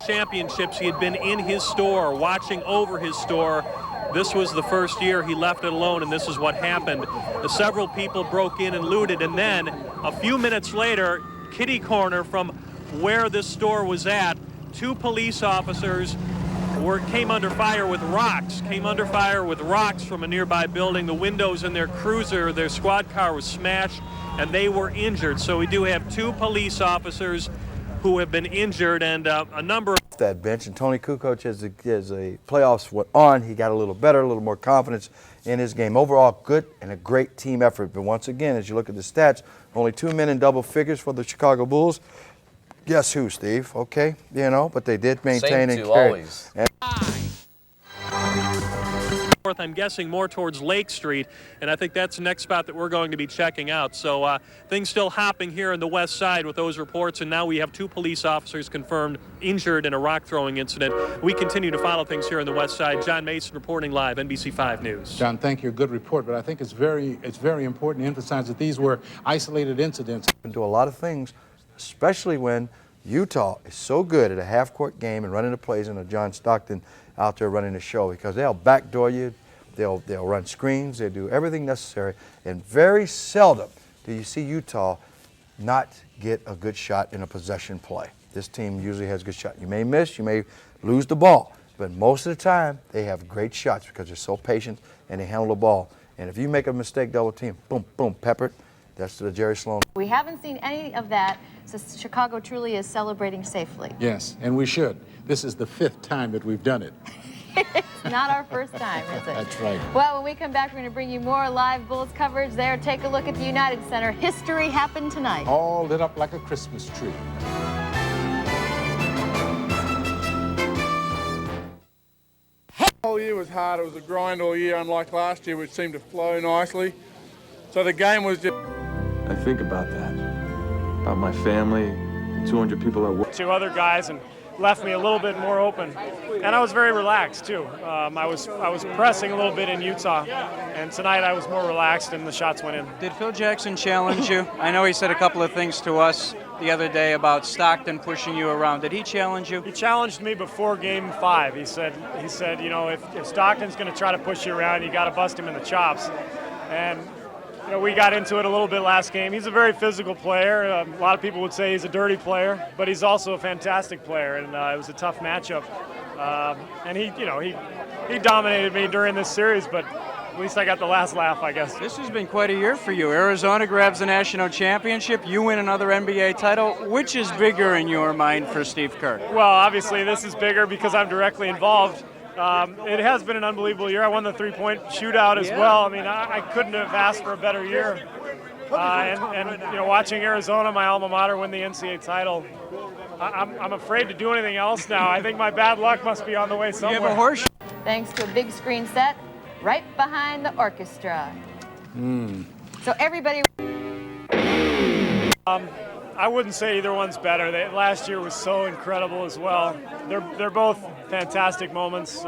Championships, he had been in his store, watching over his store. This was the first year he left it alone, and this is what happened. Several people broke in and looted, and then a few minutes later, kitty corner from where this store was at, 2 police officers came under fire with rocks from a nearby building. The windows in their cruiser, their squad car, was smashed, and they were injured. So we do have 2 police officers who have been injured, and a number of that bench, and Tony Kukoc, as the playoffs went on, he got a little better, a little more confidence in his game. Overall, good and a great team effort. But once again, as you look at the stats, only 2 men in double figures for the Chicago Bulls. Guess who, Steve? Okay, you know, but they did maintain and carry. Always. I'm guessing more towards Lake Street, and I think that's the next spot that we're going to be checking out. So things still hopping here in the west side with those reports, and now we have 2 police officers confirmed injured in a rock throwing incident. We continue to follow things here on the west side. John Mason reporting live, NBC5 News. John, thank you. Good report, but I think it's very important to emphasize that these were isolated incidents. Do a lot of things, especially when Utah is so good at a half-court game and running the plays, and John Stockton out there running the show, because they'll backdoor you, they'll run screens, they do everything necessary, and very seldom do you see Utah not get a good shot in a possession play. This team usually has a good shot. You may miss, you may lose the ball, but most of the time they have great shots because they're so patient and they handle the ball. And if you make a mistake, double team, boom, boom, peppered. That's the Jerry Sloan. We haven't seen any of that, so Chicago truly is celebrating safely. Yes, and we should. This is the 5th time that we've done it. It's not our first time, is it? That's right. Well, when we come back, we're going to bring you more live Bulls coverage there. Take a look at the United Center. History happened tonight. All lit up like a Christmas tree. The whole year was hard. It was a grind all year, unlike last year, which seemed to flow nicely. So the game was just... I think about that, about my family, 200 people at work. 2 other guys, and left me a little bit more open, and I was very relaxed too. I was pressing a little bit in Utah, and tonight I was more relaxed and the shots went in. Did Phil Jackson challenge you? I know he said a couple of things to us the other day about Stockton pushing you around. Did he challenge you? He challenged me before Game 5. He said, you know, if Stockton's going to try to push you around, you got to bust him in the chops. And you know, we got into it a little bit last game. He's a very physical player. A lot of people would say he's a dirty player, but he's also a fantastic player, and it was a tough matchup. And he dominated me during this series, but at least I got the last laugh, I guess. This has been quite a year for you. Arizona grabs the national championship. You win another NBA title. Which is bigger in your mind for Steve Kerr? Well, obviously this is bigger because I'm directly involved. It has been an unbelievable year. I won the three-point shootout as well. I mean, I couldn't have asked for a better year. And you know, watching Arizona, my alma mater, win the NCAA title, I'm afraid to do anything else now. I think my bad luck must be on the way somewhere. You have a horseshoe. Thanks to a big screen set right behind the orchestra. So everybody... I wouldn't say either one's better. Last year was so incredible as well. They're both fantastic moments.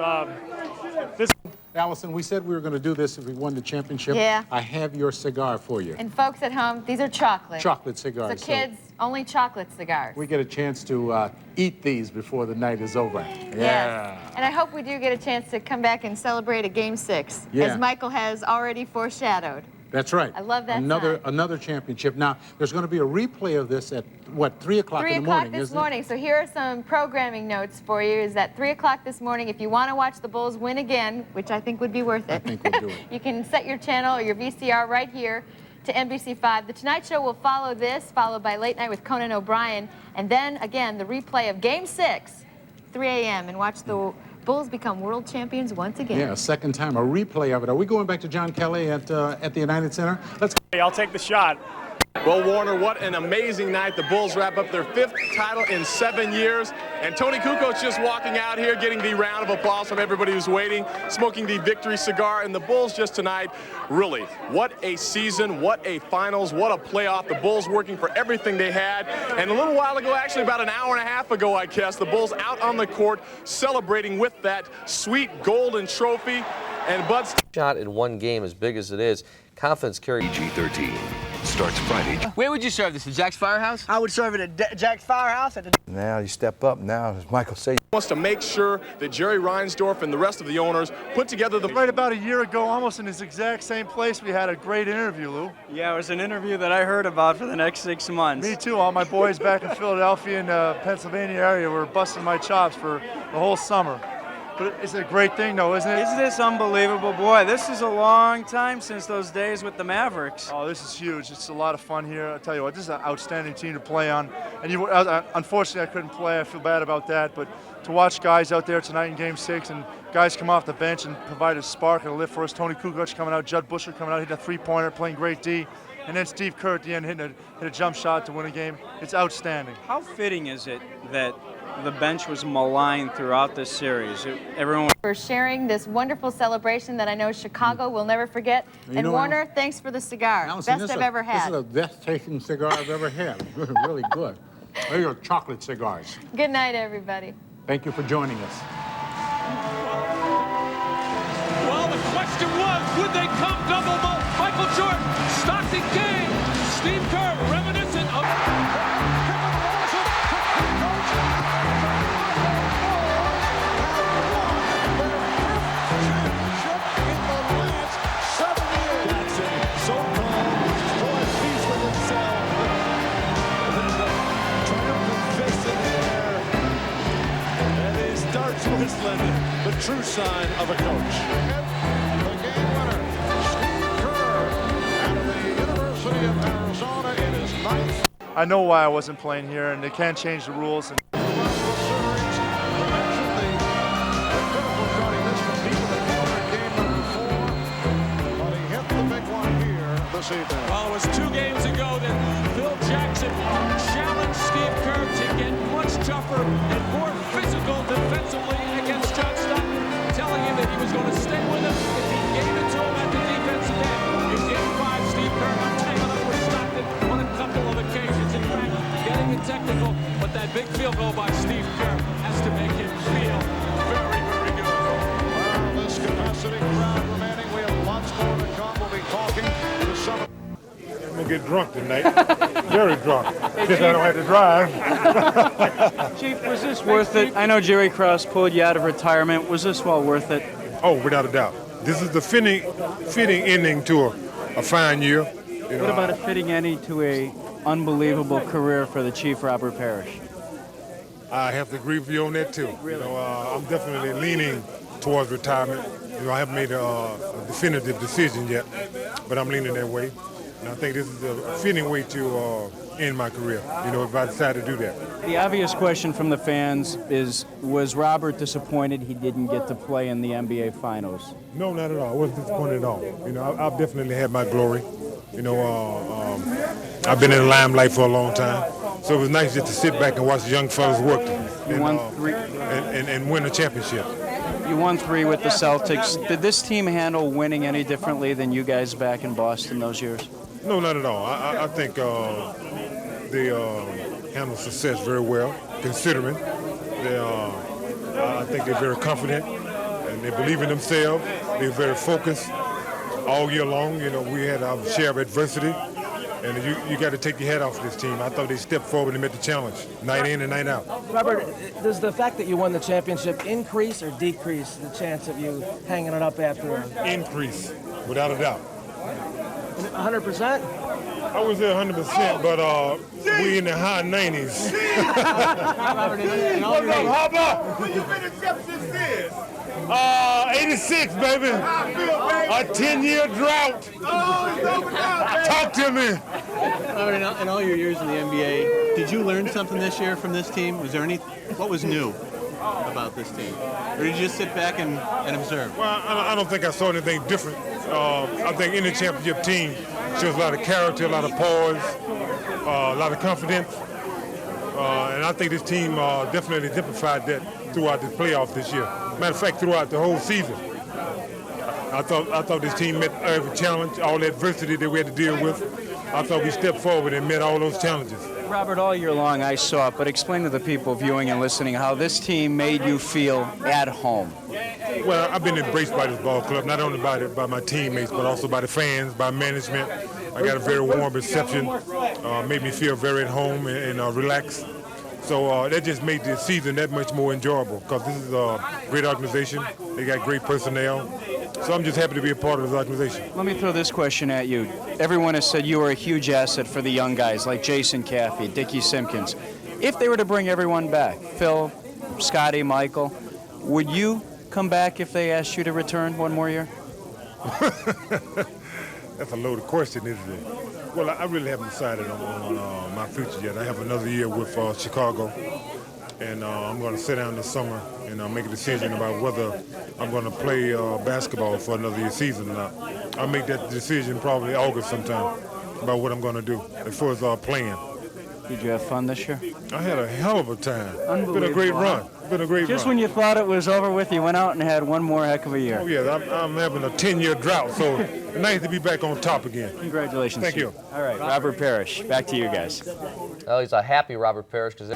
Allison, we said we were going to do this if we won the championship. Yeah. I have your cigar for you. And folks at home, these are chocolate. Chocolate cigars. So kids, only chocolate cigars. We get a chance to eat these before the night is over. Yes. And I hope we do get a chance to come back and celebrate a Game 6, as Michael has already foreshadowed. That's right. I love that Another championship. Now, there's going to be a replay of this at, what, 3 o'clock in the morning, 3 o'clock this morning. So here are some programming notes for you. Is that 3 o'clock this morning, if you want to watch the Bulls win again, which I think would be worth it. I think we'll do it. You can set your channel or your VCR right here to NBC5. The Tonight Show will follow this, followed by Late Night with Conan O'Brien, and then, again, the replay of Game 6, 3 a.m., and watch the Bulls become world champions once again. Yeah, a second time, a replay of it. Are we going back to John Kelly at the United Center? Let's. I'll take the shot. Well, Warner, what an amazing night. The Bulls wrap up their 5th title in 7 years. And Tony Kukoc just walking out here, getting the round of applause from everybody who's waiting, smoking the victory cigar. And the Bulls just tonight, really, what a season, what a finals, what a playoff. The Bulls working for everything they had. And a little while ago, actually about an hour and a half ago, I guess, the Bulls out on the court celebrating with that sweet golden trophy. And Bud shot in one game as big as it is. Confidence carry. PG-13 starts Friday. Where would you serve this? At Jack's Firehouse? I would serve it at Jack's Firehouse. Now you step up. Now, as Michael said, wants to make sure that Jerry Reinsdorf and the rest of the owners put together the... Right about a year ago, almost in this exact same place, we had a great interview, Lou. Yeah, it was an interview that I heard about for the next 6 months. Me too. All my boys back in Philadelphia and Pennsylvania area were busting my chops for the whole summer. But it's a great thing, though, isn't it? Isn't this unbelievable? Boy, this is a long time since those days with the Mavericks. Oh, this is huge. It's a lot of fun here. I'll tell you what, this is an outstanding team to play on. And unfortunately, I couldn't play. I feel bad about that. But to watch guys out there tonight in Game 6 and guys come off the bench and provide a spark and a lift for us. Tony Kukoc coming out, Judd Busher coming out, hitting a three-pointer, playing great D. And then Steve Kerr at the end hitting a jump shot to win a game. It's outstanding. How fitting is it that the bench was maligned throughout this series? Everyone for sharing this wonderful celebration that I know Chicago will never forget. You And know, Warner, thanks for the cigar. Allison, Best I've ever had. This is the best-tasting cigar I've ever had. Really good. They're your chocolate cigars. Good night, everybody. Thank you for joining us. Well, the question was, would they come double Michael Jordan? Stockton game. Steve Kerr, reminiscent of... Whistling, the true sign of a coach. The game winner, Steve Kerr, out of the University of Arizona in his 9th. I know why I wasn't playing here, and they can't change the rules. And Well, it was 2 games ago that Phil Jackson challenged Steve Kerr to get much tougher and more physical defensively against John Stockton, telling him that he was going to stay with him if he gave it to him at the defensive end. In Game 5, Steve Kerr got taken up with Stockton on a couple of occasions. In fact, getting it technical, but that big field goal by Steve Kerr has to make him feel very, very good. Well, this capacity crowd remaining. We have lots more to come. We'll be talking to some. I'm gonna get drunk tonight. Very drunk. Since I don't have to drive. Chief, was this worth it? I know Jerry Krause pulled you out of retirement. Was this well worth it? Oh, without a doubt. This is the fitting ending to a fine year. What about a fitting ending to a unbelievable career for the Chief, Robert Parrish? I have to agree with you on that too. Really? I'm definitely leaning towards retirement. I haven't made a definitive decision yet, but I'm leaning that way. And I think this is a fitting way to end my career, if I decide to do that. The obvious question from the fans is, was Robert disappointed he didn't get to play in the NBA Finals? No, not at all. I wasn't disappointed at all. I've definitely had my glory. I've been in the limelight for a long time. So it was nice just to sit back and watch the young fellas work and win a championship. You won 3 with the Celtics. Did this team handle winning any differently than you guys back in Boston those years? No, not at all. I think they handle success very well, considering. I think they're very confident, and they believe in themselves. They're very focused all year long. We had our share of adversity, and you got to take your head off this team. I thought they stepped forward and met the challenge, night in and night out. Robert, does the fact that you won the championship increase or decrease the chance of you hanging it up after? Increase, without a doubt. 100%? I would say 100%, but we in the high 90s. What's up, Hopper? When you been in Jeff since then? 86, baby. A 10-year drought. Talk to me. Robert, in all your years in the NBA, did you learn something this year from this team? Was there what was new about this team? Or did you just sit back and observe? Well, I don't think I saw anything different. I think any championship team shows a lot of character, a lot of poise, a lot of confidence. And I think this team definitely exemplified that throughout the playoffs this year. Matter of fact, throughout the whole season. I thought this team met every challenge, all the adversity that we had to deal with. I thought we stepped forward and met all those challenges. Robert, all year long I saw it, but explain to the people viewing and listening how this team made you feel at home. Well, I've been embraced by this ball club, not only by my teammates, but also by the fans, by management. I got a very warm reception, made me feel very at home and relaxed. So that just made the season that much more enjoyable because this is a great organization. They got great personnel. So I'm just happy to be a part of this organization. Let me throw this question at you. Everyone has said you were a huge asset for the young guys like Jason Caffey, Dickie Simpkins. If they were to bring everyone back, Phil, Scotty, Michael, would you come back if they asked you to return one more year? That's a loaded question, isn't it? Well, I really haven't decided on my future yet. I have another year with Chicago, and I'm going to sit down this summer and make a decision about whether I'm going to play basketball for another season or not. I'll make that decision probably August sometime about what I'm going to do as far as playing. Did you have fun this year? I had a hell of a time. Unbelievable. Been a great run. Been a great Just run. when you thought it was over with, you went out and had one more heck of a year. Oh, yeah, I'm having a 10-year drought, so nice to be back on top again. Congratulations. Thank you. All right, Robert Parrish, back to you guys. Oh, he's a happy Robert Parrish because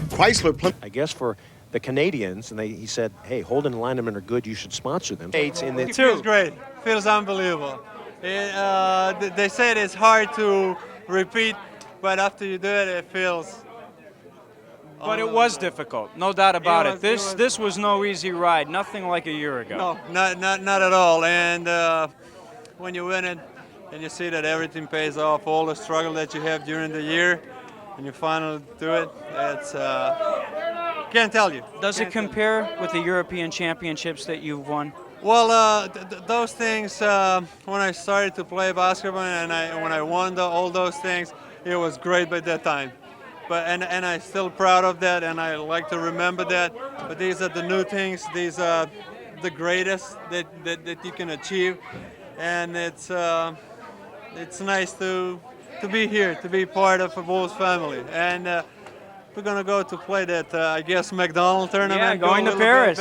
Chrysler. I guess for the Canadians, and he said, hey, Holden and Lineman are good, you should sponsor them. It feels great. Feels unbelievable. They said it's hard to repeat, but after you do it, it feels. But it was difficult, no doubt about it. This was no easy ride, nothing like a year ago. No, not at all. And when you win it, and you see that everything pays off, all the struggle that you have during the year, and you finally do it, it's can't tell you. Does it compare with the European Championships that you've won? Well, those things, when I started to play basketball and when I won all those things, it was great by that time. But and I'm still proud of that, and I like to remember that. But these are the new things. These are the greatest that you can achieve, and it's nice to be here, to be part of a Bulls family. And we're gonna go to play that, I guess, McDonald's tournament. Yeah, going to Paris.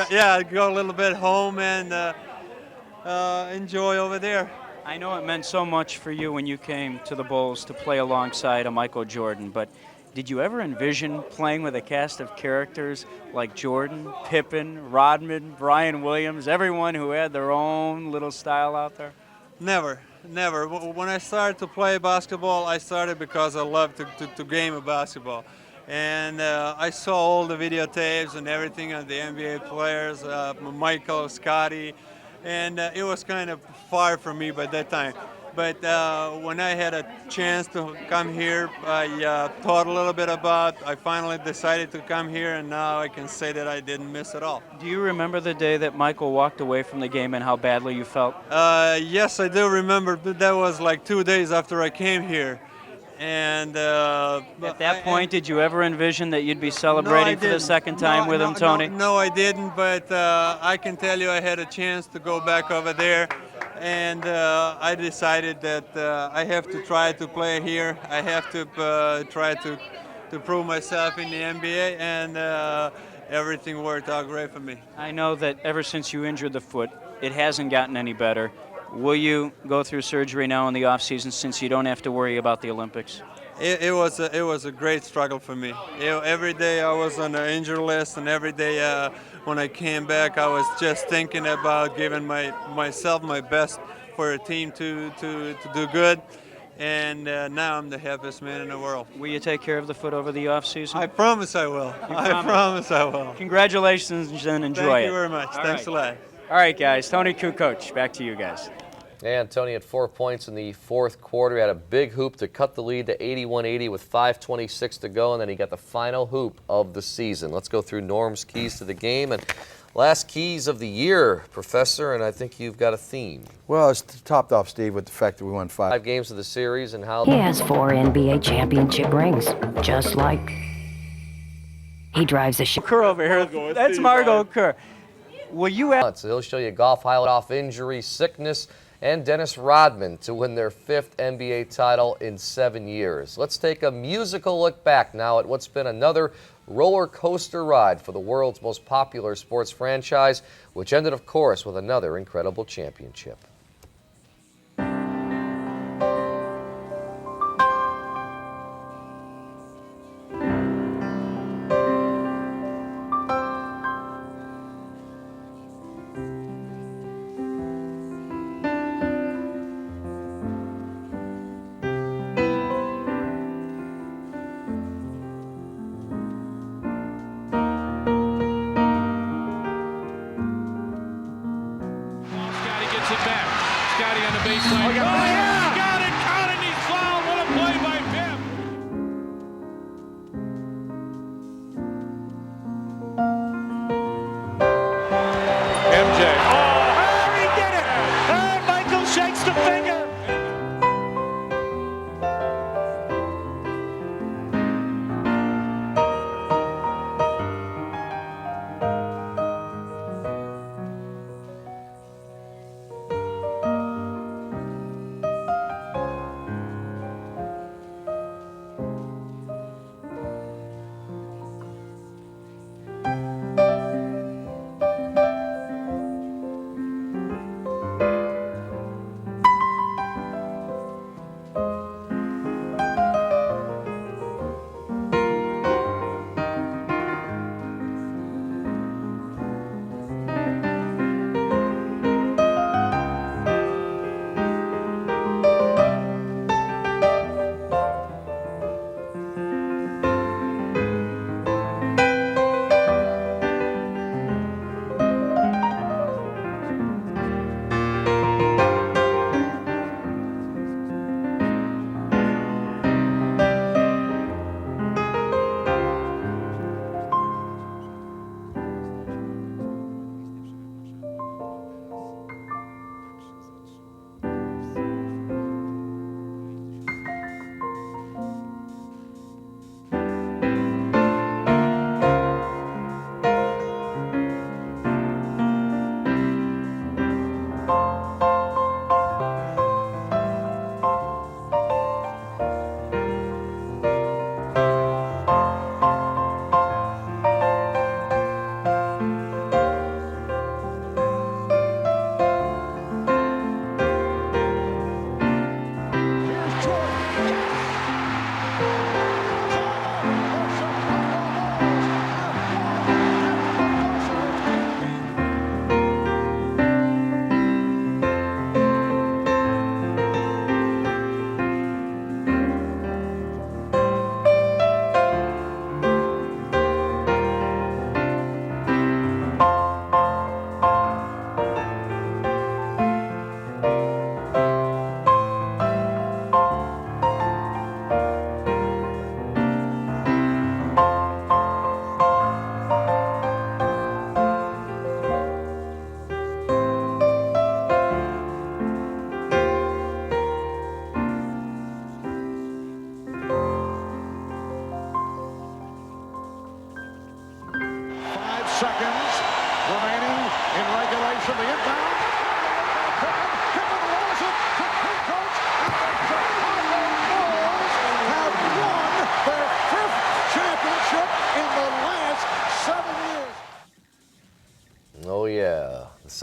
Go a little bit home and enjoy over there. I know it meant so much for you when you came to the Bulls to play alongside a Michael Jordan, but did you ever envision playing with a cast of characters like Jordan, Pippen, Rodman, Brian Williams, everyone who had their own little style out there? Never. When I started to play basketball, I started because I loved to game of basketball. And I saw all the videotapes and everything of the NBA players, Michael, Scotty, and it was kind of far from me by that time. But when I had a chance to come here, I thought a little bit I finally decided to come here, and now I can say that I didn't miss at all. Do you remember the day that Michael walked away from the game and how badly you felt? Yes, I do remember, but that was like 2 days after I came here. And at that point, did you ever envision that you'd be celebrating for the second time with him, Tony? No, I didn't, but I can tell you I had a chance to go back over there, and I decided that I have to try to play here. I have to try to prove myself in the NBA, and everything worked out great for me. I know that ever since you injured the foot, it hasn't gotten any better. Will you go through surgery now in the off season since you don't have to worry about the Olympics? It was a great struggle for me. Every day I was on the injury list, and every day when I came back, I was just thinking about giving myself my best for a team to do good. And now I'm the happiest man in the world. Will you take care of the foot over the off season? I promise I will. I promise I will. Congratulations and enjoy it. Thank you very much. Thanks a lot. All right, guys. Tony Kukoc, back to you guys. And Tony had 4 points in the fourth quarter. He had a big hoop to cut the lead to 81-80 with 5:26 to go, and then he got the final hoop of the season. Let's go through Norm's keys to the game and last keys of the year, Professor, and I think you've got a theme. Well, it's topped off, Steve, with the fact that we won 5 games of the series and how he has 4 NBA championship rings, just like he drives a Kerr over here. That's Margot Kerr. Will you ask? So he'll show you golf highlight off injury, sickness, and Dennis Rodman to win their 5th NBA title in 7 years. Let's take a musical look back now at what's been another roller coaster ride for the world's most popular sports franchise, which ended, of course, with another incredible championship.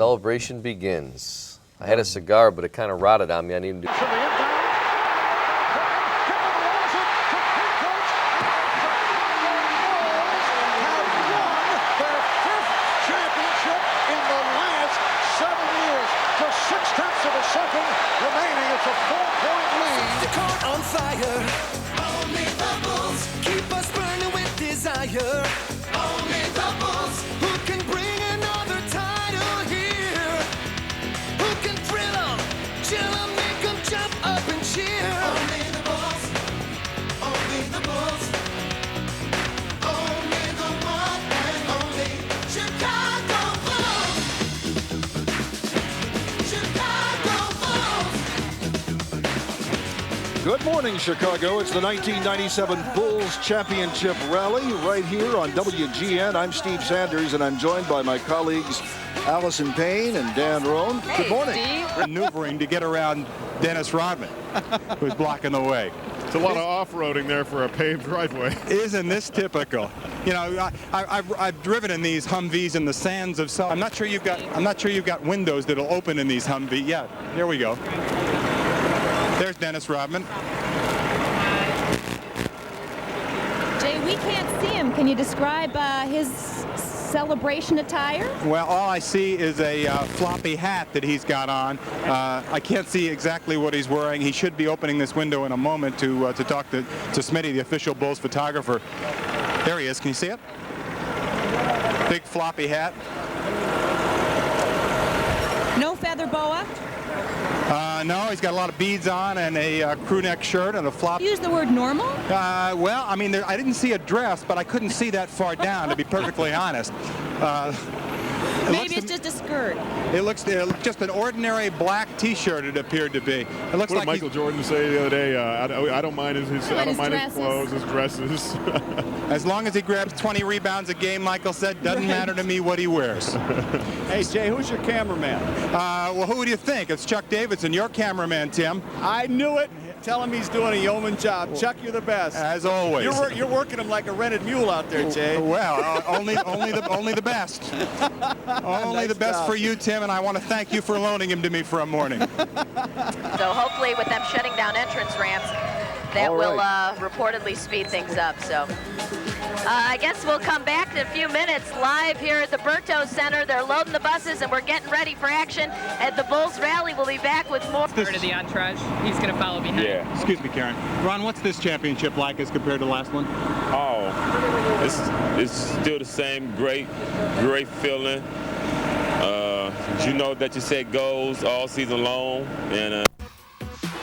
celebration begins. I had a cigar, but it kind of rotted on me. I needed to. Good morning, Chicago. It's the 1997 Bulls Championship Rally right here on WGN. I'm Steve Sanders, and I'm joined by my colleagues Allison Payne and Dan Roan. Hey, good morning. Steve. Maneuvering to get around Dennis Rodman, who's blocking the way. It's a lot of off-roading there for a paved driveway. Isn't this typical? You know, I've driven in these Humvees in the sands of salt. I'm not sure you've got windows that'll open in these Humvees. Yeah, here we go. There's Dennis Rodman. Jay, we can't see him. Can you describe his celebration attire? Well, all I see is a floppy hat that he's got on. I can't see exactly what he's wearing. He should be opening this window in a moment to talk to Smitty, the official Bulls photographer. There he is. Can you see it? Big floppy hat. No feather boa? No, he's got a lot of beads on and a crew neck shirt and a flop. Use the word normal? Well, I mean, I didn't see a dress, but I couldn't see that far down, to be perfectly honest. Maybe it's just a skirt. It looks just an ordinary black T-shirt. It appeared to be. It looks what like did Michael Jordan say the other day? I don't mind his clothes, his dresses. As long as he grabs 20 rebounds a game, Michael said, doesn't matter to me what he wears. Hey, Jay, who's your cameraman? Well, who do you think? It's Chuck Davidson, your cameraman, Tim. I knew it. Tell him he's doing a yeoman job. Chuck, you're the best. As always. You're working him like a rented mule out there, Jay. Well, only the best. Only the best for you, Tim, and I want to thank you for loaning him to me for a morning. So hopefully with them shutting down entrance ramps, that will reportedly speed things up. So I guess we'll come back in a few minutes live here at the Berto Center. They're loading the buses and we're getting ready for action at the Bulls Rally. We'll be back with more. Part of the entourage. He's going to follow behind. Yeah. Excuse me, Karen. Ron, what's this championship like as compared to the last one? Oh, it's still the same great feeling. You know that you set goals all season long, and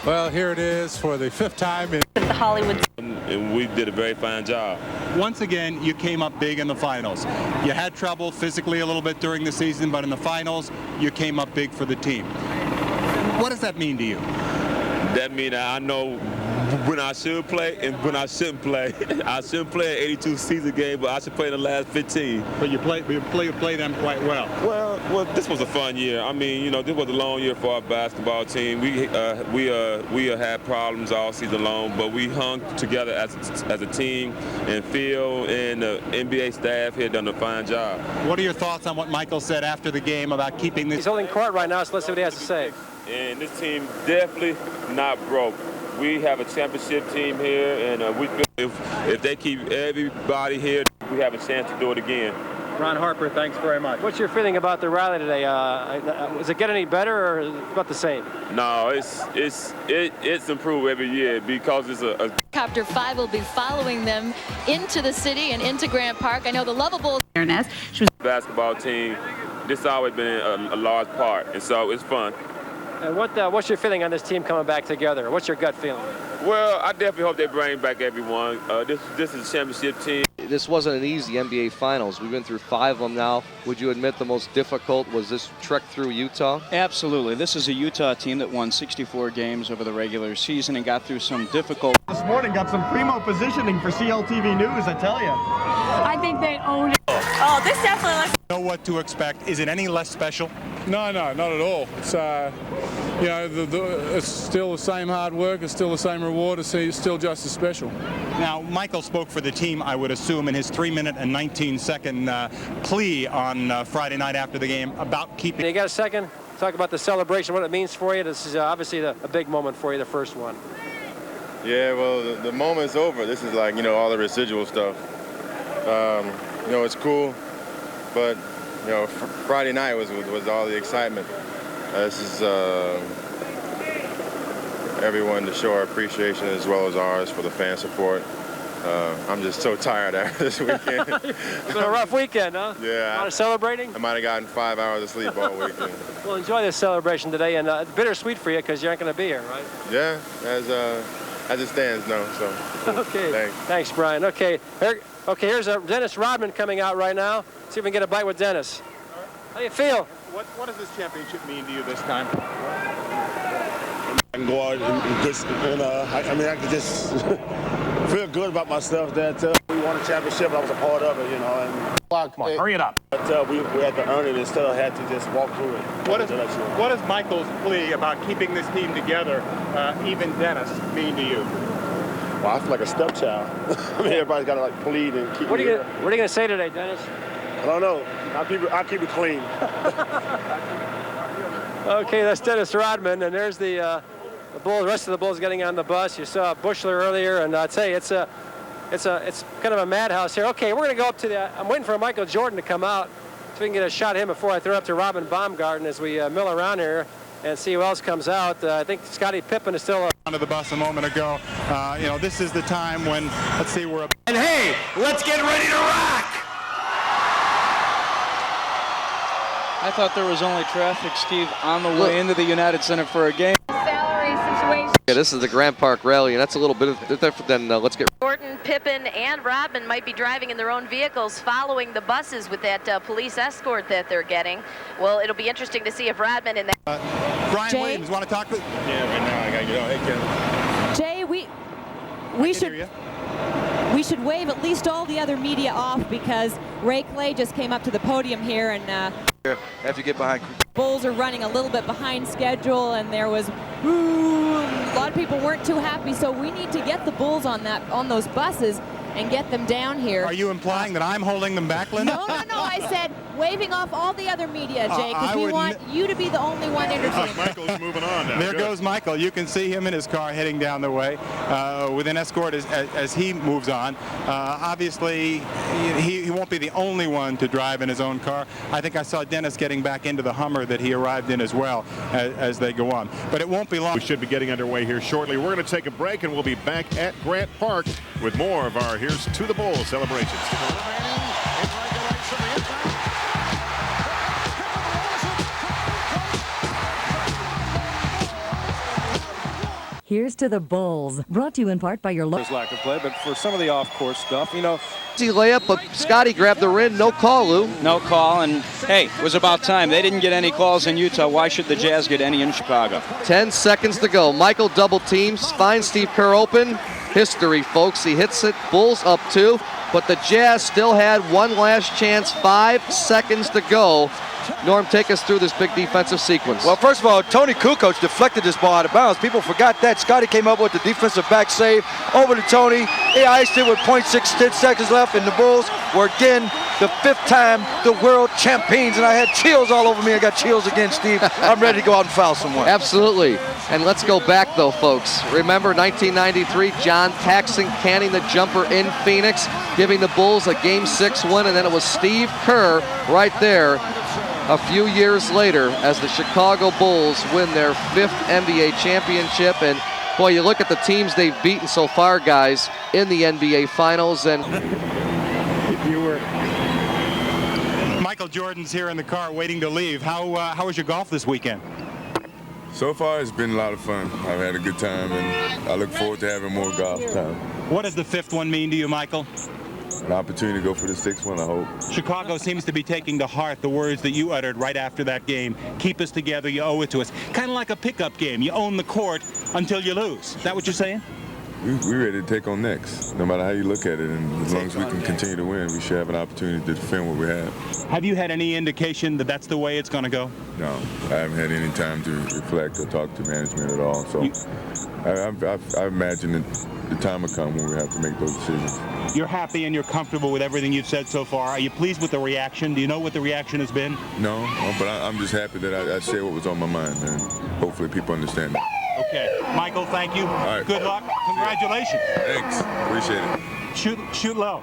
well, here it is for the fifth time in the Hollywood. And we did a very fine job. Once again, you came up big in the finals. You had trouble physically a little bit during the season, but in the finals, you came up big for the team. What does that mean to you? That means I know when I should play and when I shouldn't play. I shouldn't play an 82 season game, but I should play in the last 15. But you play them quite well. Well, this was a fun year. I mean, you know, this was a long year for our basketball team. We had problems all season long, but we hung together as a team, and Phil and the NBA staff here done a fine job. What are your thoughts on what Michael said after the game about keeping this? He's holding court right now, so let's see what he has to say. And this team definitely not broke. We have a championship team here, and we feel if they keep everybody here, we have a chance to do it again. Ron Harper, thanks very much. What's your feeling about the rally today? Does it get any better or about the same? No, it's improved every year because it's a Helicopter 5 will be following them into the city and into Grant Park. I know the Lovable basketball team. This has always been a large part, and so it's fun. And what's your feeling on this team coming back together? What's your gut feeling? Well, I definitely hope they bring back everyone. This is a championship team. This wasn't an easy NBA Finals. We've been through 5 of them now. Would you admit the most difficult was this trek through Utah? Absolutely. This is a Utah team that won 64 games over the regular season and got through some difficult. This morning got some primo positioning for CLTV News, I tell you. I think they own it. Oh, this definitely looks. Know what to expect. Is it any less special? No, not at all. it's still the same hard work, it's still the same reward, it's still just as special. Now, Michael spoke for the team, I would assume, in his 3-minute and 19-second plea on Friday night after the game about keeping... You got a second? Talk about the celebration, what it means for you. This is obviously a big moment for you, the first one. Yeah, well, the moment's over. This is like, all the residual stuff. It's cool, but, Friday night was all the excitement. This is everyone to show our appreciation as well as ours for the fan support. I'm just so tired after this weekend. It's been a rough weekend, huh? Yeah. A lot of celebrating? I might have gotten 5 hours of sleep all weekend. Well, enjoy this celebration today, and it's bittersweet for you because you aren't going to be here, right? Yeah, as it stands, no. So. Okay. Thanks, Brian. Okay. Here's Dennis Rodman coming out right now. See if we can get a bite with Dennis. How do you feel? What does this championship mean to you this time? I can go out and just, I can just feel good about myself that we won a championship. I was a part of it, and come on, hurry it up. But we had to earn it instead of had to just walk through it. What does Michael's plea about keeping this team together, even Dennis, mean to you? Well, I feel like a stepchild. Everybody's got to plead and keep. What are you going to say today, Dennis? I don't know. I'll keep it clean. Okay, that's Dennis Rodman, and there's the rest of the Bulls getting on the bus. You saw Bushler earlier, and I'd say it's kind of a madhouse here. Okay, we're going to go up to I'm waiting for Michael Jordan to come out so we can get a shot of him before I throw it up to Robin Baumgarten as we mill around here and see who else comes out. I think Scottie Pippen is still onto the bus a moment ago. This is the time when, let's see, And hey, let's get ready to rock! I thought there was only traffic, Steve, on the way into the United Center for a game. Salary situation. Yeah, this is the Grand Park Rally, and that's a little bit different than let's get. Jordan, Pippen, and Rodman might be driving in their own vehicles following the buses with that police escort that they're getting. Well, it'll be interesting to see if Rodman and that. Brian Williams, want to talk with? Yeah, right now I got to get on. Hey, Jay, we should wave at least all the other media off because Ray Clay just came up to the podium here and after you get behind. Bulls are running a little bit behind schedule and there was a lot of people weren't too happy, so we need to get the Bulls on those buses and get them down here. Are you implying that I'm holding them back, Linda? No. I said waving off all the other media, Jay, because we want you to be the only one entertaining. Michael's moving on now. There goes Michael. You can see him in his car heading down the way with an escort as he moves on. Obviously, he won't be the only one to drive in his own car. I think I saw Dennis getting back into the Hummer that he arrived in as well as they go on. But it won't be long. We should be getting underway here shortly. We're going to take a break, and we'll be back at Grant Park with more of our Here's to the Bulls celebrations. Here's to the Bulls, brought to you in part by your There's lack of play, but for some of the off-course stuff, Easy layup, but Scottie grabbed the rim. No call, Lou. No call, and hey, it was about time. They didn't get any calls in Utah. Why should the Jazz get any in Chicago? 10 seconds to go. Michael double teams, finds Steve Kerr open. History, folks. He hits it. Bulls up 2, but the Jazz still had one last chance. 5 seconds to go. Norm, take us through this big defensive sequence. Well, first of all, Tony Kukoc deflected this ball out of bounds. People forgot that. Scottie came up with the defensive back save over to Tony. He iced it with 0.6 seconds left, and the Bulls were again the 5th time the world champions. And I had chills all over me. I got chills again, Steve. I'm ready to go out and foul someone. Absolutely. And let's go back, though, folks. Remember 1993, John Paxson canning the jumper in Phoenix, giving the Bulls a Game 6 win, and then it was Steve Kerr right there a few years later as the Chicago Bulls win their 5th NBA championship. And boy, you look at the teams they've beaten so far, guys, in the NBA Finals. And Michael Jordan's here in the car waiting to leave. How was your golf this weekend? So far, it's been a lot of fun. I've had a good time, and I look forward to having more golf time. What does the 5th one mean to you, Michael? An opportunity to go for the 6th one, I hope. Chicago seems to be taking to heart the words that you uttered right after that game. Keep us together, you owe it to us. Kind of like a pickup game. You own the court until you lose. Is that what you're saying? we're ready to take on next, no matter how you look at it. And as long as we can continue to win, we should have an opportunity to defend what we have. Have you had any indication that that's the way it's going to go? No, I haven't had any time to reflect or talk to management at all. So I imagine that the time will come when we have to make those decisions. You're happy and you're comfortable with everything you've said so far. Are you pleased with the reaction? Do you know what the reaction has been? No, but I'm just happy that I said what was on my mind, and hopefully people understand that. Okay. Michael, thank you. All right. Good luck. Congratulations. Thanks. Appreciate it. Shoot low.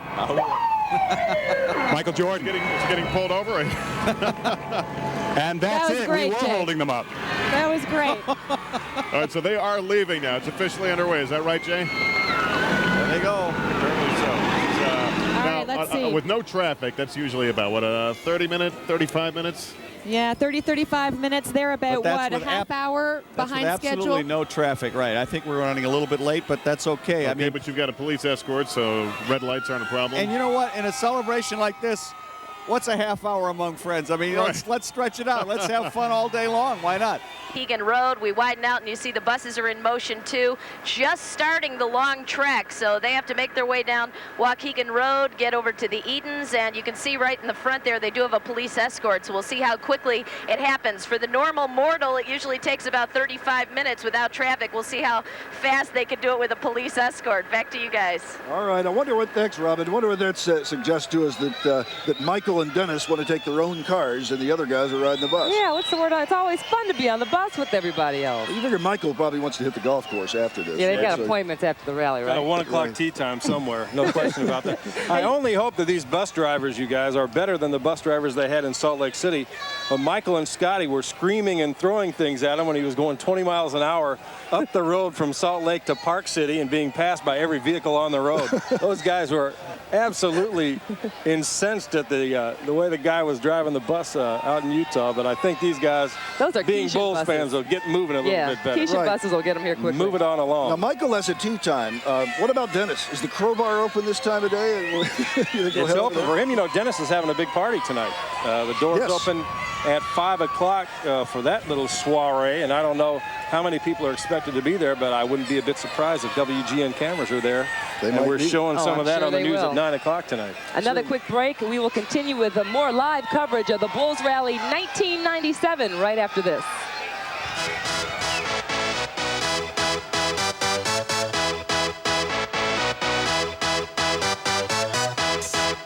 Michael Jordan. It's getting pulled over. And that's was it. Great, We were Jake. holding them up. That was great. All right, so they are leaving now. It's officially underway. Is that right, Jay? There they go. Apparently so. right, let's see. With no traffic, that's usually about, what, 30 minutes, 35 minutes? Yeah, 30, 35 minutes. They're about, But that's what, a with half hour That's behind with schedule? absolutely no traffic, right. I think we're running a little bit late, but that's okay. I mean, but you've got a police escort, so red lights aren't a problem. and you know what? In a celebration like this, what's a half hour among friends? I mean, let's stretch it out. Let's have fun all day long. Why not? Waukegan Road, we widen out and you see the buses are in motion too, just starting the long trek, so they have to make their way down Waukegan Road, get over to the Edens, and you can see right in the front there they do have a police escort, so we'll see how quickly it happens. For the normal mortal, it usually takes about 35 minutes without traffic. We'll see how fast they can do it with a police escort. Back to you guys. All right, I wonder what, thanks, Robin. I wonder what that suggests to us, that Michael and Dennis want to take their own cars and the other guys are riding the bus. Yeah, what's the word? It's always fun to be on the bus with everybody else. You figure Michael probably wants to hit the golf course after this. Yeah, they right? got So- appointments after the rally, right? Got a 1 o'clock tee time somewhere, no question about that. I only hope that these bus drivers, you guys, are better than the bus drivers they had in Salt Lake City. But Michael and Scotty were screaming and throwing things at him when he was going 20 miles an hour up the road from Salt Lake to Park City and being passed by every vehicle on the road. Those guys were absolutely incensed at the way the guy was driving the bus out in Utah. But I think these guys, Those are being Keisha Bulls buses. fans, will get moving a little bit better. Keisha buses will get them here quickly. Move it on along. Now, Michael has a tee time. What about Dennis? Is the Crowbar open this time of day? You think he'll It's head over open there? for him. You know, Dennis is having a big party tonight. The door's Yes. open at 5 o'clock for that little soiree, and I don't know how many people are expected to be there, but I wouldn't be a bit surprised if WGN cameras are there. And might we're be. showing some I'm of that sure on the they news will. at 9 o'clock tonight. Another quick break. We will continue with more live coverage of the Bulls Rally 1997 right after this.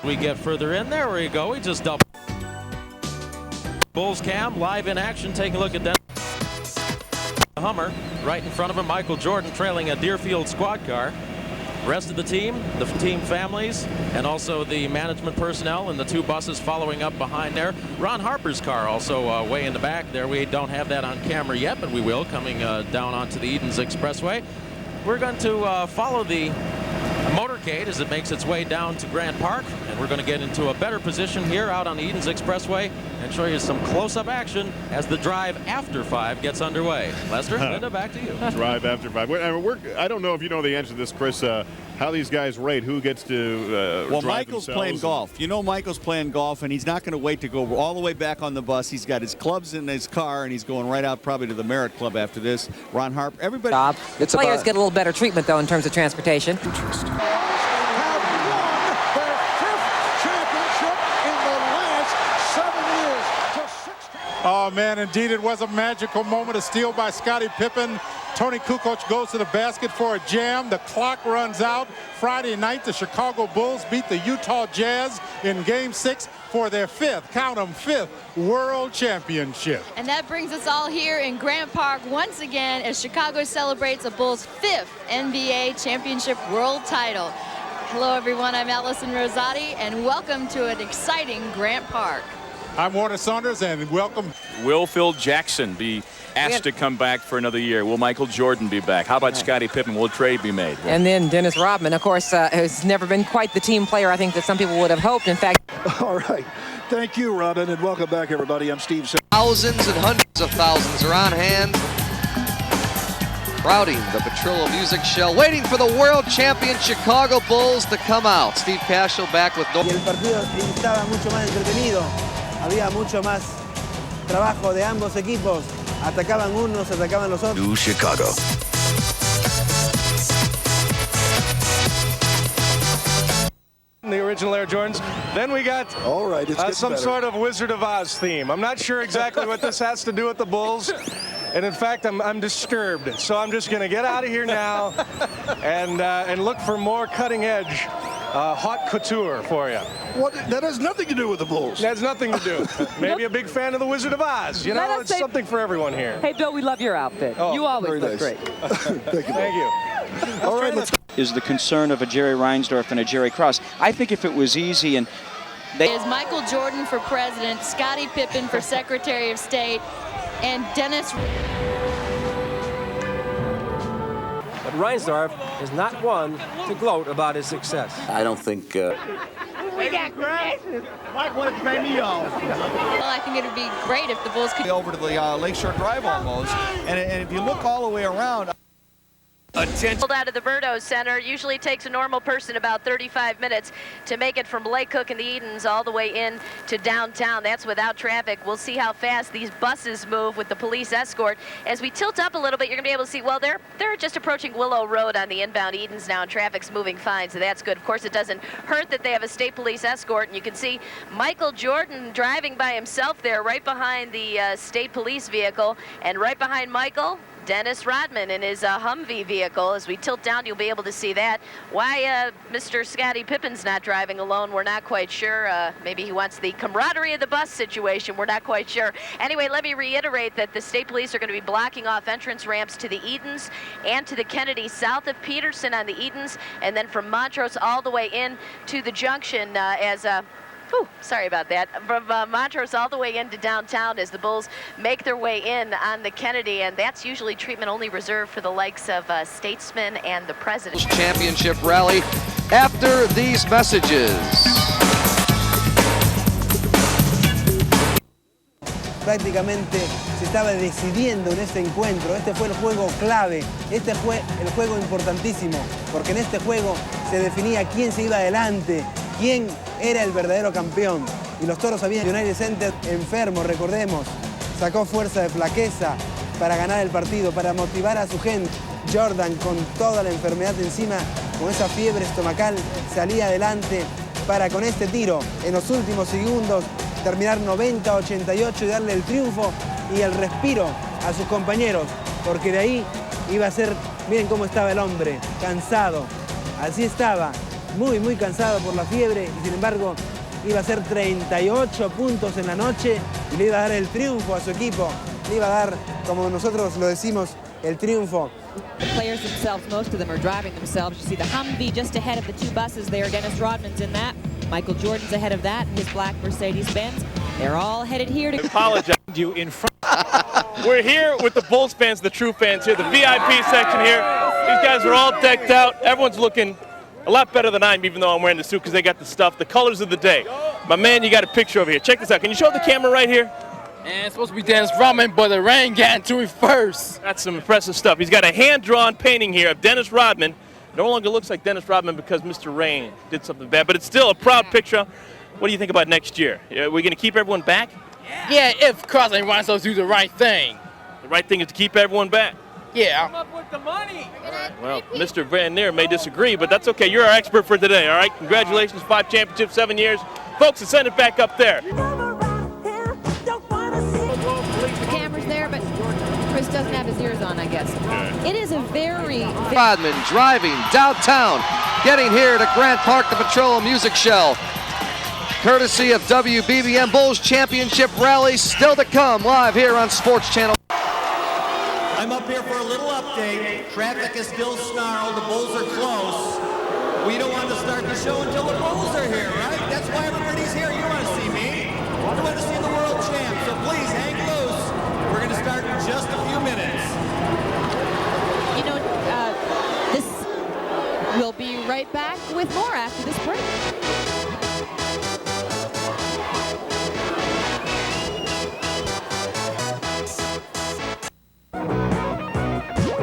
We get further in. There we go. We just double. Bulls cam live in action. Take a look at that. Hummer right in front of him. Michael Jordan trailing a Deerfield squad car. Rest of the team families, and also the management personnel and the two buses following up behind there. Ron Harper's car also way in the back there. We don't have that on camera yet, but we will coming down onto the Edens Expressway. We're going to follow the motorcade as it makes its way down to Grant Park, and we're going to get into a better position here out on the Edens Expressway and show you some close-up action as the drive after 5 gets underway. Lester, Linda, back to you. Drive after 5. I don't know if you know the answer to this, Chris, how these guys rate, who gets to Well, drive Michael's themselves. playing golf. You know Michael's playing golf, and he's not going to wait to go all the way back on the bus. He's got his clubs in his car, and he's going right out probably to the Merritt Club after this. Ron Harper, everybody. Players get a little better treatment, though, in terms of transportation. Oh, man, indeed, it was a magical moment. A steal by Scottie Pippen. Tony Kukoc goes to the basket for a jam. The clock runs out. Friday night, the Chicago Bulls beat the Utah Jazz in Game 6 for their fifth World Championship. And that brings us all here in Grant Park once again as Chicago celebrates a Bulls' 5th NBA Championship World title. Hello, everyone. I'm Allison Rosati, and welcome to an exciting Grant Park. I'm Warner Saunders, and welcome. Will Phil Jackson be asked to come back for another year? Will Michael Jordan be back? How about Scottie Pippen? Will a trade be made? And then Dennis Rodman, of course, has never been quite the team player I think that some people would have hoped. In fact, All right. Thank you, Robin, and welcome back, everybody. I'm Steve. Thousands and hundreds of thousands are on hand, crowding the Petrillo Music Shell, waiting for the world champion Chicago Bulls to come out. Steve Cashel back with Y el partido estaba mucho más entretenido, había mucho más trabajo de ambos equipos, atacaban unos, atacaban los otros. New Chicago. The original Air Jordans. Then we got some sort of Wizard of Oz theme. I'm not sure exactly what this has to do with the Bulls. And in fact, I'm disturbed. So I'm just going to get out of here now and look for more cutting edge haute couture for you. What? That has nothing to do with the Bulls. That has nothing to do. Maybe a big fan of the Wizard of Oz. You know, it's something for everyone here. Hey, Bill, we love your outfit. Oh, you always look great. Thank you. Thank you. All right, let's. Is the concern of a Jerry Reinsdorf and a Jerry Krause. I think if it was easy and they... Is Michael Jordan for president, Scottie Pippen for Secretary of State, and Dennis... But Reinsdorf is not one to gloat about his success. I don't think... We got glasses. Mike wanted to pay me off. Well, I think it would be great if the Bulls could... Over to the Lakeshore Drive almost. And if you look all the way around... Pulled out of the Berto Center. Usually takes a normal person about 35 minutes to make it from Lake Cook and the Edens all the way in to downtown. That's without traffic. We'll see how fast these buses move with the police escort. As we tilt up a little bit, you're going to be able to see, well, they're just approaching Willow Road on the inbound Edens now, and traffic's moving fine, so that's good. Of course, it doesn't hurt that they have a state police escort, and you can see Michael Jordan driving by himself there right behind the state police vehicle, and right behind Michael, Dennis Rodman in his Humvee vehicle. As we tilt down, you'll be able to see that. Why Mr. Scottie Pippen's not driving alone, we're not quite sure. Maybe he wants the camaraderie of the bus situation. We're not quite sure. Anyway, let me reiterate that the state police are going to be blocking off entrance ramps to the Edens and to the Kennedy south of Peterson on the Edens, and then from Montrose all the way in to the junction sorry about that. From Montrose all the way into downtown as the Bulls make their way in on the Kennedy, and that's usually treatment only reserved for the likes of statesmen and the president. Championship rally after these messages. Prácticamente se estaba decidiendo en este encuentro. Este fue el juego clave, este fue el juego importantísimo, porque en este juego se definía quién se iba adelante, quién era el verdadero campeón. Y los Toros habían United Center enfermo, recordemos, sacó fuerza de flaqueza para ganar el partido, para motivar a su gente. Jordan, con toda la enfermedad encima, con esa fiebre estomacal, salía adelante para, con este tiro, en los últimos segundos, terminar 90-88 y darle el triunfo y el respiro a sus compañeros, porque de ahí iba a ser, miren cómo estaba el hombre, cansado, así estaba, muy cansado por la fiebre, y sin embargo iba a hacer 38 puntos en la noche y le iba a dar el triunfo a su equipo, le iba a dar, como nosotros lo decimos, el triunfo. The players themselves, most of them are driving themselves. You see the Humvee just ahead of the two buses there. Dennis Rodman's in that. Michael Jordan's ahead of that, his black Mercedes-Benz. They're all headed here to... Apologize to you in front. We're here with the Bulls fans, the true fans here, the VIP section here. These guys are all decked out. Everyone's looking a lot better than I am, even though I'm wearing the suit, because they got the stuff, the colors of the day. My man, you got a picture over here. Check this out. Can you show the camera right here? And it's supposed to be Dennis Rodman, but the rain got into him first. That's some impressive stuff. He's got a hand-drawn painting here of Dennis Rodman. No longer looks like Dennis Rodman because Mr. Rain did something bad, but it's still a proud picture. What do you think about next year? Are we going to keep everyone back? Yeah, if Krause and Reinsdorf do the right thing. The right thing is to keep everyone back. Yeah. Come up with the money. Well, Mr. Van Neer may disagree, but that's okay. You're our expert for today, all right? Congratulations, 5 championships, 7 years. Folks, let's send it back up there. The camera's there, but Chris doesn't have his ears on, I guess. It is a very... Rodman driving downtown, getting here to Grant Park, the Petroleum Music Shell. Courtesy of WBBM Bulls Championship Rally, still to come live here on Sports Channel. I'm up here for a little update. Traffic is still snarled. The Bulls are close. We don't want to start the show until the Bulls are here, right? That's why everybody's here. You want to see me. You want to see the world champ. So please hang loose. We're going to start in just a few minutes. You know, we'll be right back with more after this break.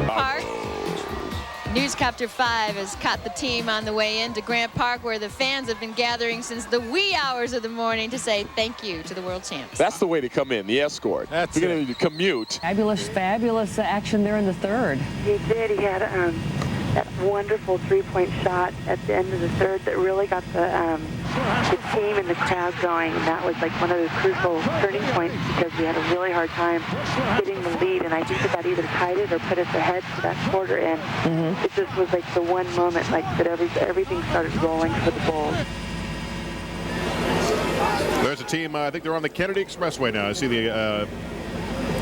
Park. Newscopter 5 has caught the team on the way into Grant Park, where the fans have been gathering since the wee hours of the morning to say thank you to the world champs. That's the way to come in, the escort. That's You're going to commute. Fabulous action there in the third. He did. He had that wonderful three-point shot at the end of the third that really got the team and the crowd going, and that was like one of the crucial turning points because we had a really hard time getting the lead, and I think that either tied it or put us ahead for that quarter, and it just was like the one moment like that everything started rolling for the Bulls. There's a team, I think they're on the Kennedy Expressway now. I see the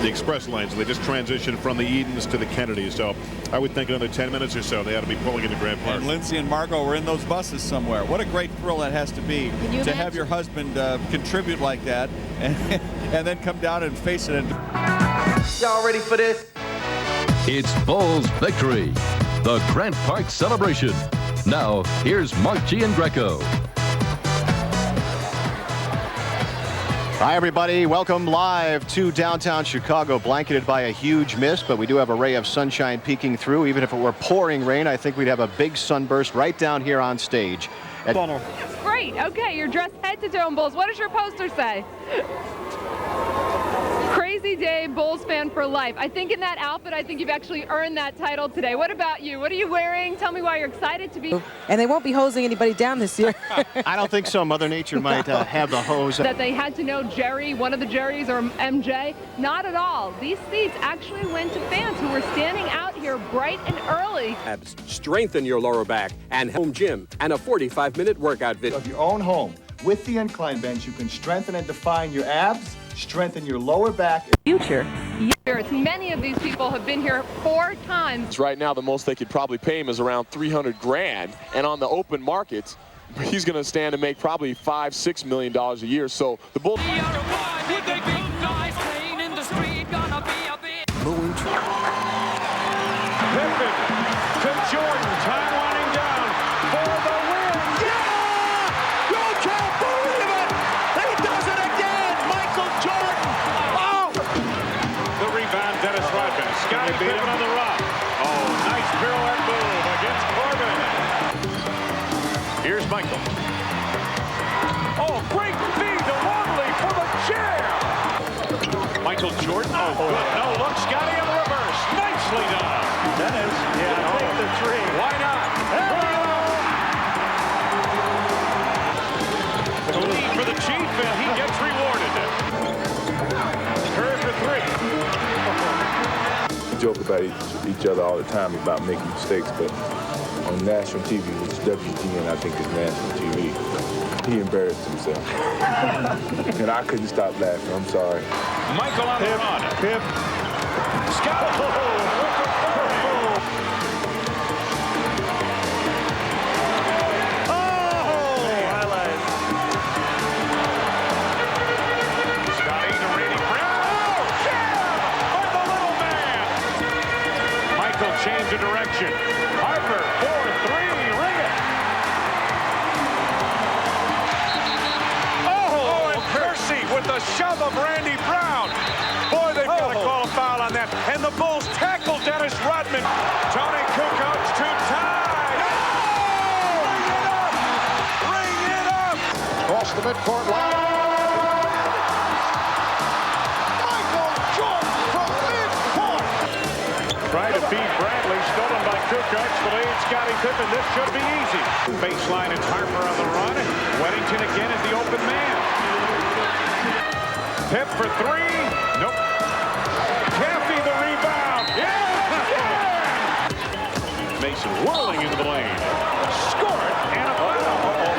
express lanes. So they just transitioned from the Edens to the Kennedys. So I would think another 10 minutes or so they ought to be pulling into Grant Park. And Lindsay and Margot were in those buses somewhere. What a great thrill that has to be to have your husband contribute like that and then come down and face it. Y'all ready for this? It's Bulls victory, the Grant Park celebration. Now, here's Mark Giangreco. Hi, everybody. Welcome live to downtown Chicago, blanketed by a huge mist, but we do have a ray of sunshine peeking through. Even if it were pouring rain, I think we'd have a big sunburst right down here on stage. Great. Okay, you're dressed head to toe in Bulls. What does your poster say? Crazy day, Bulls fan for life. I think in that outfit, I think you've actually earned that title today. What about you? What are you wearing? Tell me why you're excited to be. And they won't be hosing anybody down this year. I don't think so. Mother Nature might have the hose. That they had to know Jerry, one of the Jerrys, or MJ. Not at all. These seats actually went to fans who were standing out here bright and early. Strengthen your lower back and home gym and a 45-minute workout video. Of your own home. With the incline bench, you can strengthen and define your abs, strengthen your lower back. Future. Years. Many of these people have been here 4 times. Right now, the most they could probably pay him is around $300 grand, and on the open market, he's going to stand to make probably $5-6 million a year. So the Bulls. Pippen to Jordan, time winding down for the win. Yeah! You can't believe it! He does it again! Michael Jordan! Oh! The rebound, Dennis Rodman. Scottie Pippen on the rock. Oh, nice pirouette move against Corbin. Here's Michael. Oh, great feed to Longley for the chair! Michael Jordan. Oh, good. No, look, Scottie on the reverse. Nicely done. Dennis, take the three. Why not? The lead for the Chief, and he gets rewarded. Curry for 3. We joke about each other all the time about making mistakes, but on national TV, which is WGN, I think is national TV, he embarrassed himself. And I couldn't stop laughing. I'm sorry. Michael on the run. Pip. Scott. Change of direction. Harper for 3. Ring it. Oh, and Percy with the shove of Randy Brown. Boy, they've got to call a foul on that. And the Bulls tackle Dennis Rodman. Tony Kukoc to tie. Oh! Ring it up. Across the midcourt line. Trying to beat Bradley, stolen by Kukoc, the lead, Scottie Pippen. This should be easy. Baseline, it's Harper on the run. Weddington again is the open man. Pip for 3. Nope. Caffey the rebound. Yeah! Mason whirling into the lane. Score it and a foul.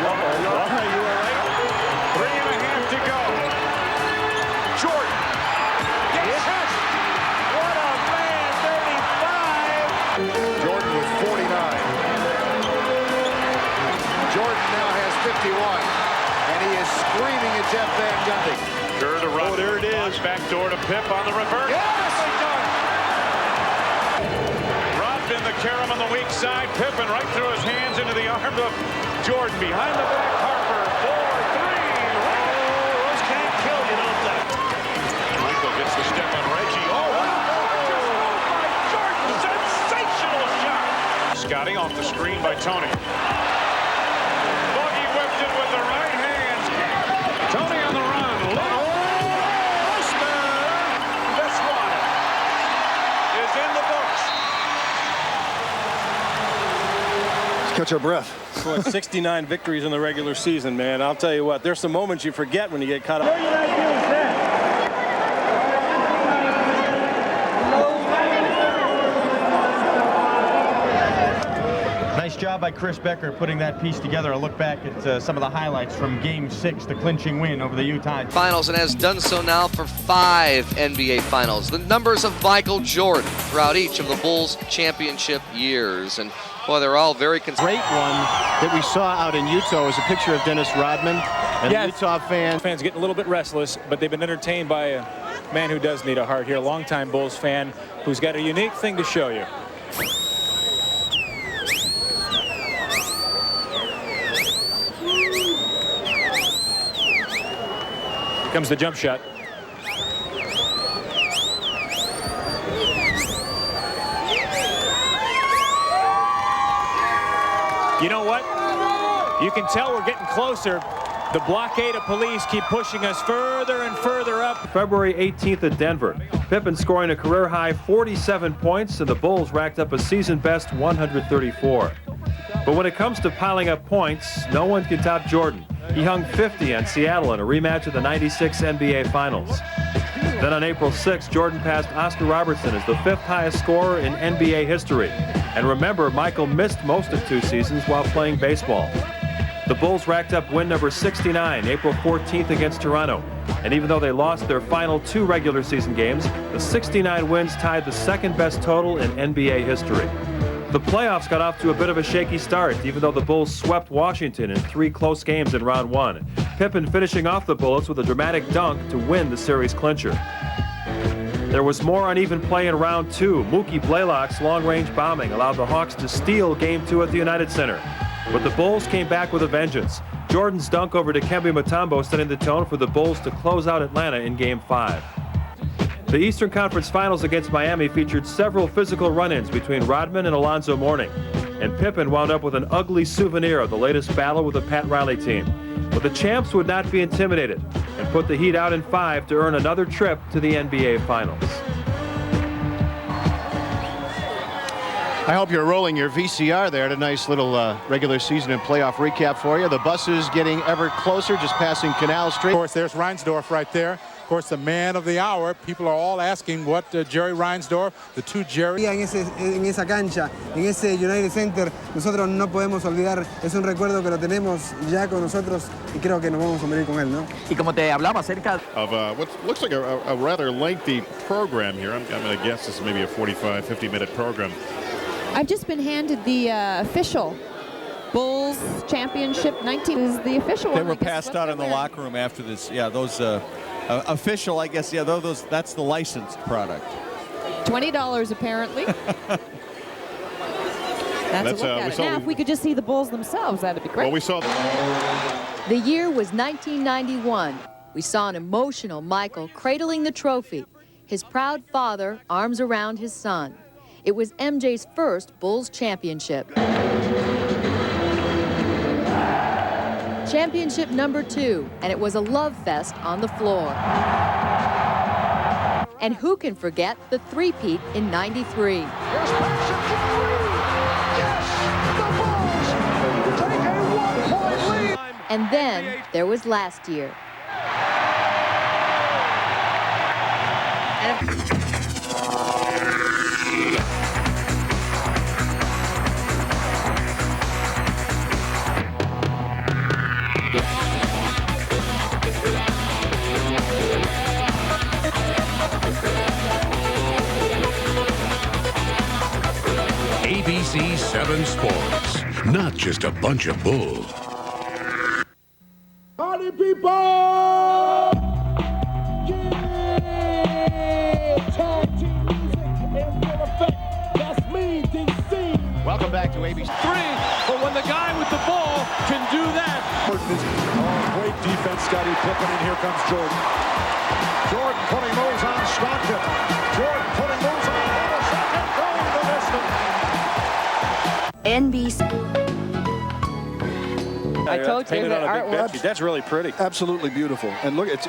You are right. 3.5 to go. Jordan. Yes. What a man. Jordan with 49. Jordan now has 51. And he is screaming at Jeff Van Gundy. Kerr to run. Oh, there it is. Back door to Pip on the reverse. Yes! Rodman the carom on the weak side. Pippen right through his hands into the arms of Jordan. Behind the back, Harper. 4-3. Those can't kill you, don't they? Michael gets the step on Reggie. Oh, Scottie off the screen by Tony. Boogie whipped it with the right hand. Tony on the run. This one is in the books. catch our breath. Boy, 69 victories in the regular season, man. I'll tell you what, there's some moments you forget when you get caught up. Nice job by Chris Becker putting that piece together. A look back at some of the highlights from Game 6, the clinching win over the Utah Finals, and has done so now for 5 NBA Finals. The numbers of Michael Jordan throughout each of the Bulls championship years. And boy, they're all very Great one that we saw out in Utah was a picture of Dennis Rodman, and Utah fans getting a little bit restless, but they've been entertained by a man who does need a heart here, a longtime Bulls fan who's got a unique thing to show you. Here comes the jump shot. You know what? You can tell we're getting closer. The blockade of police keep pushing us further and further up. February 18th at Denver. Pippen scoring a career-high 47 points, and the Bulls racked up a season-best 134. But when it comes to piling up points, no one can top Jordan. He hung 50 on Seattle in a rematch of the '96 NBA Finals. Then on April 6th, Jordan passed Oscar Robertson as the 5th highest scorer in NBA history. And remember, Michael missed most of 2 seasons while playing baseball. The Bulls racked up win number 69, April 14th against Toronto. And even though they lost their final 2 regular season games, the 69 wins tied the second-best total in NBA history. The playoffs got off to a bit of a shaky start, even though the Bulls swept Washington in 3 close games in round 1. Pippen finishing off the Bullets with a dramatic dunk to win the series clincher. There was more uneven play in round 2. Mookie Blaylock's long-range bombing allowed the Hawks to steal Game 2 at the United Center. But the Bulls came back with a vengeance. Jordan's dunk over Dikembe Mutombo setting the tone for the Bulls to close out Atlanta in Game 5. The Eastern Conference Finals against Miami featured several physical run-ins between Rodman and Alonzo Mourning, and Pippen wound up with an ugly souvenir of the latest battle with the Pat Riley team. But the champs would not be intimidated and put the Heat out in 5 to earn another trip to the NBA Finals. I hope you're rolling your VCR there. A nice little regular season and playoff recap for you. The buses getting ever closer, just passing Canal Street. Of course, there's Reinsdorf right there. Of course, the man of the hour. People are all asking what Jerry Reinsdorf, the 2 Jerry. En esa cancha, en ese United Center, nosotros no podemos olvidar. Es un recuerdo que lo tenemos ya con nosotros y creo que nos vamos a morir con él, ¿no? Y como te hablaba acerca of what looks like a rather lengthy program here. I'm going to guess this is maybe a 45, 50-minute program. I've just been handed the official Bulls Championship 19 is the official one. They were passed out in the locker room after this. Yeah, those official, I guess. Yeah, that's the licensed product. $20 apparently. That's a look at it. Now, if we could just see the Bulls themselves, that'd be great. Well, we saw. The year was 1991. We saw an emotional Michael cradling the trophy, his proud father arms around his son. It was MJ's first Bulls championship. Championship number 2, and it was a love fest on the floor. And who can forget the three-peat in '93? And then there was last year. ABC 7 Sports, not just a bunch of bull. Party people! Welcome back to ABC. 3, but when the guy with the ball can do that. Great defense, Scottie Pippen, and here comes Jordan. Jordan putting moves on Stockton. Jordan putting moves on Stockton. Going the distance. NBC. I told you that artwork. That's really pretty. Absolutely beautiful. And look, it's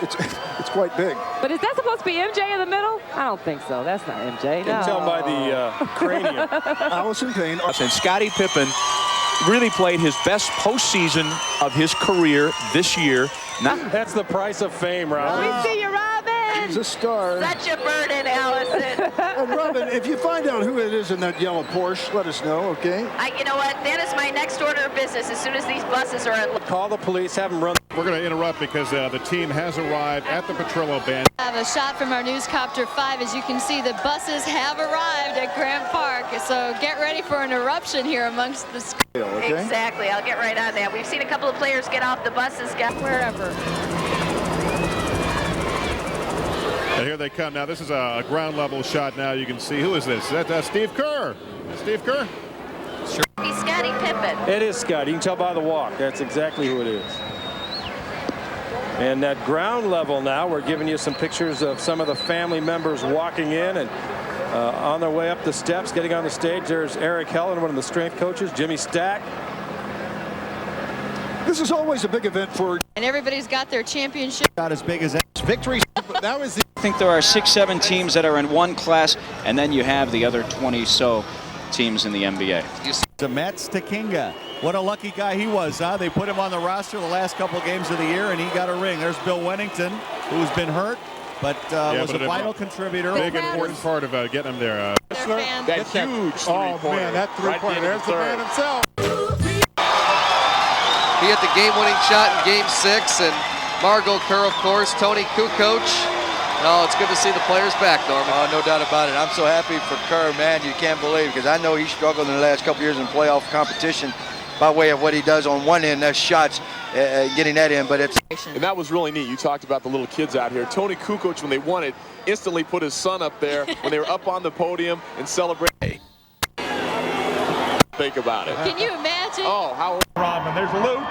quite big. But is that supposed to be MJ in the middle? I don't think so. That's not MJ. You can tell by the cranium. Allison Payne. And Scottie Pippen really played his best postseason of his career this year. That's the price of fame, Robin. We see you, Robin. He's a star. Such a burden, Allison. Robin, if you find out who it is in that yellow Porsche, let us know, okay? You know what? That is my next order of business as soon as these buses are in. Call the police, have them run. We're going to interrupt because the team has arrived at the Petrillo Band. I have a shot from our Newscopter 5. As you can see, the buses have arrived at Grant Park. So get ready for an eruption here amongst the schools. Okay. Exactly. I'll get right on that. We've seen a couple of players get off the buses, get wherever. And here they come. Now, this is a ground level shot now. You can see, who is this? That's Steve Kerr. Steve Kerr? Sure. He's Scottie Pippen. It is Scott. You can tell by the walk. That's exactly who it is. And that ground level now, we're giving you some pictures of some of the family members walking in and on their way up the steps, getting on the stage. There's Eric Helen, one of the strength coaches, Jimmy Stack. This is always a big event for. And everybody's got their championship. Not as big as that. Victory. That was I think there are 6-7 teams that are in one class, and then you have the other 20-so teams in the NBA. The Mets to Kinga. What a lucky guy he was, huh? They put him on the roster the last couple of games of the year, and he got a ring. There's Bill Wennington, who's been hurt, but was a vital contributor. Big important part of getting him there. That huge three-pointer. Oh, man, that three-pointer. There's the man himself. He hit the game-winning shot in Game 6, and Margot Kerr, of course, Tony Kukoc. Oh, it's good to see the players back, Norman. Oh, no doubt about it. I'm so happy for Kerr, man. You can't believe, because I know he struggled in the last couple years in playoff competition by way of what he does on one end, that's shots, getting that in, but it's... And that was really neat. You talked about the little kids out here. Tony Kukoc, when they won it, instantly put his son up there when they were up on the podium and celebrating. Think about it. Can you imagine? Oh, how... Rodman, there's Luke.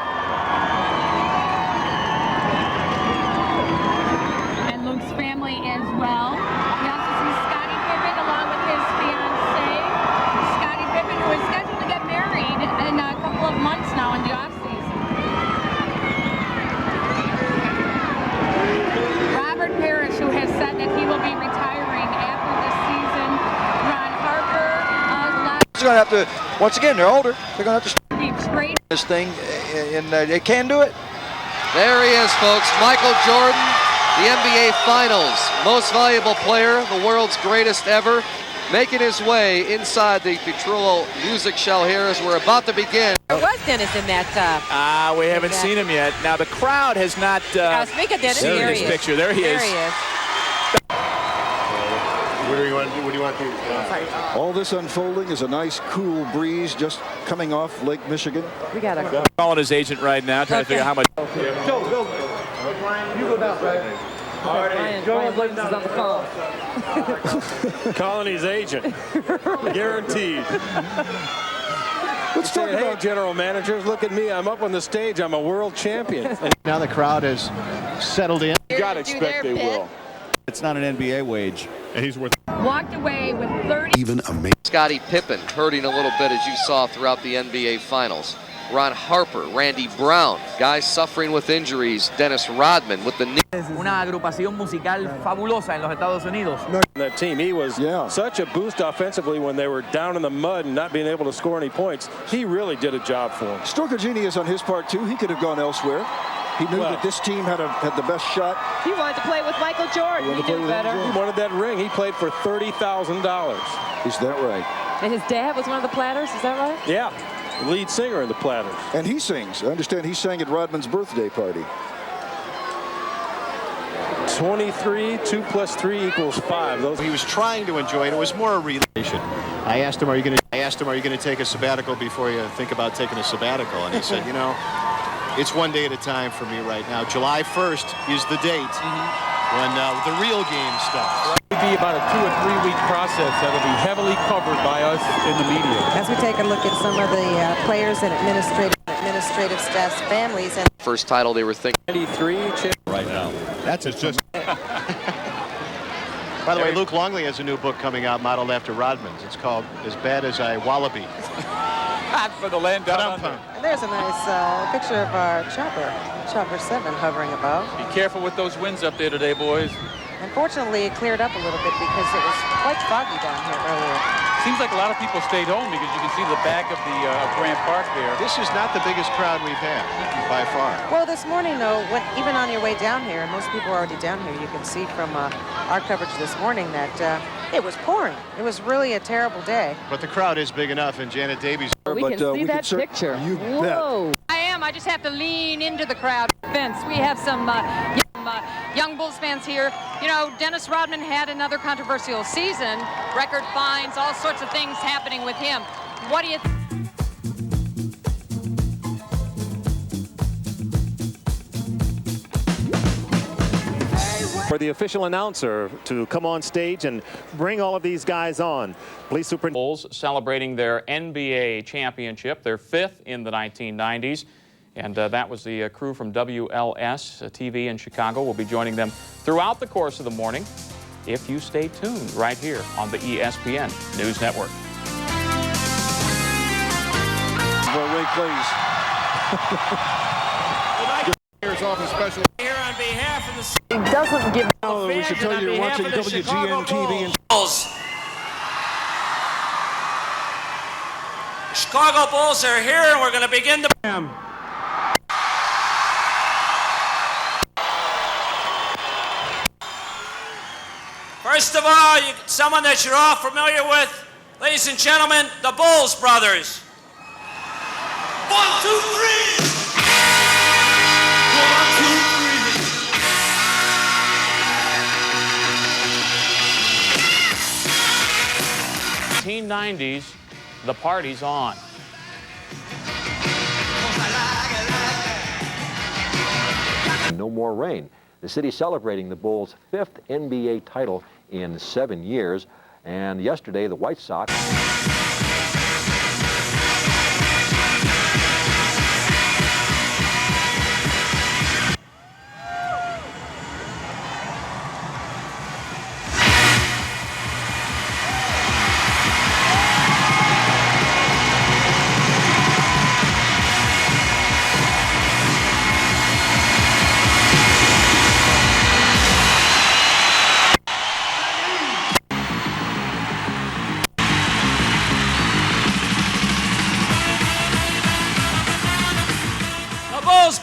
And Luke's family as well. We also see Scottie Pippen along with his fiancée. Scottie Pippen, who is scheduled to get married in a couple of months now in the offseason. Robert Parrish, who has said that he will be retiring after this season. Ron Harper. They're going to have to, once again, they're older. They're going to have to straight this thing, and they can do it. There he is, folks. Michael Jordan, the NBA Finals most valuable player, the world's greatest ever, making his way inside the Petrillo Music Shell here as we're about to begin. Where was Dennis in that? We haven't seen him yet. Now, the crowd has not speak of Dennis. seen this picture. There he is. There he is. What do you want to do? What do you want to do? All this unfolding is a nice, cool breeze just coming off Lake Michigan. We got to calling his agent right now, trying to figure out how much. Joe, you go down, right? All right, Joe is on the phone. Calling his agent. Guaranteed. Let's talk Hey, about general managers, look at me. I'm up on the stage. I'm a world champion. And now the crowd has settled in. You got to expect they will. It's not an NBA wage. And he's worth... Walked away with 30. Even amazing. Scottie Pippen hurting a little bit, as you saw throughout the NBA Finals. Ron Harper, Randy Brown, guys suffering with injuries. Dennis Rodman with the knee. Una agrupación musical fabulosa en los Estados Unidos. that team, he was such a boost offensively when they were down in the mud and not being able to score any points. He really did a job for him. Stroke of genius on his part, too. He could have gone elsewhere. He knew that this team had the best shot. He wanted to play with Michael Jordan. He knew better. He wanted that ring. He played for $30,000. Is that right? And his dad was one of the Platters, is that right? Yeah, lead singer in the Platters. And he sings. I understand he sang at Rodman's birthday party. 23, 2 + 3 = 5. He was trying to enjoy it. It was more a relation. I asked him, "Are you going to take a sabbatical before you think about taking a sabbatical?" And he said, "You know, it's one day at a time for me right now. July 1st is the date when the real game starts." It will be about a 2 or 3 week process that will be heavily covered by us in the media. As we take a look at some of the players and administrative staff's families. And first title they were thinking. 93 right now. That's just. By the way, Luke Longley has a new book coming out modeled after Rodman's. It's called As Bad as I Wallaby. For the land down under. And there's a nice picture of our Chopper 7 hovering above. Be careful with those winds up there today, boys. Unfortunately, it cleared up a little bit because it was quite foggy down here earlier. seems like a lot of people stayed home because you can see the back of the Grant Park there. This is not the biggest crowd we've had by far. Well, this morning, though, even on your way down here, and most people are already down here, you can see from our coverage this morning that it was pouring. It was really a terrible day. But the crowd is big enough, and Janet Davies. We can see that picture. You Whoa. I am. I just have to lean into the crowd. Vince, we have some young Bulls fans here. You know, Dennis Rodman had another controversial season, record fines, all sorts of things happening with him. What do you think? For the official announcer to come on stage and bring all of these guys on. Police Superintendent Bulls celebrating their NBA championship, their 5th in the 1990s. And that was the crew from WLS TV in Chicago. We'll be joining them throughout the course of the morning if you stay tuned right here on the ESPN News Network. Wait, please. Here's off a special. Here on behalf of the He doesn't give. Oh, we should tell you you're watching WGN TV. Chicago Bulls are here, and we're going to begin the. First of all, someone that you're all familiar with, ladies and gentlemen, the Bulls brothers. 1, 2, 3. 1990s, the party's on. No more rain. The city celebrating the Bulls' 5th NBA title in 7 years. And yesterday, the White Sox...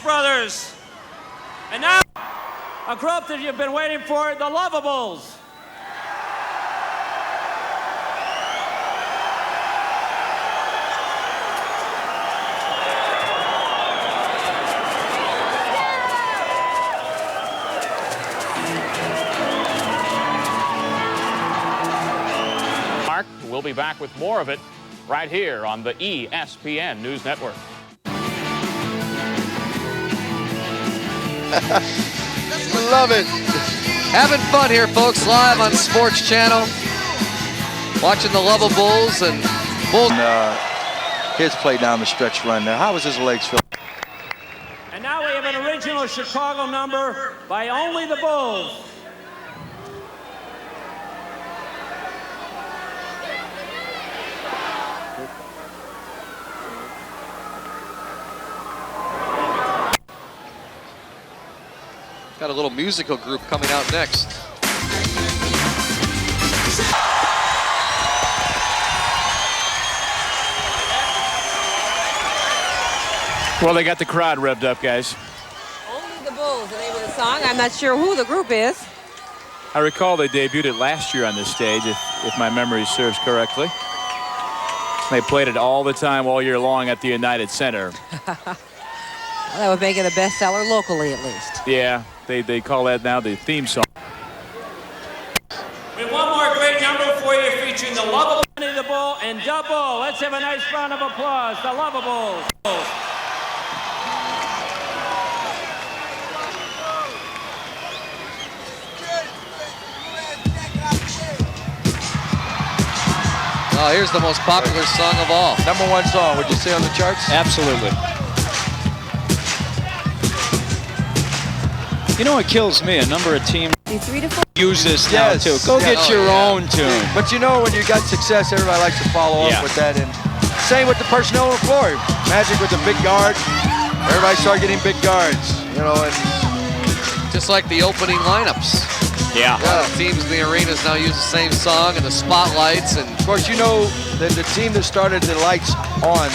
Brothers. And now, a group that you've been waiting for, the Lovables. Mark, we'll be back with more of it right here on the ESPN News Network. Love it. Having fun here, folks, live on Sports Channel. Watching the Lovables and Bulls. His play down the stretch run there. How was his legs feeling? And now we have an original Chicago number by only the Bulls. Got a little musical group coming out next. Well, they got the crowd revved up, guys. Only the Bulls, the name of the song. I'm not sure who the group is. I recall they debuted it last year on this stage, if my memory serves correctly. They played it all the time, all year long at the United Center. That would make it a bestseller locally, at least. Yeah, they call that now the theme song. We have one more great number for you featuring the Lovables, the Bull, and Double. Let's have a nice round of applause. The Lovables. Oh, here's the most popular song of all. #1 song, would you say, on the charts? Absolutely. You know what kills me? A number of teams 3 to 4. use this now too. Go get your own tune. But you know, when you got success, everybody likes to follow up with that. And same with the personnel on the floor. Magic with the big guard. Everybody started getting big guards. You know, and just like the opening lineups. Yeah. Teams in the arenas now use the same song and the spotlights. And of course, you know that the team that started the lights on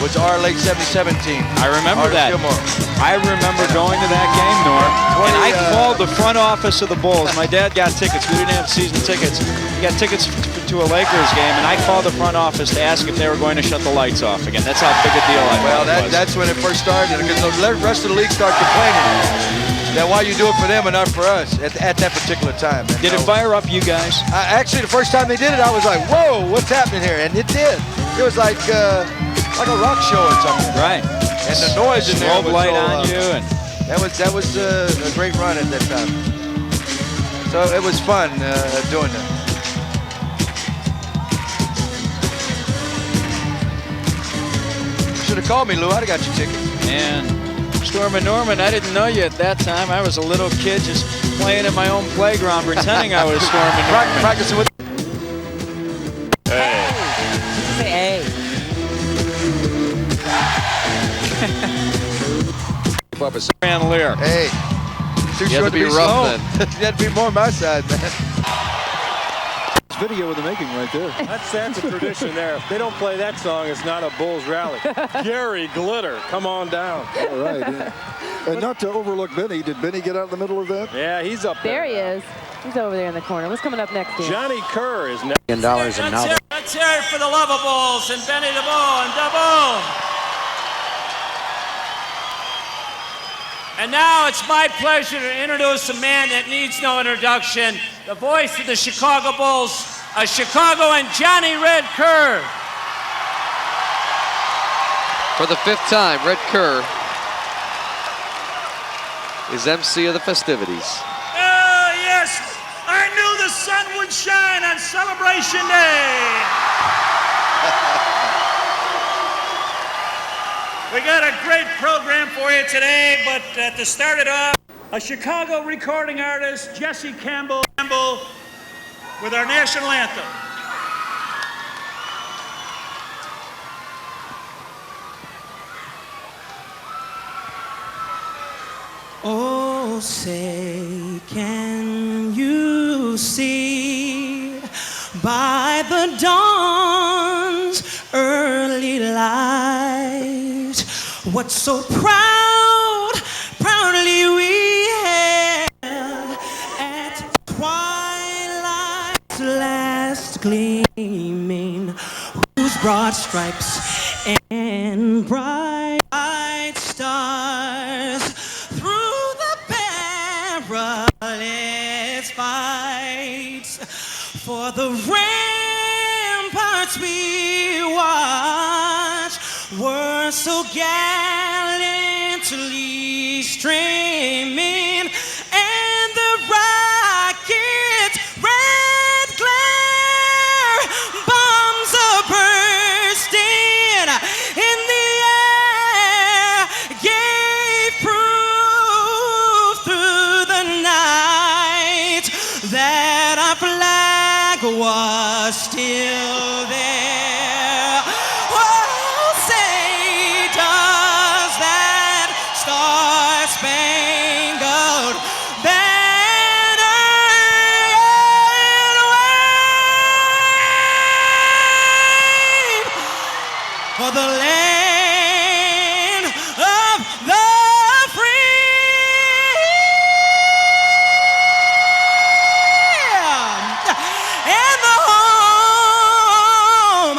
was our late 77 team. I remember Artis that. Gilmore. I remember going to that game, Norm. And I called the front office of the Bulls. My dad got tickets. We didn't have season tickets. He got tickets to a Lakers game, and I called the front office to ask if they were going to shut the lights off again. That's how big a deal I thought it was. That's when it first started, because the rest of the league started complaining that why you do it for them and not for us at that particular time. And did it fire up you guys? Actually, the first time they did it, I was like, whoa, what's happening here? And it did. It was like a rock show or something. Right. And the noise in there was light on you. And that was a great run at that time. So it was fun doing that. Should have called me, Lou. I'd have got you tickets. And Stormin' Norman, I didn't know you at that time. I was a little kid just playing in my own playground, pretending I was Stormin' Norman. Practicing with. Hey. Say Van Leer. Hey. Too You short had to be rough slow. then. You had to be more on my side, man. Video in the making right there. That's a tradition there. If they don't play that song, it's not a Bulls rally. Gary Glitter, come on down. All right. Yeah. And not to overlook Benny. Did Benny get out in the middle of that? Yeah, he's up there. There he is. He's over there in the corner. What's coming up next, Dan? Johnny Kerr is next. Let's hear it for the Lovables and Benny DeVoe and DeVoe. And now it's my pleasure to introduce a man that needs no introduction, the voice of the Chicago Bulls, Chicago and Johnny Red Kerr. for the 5th time, Red Kerr is MC of the festivities. Oh, yes, I knew the sun would shine on Celebration Day. We got a great program for you today, but to start it off, a Chicago recording artist, Jesse Campbell, with our national anthem. Oh, say, can you see by the dawn's early light what so proudly we hailed at twilight's last gleaming, whose broad stripes and bright stars through the perilous fights for the ramparts we watched were so gallantly streaming, and the rocket's red glare bombs are bursting in the air, gave proof through the night that our flag was still there. Oh, say, does that star-spangled banner yet wave for the land of the free and the home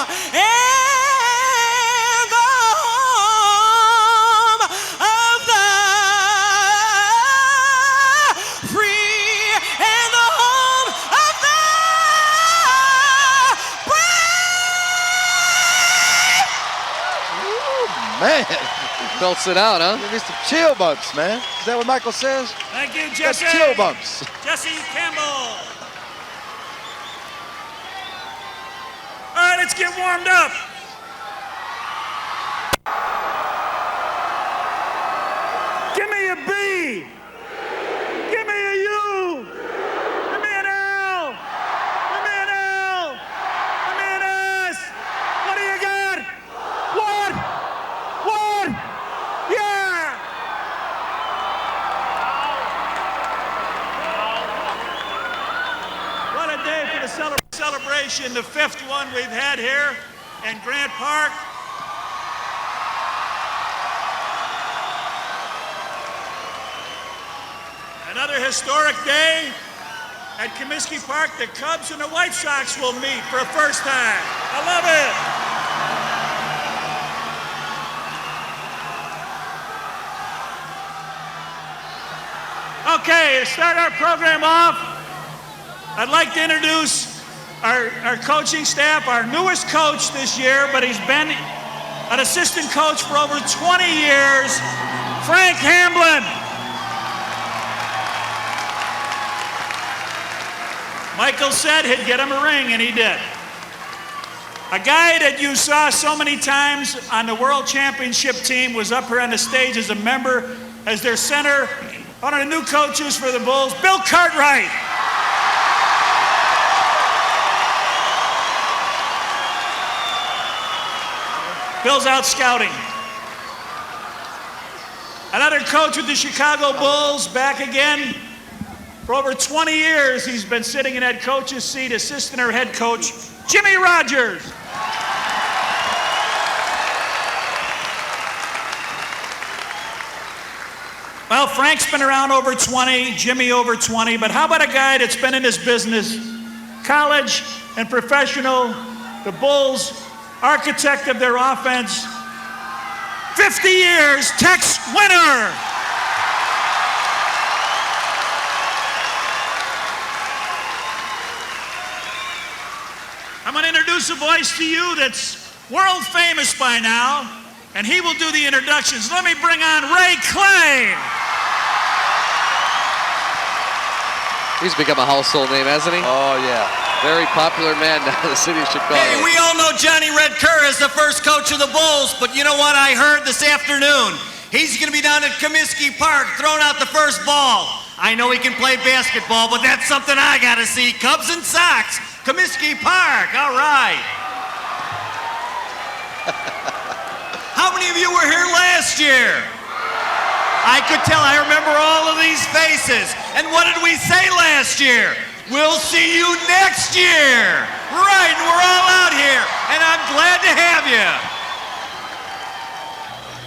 of the free and the home of the Man. Belts it out, huh? Give me some chill bumps, man. Is that what Michael says? Thank you, That's Jesse. chill bumps. Jesse Campbell. All right, let's get warmed up. Give me a B. Give me a U. Give me an L. Give me an L. Give me an S. What do you got? What? What? Yeah. the 5th one we've had here in Grant Park. Another historic day at Comiskey Park. The Cubs and the White Sox will meet for a first time. I love it. Okay, to start our program off, I'd like to introduce our coaching staff, our newest coach this year, but he's been an assistant coach for over 20 years, Frank Hamblin. Michael said he'd get him a ring, and he did. A guy that you saw so many times on the World Championship team was up here on the stage as a member, as their center, one of the new coaches for the Bulls, Bill Cartwright. Bill's out scouting. Another coach with the Chicago Bulls, back again. For over 20 years, he's been sitting in head coach's seat, assistant or head coach, Jimmy Rogers. Well, Frank's been around over 20, Jimmy over 20, but how about a guy that's been in this business, college and professional, the Bulls, architect of their offense, 50 years, Tex Winter. I'm going to introduce a voice to you that's world famous by now, and he will do the introductions. Let me bring on Ray Clay. He's become a household name, hasn't he? Oh, yeah. Very popular man now in the city of Chicago. Hey, we all know Johnny Red Kerr is the first coach of the Bulls, but you know what I heard this afternoon? He's going to be down at Comiskey Park throwing out the first ball. I know he can play basketball, but that's something I got to see. Cubs and Sox, Comiskey Park, all right. How many of you were here last year? I could tell, I remember all of these faces. And what did we say last year? We'll see you next year. Right, and we're all out here, and I'm glad to have you.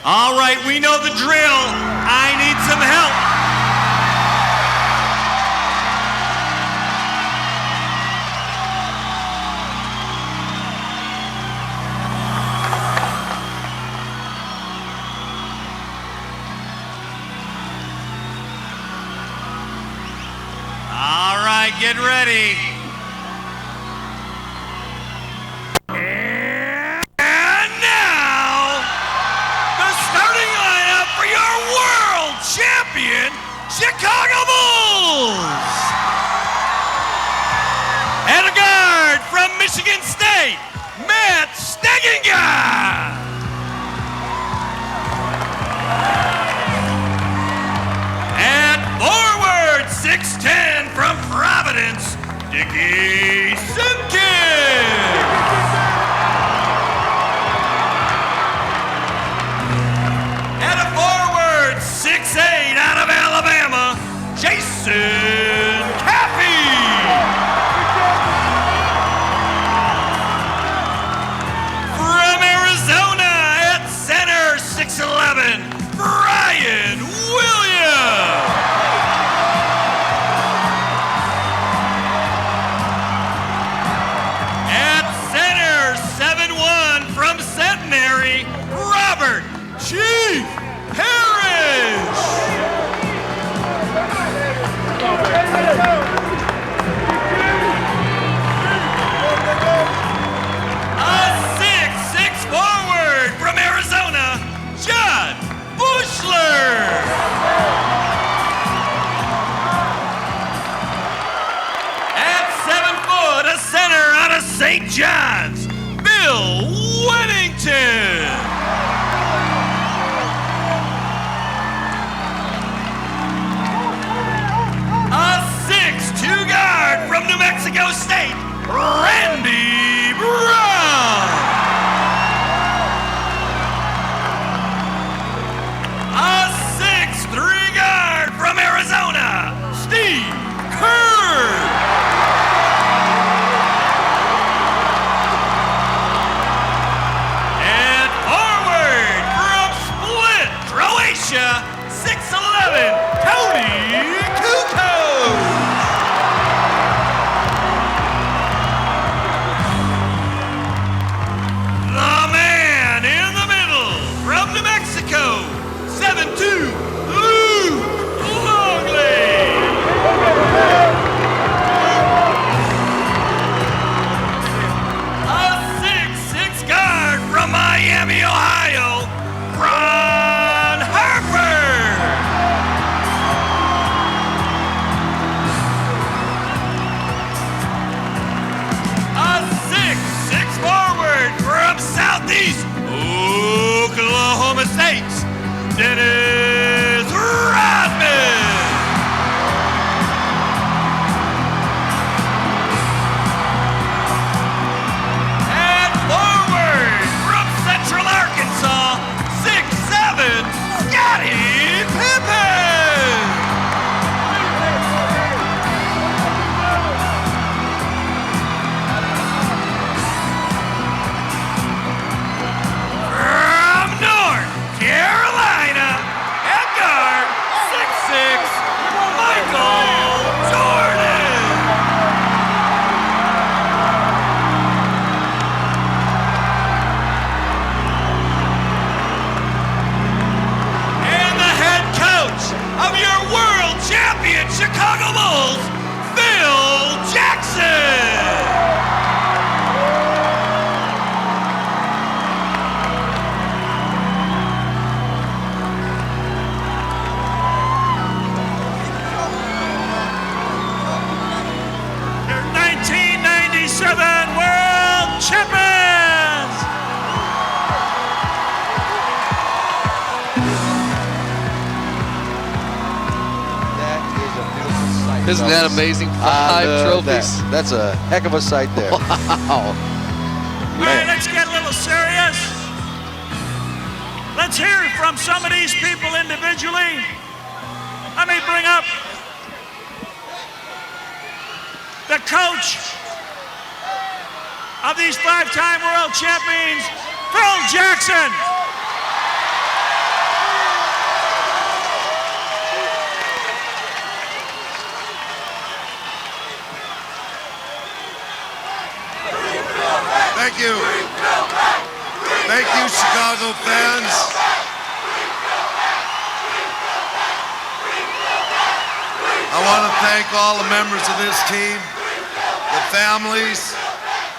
All right, we know the drill. I need some help. All right, get ready. And now, the starting lineup for your world champion Chicago Bulls. And a guard from Michigan State, Matt Steginga. And forward, 6'10" from Providence, Dickie Simpkins. And a forward, 6'8" out of Alabama, Jason Caffey. From Arizona at center, 6'11", Brian Williams. At center, 7'1", from Centenary, Robert Chief Harris. A 6'6" forward from Arizona, John Bushler. At 7 foot, a center out of St. John's, Bill Wennington. A 6'2" guard from New Mexico State, Randy Brown. A 6'3" guard from Arizona, Steve Kerr. Isn't that amazing? 5 trophies. That's a heck of a sight there. Wow. All right, let's get a little serious. Let's hear from some of these people individually. Let me bring up the coach of these 5-time world champions, Phil Jackson. Thank you. Thank you, Chicago fans. I want to thank all the members of this team, the families,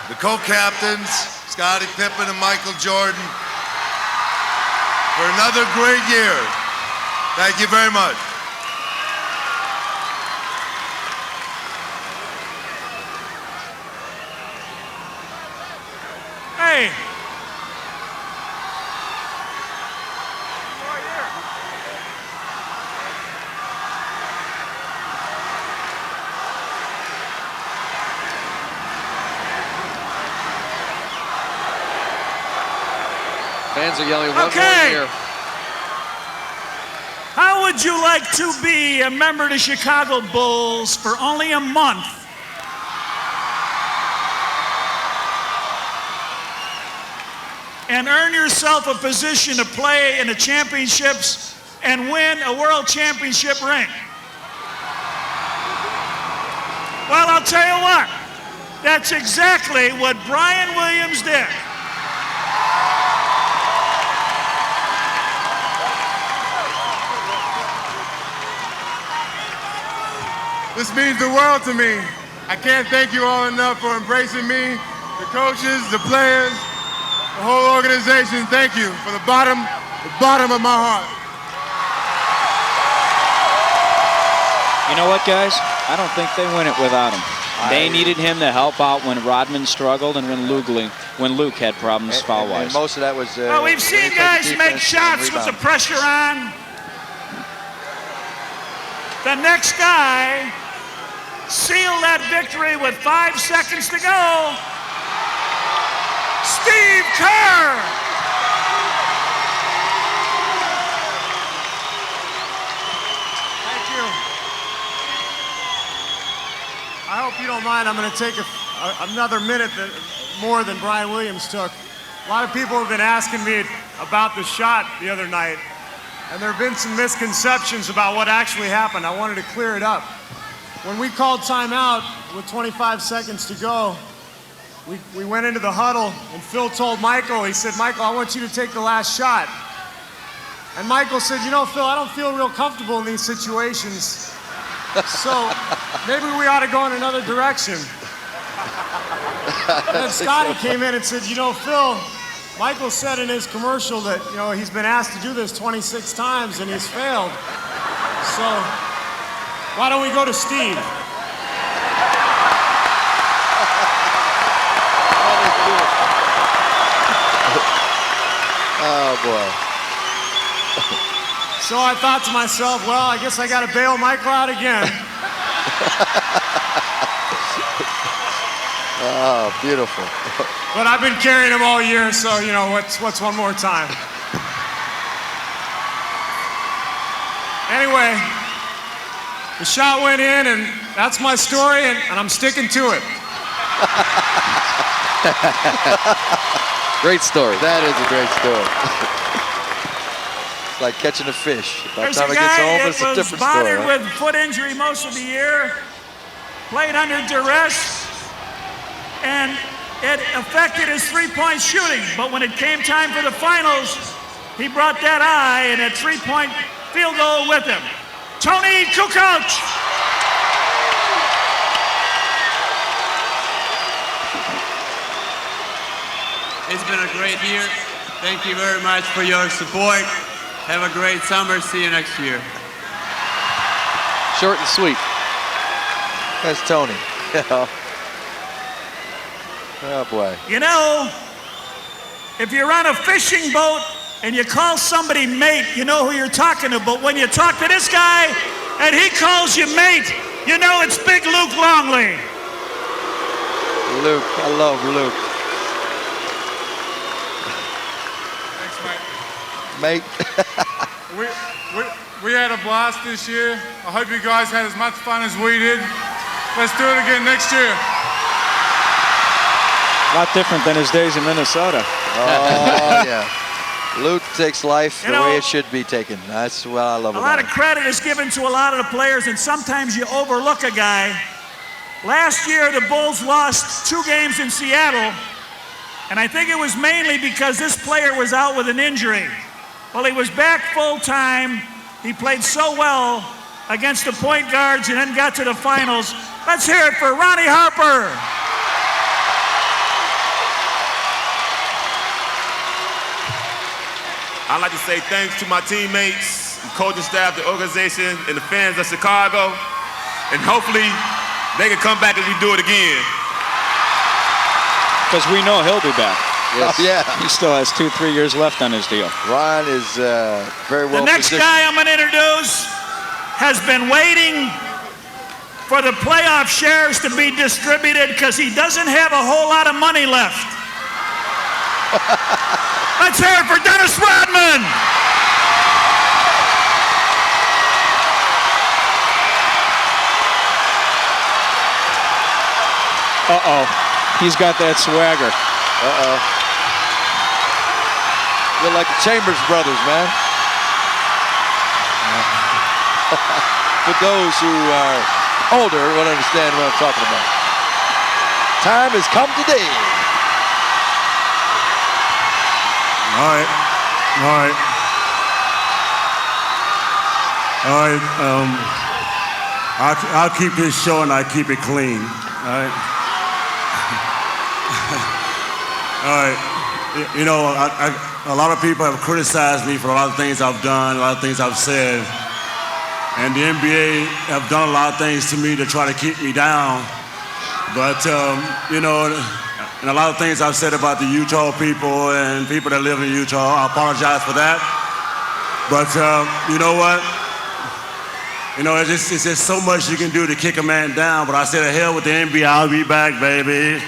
the co-captains, Scottie Pippen and Michael Jordan, for another great year. Thank you very much. Hey. Fans are yelling, "One more year." How would you like to be a member of the Chicago Bulls for only a month? And earn yourself a position to play in the championships and win a world championship ring? Well, I'll tell you what, that's exactly what Brian Williams did. This means the world to me. I can't thank you all enough for embracing me, the coaches, the players, the whole organization. Thank you from the bottom of my heart. You know what, guys? I don't think they win it without him. They needed him to help out when Rodman struggled and when Luke had problems foul-wise. And most of that was... well, we've seen guys make shots with the pressure on. The next guy sealed that victory with 5 seconds to go. Steve Kerr. Thank you. I hope you don't mind. I'm going to take another minute more than Brian Williams took. A lot of people have been asking me about the shot the other night, and there have been some misconceptions about what actually happened. I wanted to clear it up. When we called timeout with 25 seconds to go, we went into the huddle, and Phil told Michael, he said, "Michael, I want you to take the last shot." And Michael said, "You know, Phil, I don't feel real comfortable in these situations, so maybe we ought to go in another direction." And then Scotty came in and said, "You know, Phil, Michael said in his commercial that, you know, he's been asked to do this 26 times and he's failed. So why don't we go to Steve?" Oh, boy. So I thought to myself, well, I guess I got to bail Michael out again. Oh, beautiful. But I've been carrying him all year, so, you know, what's one more time? Anyway, the shot went in, and that's my story, and I'm sticking to it. Great story. That is a great story. It's like catching a fish. By the There's time a it gets guy home, that it's a was different story. bothered Huh? with foot injury most of the year, played under duress, and it affected his three-point shooting. But when it came time for the finals, he brought that eye and a three-point field goal with him. Tony Kukoc. It's been a great year. Thank you very much for your support. Have a great summer. See you next year. Short and sweet. That's Tony. Oh, boy. You know, if you're on a fishing boat and you call somebody mate, you know who you're talking to. But when you talk to this guy and he calls you mate, You know it's Big Luke Longley. Luke, I love Luke. Mate. We had a blast this year. I hope you guys had as much fun as we did. Let's do it again next year. A lot different than his days in Minnesota. Oh, yeah. Luke takes life the way it should be taken. That's what I love A about lot him. of credit is given to a lot of the players, and sometimes you overlook a guy. Last year, the Bulls lost 2 games in Seattle, and I think it was mainly because this player was out with an injury. Well, he was back full time. He played so well against the point guards and then got to the finals. Let's hear it for Ronnie Harper. I'd like to say thanks to my teammates, the coaching staff, the organization, and the fans of Chicago. And hopefully, they can come back and we do it again. Because we know he'll be back. Yes. Oh, yeah. He still has 2-3 years left on his deal. Ron is very well The next guy I'm going to introduce has been waiting for the playoff shares to be distributed because he doesn't have a whole lot of money left. Let's hear it for Dennis Rodman. Uh-oh. He's got that swagger. Uh-oh. You're like the Chambers brothers, man. For those who are older, will understand what I'm talking about. Time has come today. All right. I'll keep this show and I keep it clean. All right. All right. You know, a lot of people have criticized me for a lot of things I've done, a lot of things I've said. And the NBA have done a lot of things to me to try to keep me down. But, you know, and a lot of things I've said about the Utah people and people that live in Utah, I apologize for that. But you know what? You know, it's just so much you can do to kick a man down. But I said, to hell with the NBA, I'll be back, baby.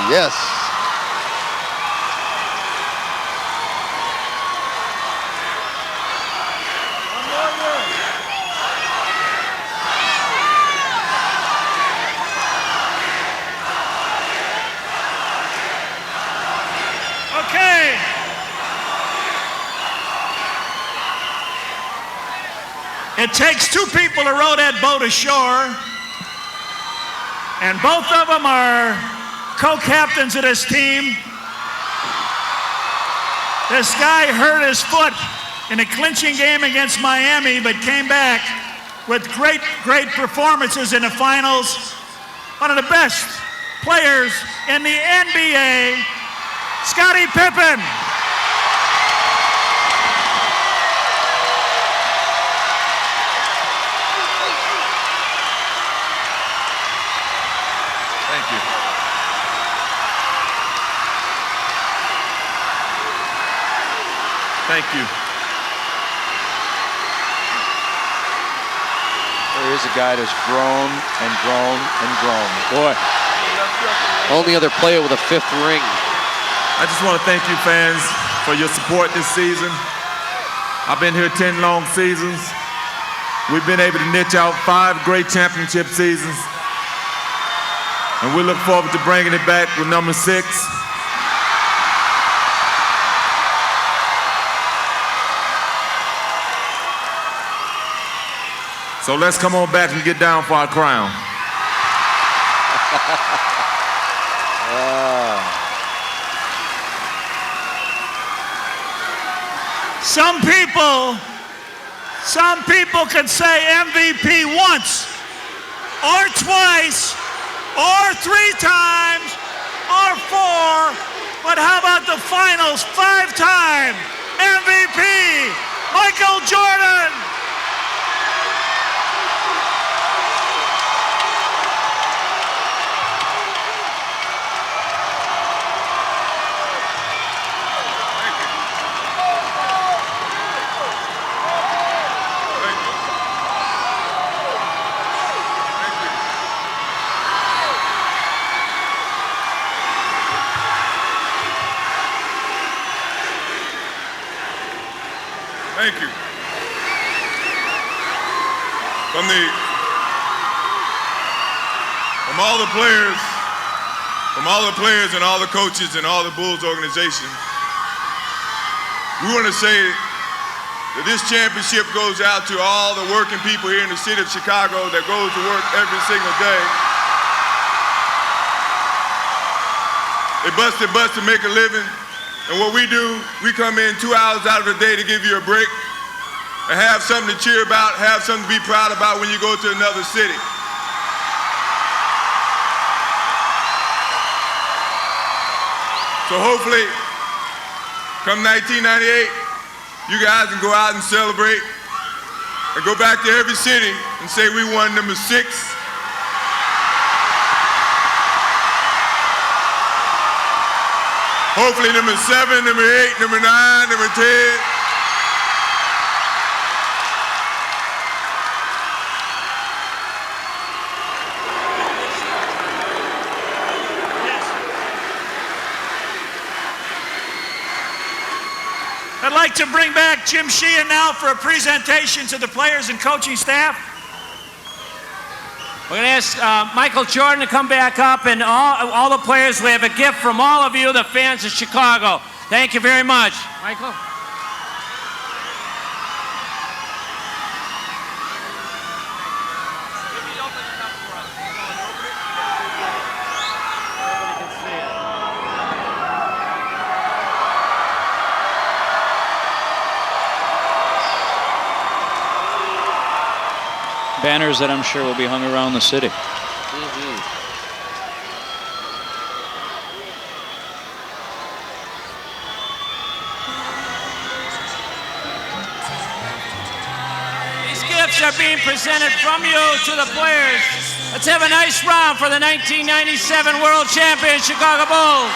Yes. Okay. It takes 2 people to row that boat ashore, and both of them are co-captains of this team. This guy hurt his foot in a clinching game against Miami, but came back with great performances in the finals. One of the best players in the NBA, Scottie Pippen. Thank you. Thank you. There is a guy that's grown and grown and grown. Boy. Only other player with a 5th ring. I just want to thank you fans for your support this season. I've been here 10 long seasons. We've been able to niche out 5 great championship seasons. And we look forward to bringing it back with number 6. So let's come on back and get down for our crown. Some people can say MVP once, or twice, or 3 times, or 4, but how about the finals 5-time MVP, Michael Jordan? from all the players and all the coaches and all the Bulls organization, we want to say that this championship goes out to all the working people here in the city of Chicago that goes to work every single day. They bust their butts to make a living, and what we do, we come in 2 hours out of the day to give you a break and have something to cheer about, have something to be proud about when you go to another city. So hopefully, come 1998, you guys can go out and celebrate and go back to every city and say we won number 6. Hopefully number 7, number 8, number 9, number 10. I'd like to bring back Jim Sheehan now for a presentation to the players and coaching staff. We're going to ask Michael Jordan to come back up, and all the players. We have a gift from all of you, the fans of Chicago. Thank you very much. Michael? Banners that I'm sure will be hung around the city. These gifts are being presented from you to the players. Let's have a nice round for the 1997 World Champion Chicago Bulls.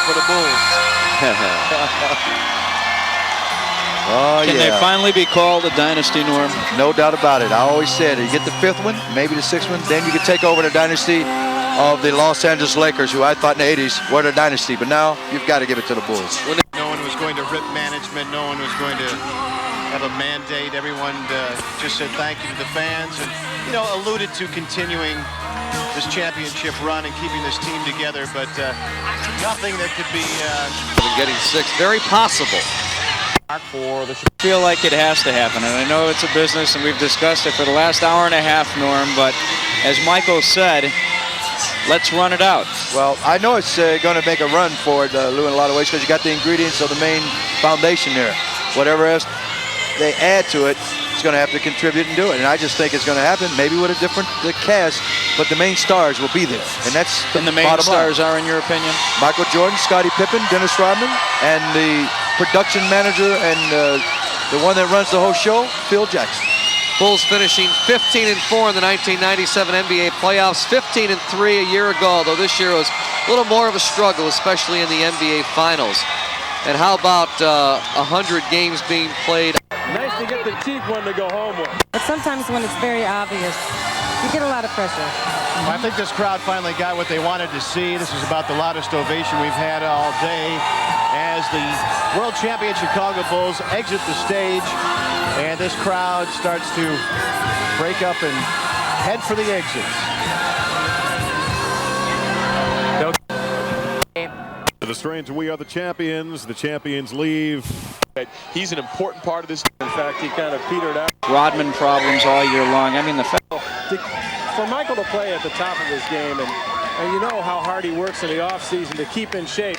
For the Bulls. Can they finally be called a dynasty, Norm? No doubt about it. I always said, you get the 5th one, maybe the 6th one, then you can take over the dynasty of the Los Angeles Lakers, who I thought in the 80s were the dynasty, but now you've got to give it to the Bulls. No one was going to rip management. No one was going to have a mandate. Everyone just said thank you to the fans and, you know, alluded to continuing this championship run and keeping this team together, but nothing that could be getting 6, very possible. For the feel like it has to happen, and I know it's a business, and we've discussed it for the last hour and a half, Norm, but as Michael said, let's run it out. Well, I know it's going to make a run for it, Lou, in a lot of ways, because you got the ingredients of the main foundation there. Whatever else they add to it, it's going to have to contribute and do it. And I just think it's going to happen, maybe with a different cast, but the main stars will be there. And that's the main stars are, in your opinion? Michael Jordan, Scottie Pippen, Dennis Rodman, and the production manager and the one that runs the whole show, Phil Jackson. Bulls finishing 15-4 in the 1997 NBA playoffs, 15-3 a year ago, though this year was a little more of a struggle, especially in the NBA Finals. And how about 100 games being played? Nice to get the cheap one to go home with. But sometimes when it's very obvious, you get a lot of pressure. I think this crowd finally got what they wanted to see. This is about the loudest ovation we've had all day as the world champion Chicago Bulls exit the stage, and this crowd starts to break up and head for the exits. The Strange, we are the champions. The champions leave. He's an important part of this. In fact, he kind of petered out. Rodman problems all year long. I mean, the for Michael to play at the top of his game, and you know how hard he works in the offseason to keep in shape,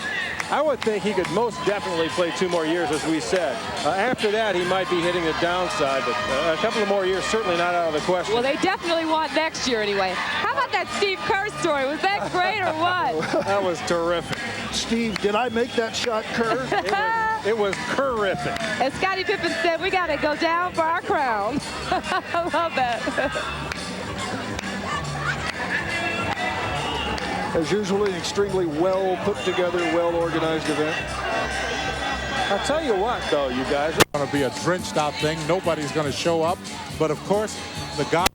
I would think he could most definitely play 2 more years, as we said. After that, he might be hitting the downside, but a couple of more years, certainly not out of the question. Well, they definitely want next year anyway. How about that Steve Kerr story? Was that great or what? That was terrific. Steve, did I make that shot, Kerr? It was terrific. As Scottie Pippen said, we got to go down for our crown. I love that. As usually, an extremely well put together, well organized event. I'll tell you what, though, you guys. It's going to be a drenched out thing. Nobody's going to show up. But of course, the guy.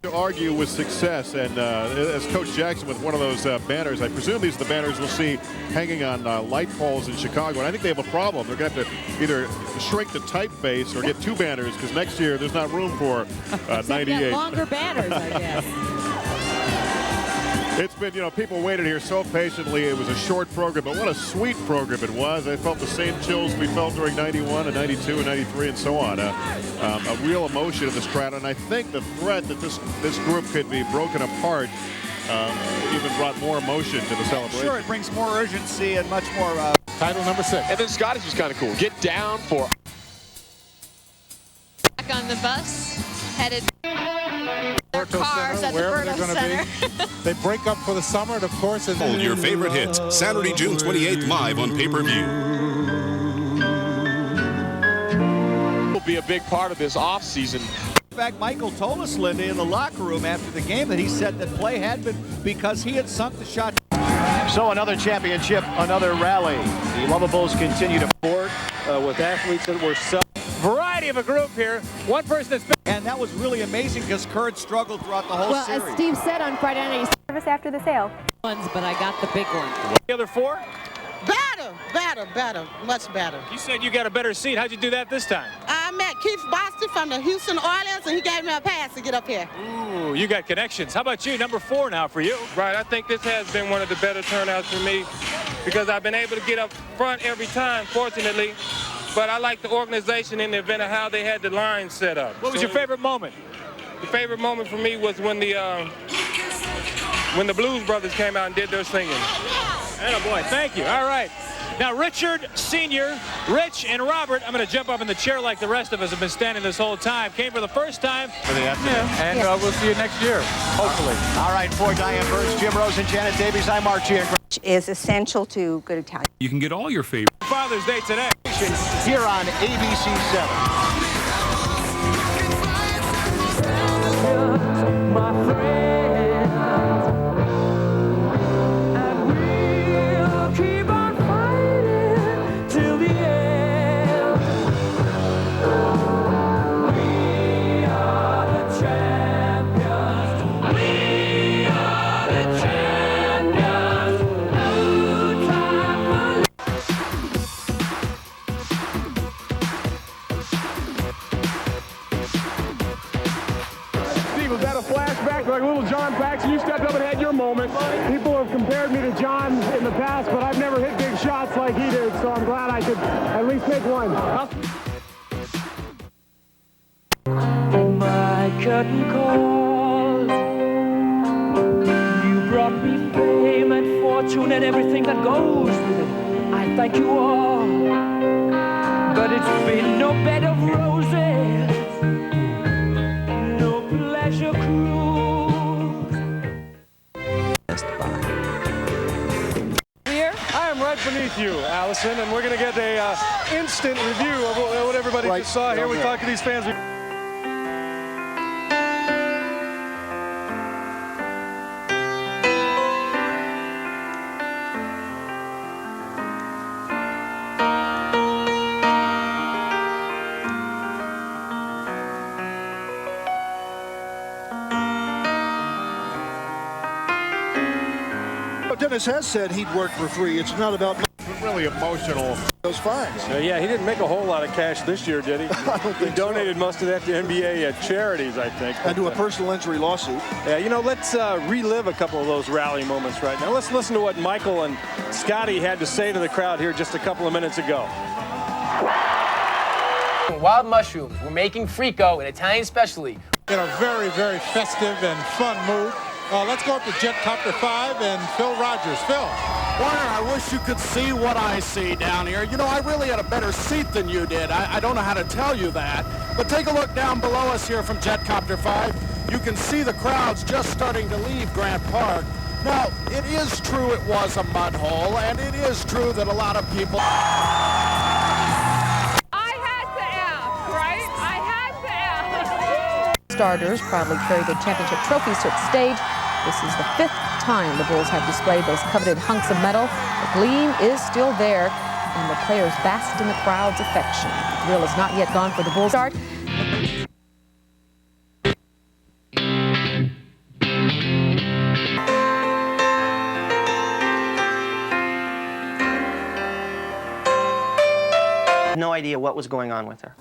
To argue with success, and as Coach Jackson with one of those banners, I presume these are the banners we'll see hanging on light poles in Chicago. And I think they have a problem. They're going to have to either shrink the typeface or get 2 banners, because next year there's not room for 98. Longer banners, I guess. It's been, people waited here so patiently. It was a short program, but what a sweet program it was. I felt the same chills we felt during 91 and 92 and 93 and so on. A real emotion in this crowd, and I think the threat that this group could be broken apart even brought more emotion to the celebration. Sure, it brings more urgency and much more... Title number 6. And then Scotty's was kind of cool. Get down for... Back on the bus, headed... Berto cars Center, at the wherever they're Berto going to be. They break up for the summer, and of course... Hold your favorite hits, Saturday, June 28th, live on pay-per-view. Will be a big part of this offseason. In fact, Michael told us, Linda, in the locker room after the game that he said that play had been because he had sunk the shot. So another championship, another rally. The Lovables continue to board with athletes that were variety of a group here. One person that's been... And that was really amazing because Kurt struggled throughout the whole series. Well, as Steve said on Friday night, service after the sale. But I got the big one. The other 4? Better, much better. You said you got a better seat. How'd you do that this time? I met Keith Boston from the Houston Oilers, and he gave me a pass to get up here. Ooh, you got connections. How about you? Number 4 now for you. Right, I think this has been one of the better turnouts for me because I've been able to get up front every time, fortunately. But I like the organization in the event of how they had the line set up. What was your favorite moment? The favorite moment for me was when the Blues Brothers came out and did their singing. Attaboy, thank you. All right. Now, Richard Sr., Rich, and Robert, I'm going to jump up in the chair like the rest of us have been standing this whole time. Came for the first time. For the afternoon. And we'll see you next year, hopefully. All right, for Diane Burns, Jim Rose, and Janet Davies, I'm Mark Giancarlo. Is essential to good Italian. You can get all your favorite Father's Day today. Here on ABC 7. My friend, and we'll keep on fighting till the end. We are the champions. We are the champions. No time for... Was that a flashback like little John Paxson? You stepped up and had your moment. People have compared me to John in the past, but I've never hit big shots like he did, so I'm glad I could at least make one. My curtain calls. You brought me fame and fortune and everything that goes with it. I thank you all, but it's been no bed of roses. Here, I am right beneath you, Allison, and we're going to get a instant review of what everybody just saw here. We talked to these fans. Dennis has said he'd work for free. It's not about really emotional. Those fines. Yeah, he didn't make a whole lot of cash this year, did he? I don't think he donated most of that to NBA charities, I think. And to a personal injury lawsuit. Yeah, let's relive a couple of those rally moments right now. Let's listen to what Michael and Scotty had to say to the crowd here just a couple of minutes ago. Wild mushrooms. We're making Frico, an Italian specialty. In a very, very festive and fun mood. Let's go up to Jet Copter 5 and Phil Rogers. Phil. Warner, I wish you could see what I see down here. You know, I really had a better seat than you did. I don't know how to tell you that. But take a look down below us here from Jet Copter 5. You can see the crowds just starting to leave Grant Park. Now, it is true it was a mud hole, and it is true that a lot of people... Starters proudly carry their championship trophies to the stage. This is the 5th time the Bulls have displayed those coveted hunks of metal. The gleam is still there, and the players bask in the crowd's affection. The thrill is not yet gone for the Bulls. Start. No idea what was going on with her.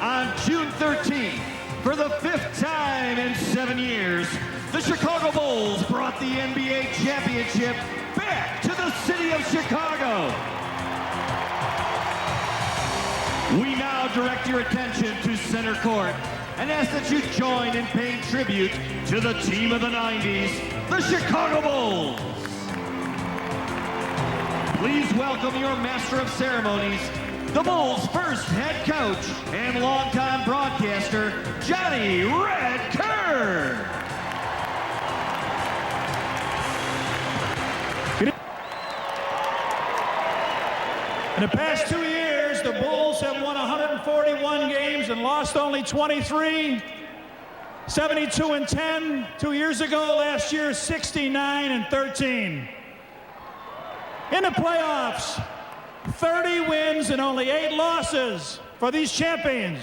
On June 13th, for the 5th time in 7 years, the Chicago Bulls brought the NBA championship back to the city of Chicago. We now direct your attention to center court and ask that you join in paying tribute to the team of the 90s, the Chicago Bulls. Please welcome your master of ceremonies, the Bulls' first head coach and longtime broadcaster, Johnny Red Kerr. In the past 2 years, the Bulls have won 141 games and lost only 23. 72-10 2 years ago. Last year, 69-13. In the playoffs, 30 wins and only 8 losses for these champions.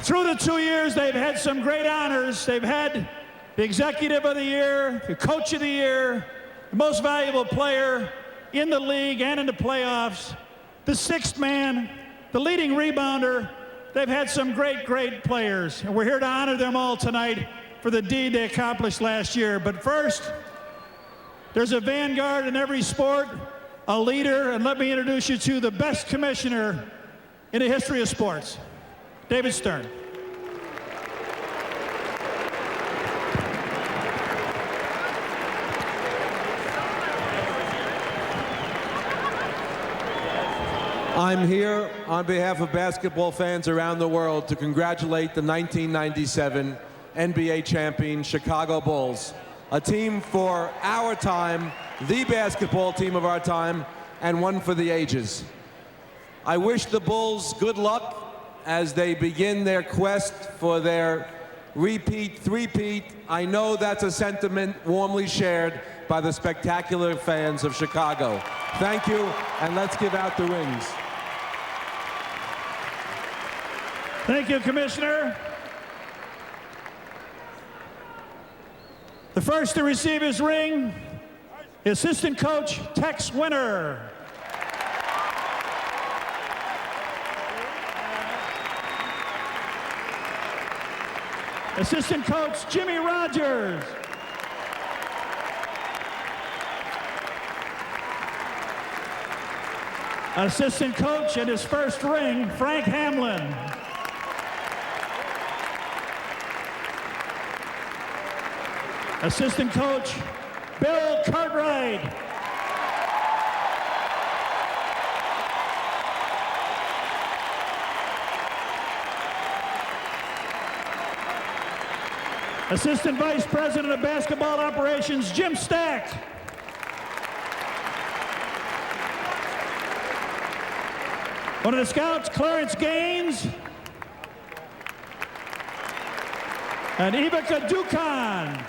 Through the 2 years, they've had some great honors. They've had the Executive of the Year, the Coach of the Year, the Most Valuable Player in the league and in the playoffs, the 6th man, the leading rebounder. They've had some great, great players, and we're here to honor them all tonight for the deed they accomplished last year. But first, there's a vanguard in every sport, a leader, and let me introduce you to the best commissioner in the history of sports, David Stern. I'm here on behalf of basketball fans around the world to congratulate the 1997 NBA champion Chicago Bulls, a team for our time, the basketball team of our time, and one for the ages. I wish the Bulls good luck as they begin their quest for their three-peat. I know that's a sentiment warmly shared by the spectacular fans of Chicago. Thank you, and let's give out the rings. Thank you, Commissioner. The first to receive his ring, assistant coach Tex Winter. Assistant coach Jimmy Rogers. Assistant coach and his first ring, Frank Hamlin. Assistant coach, Bill Cartwright. Assistant Vice President of Basketball Operations, Jim Stack. One of the scouts, Clarence Gaines. And Ivica Dukan.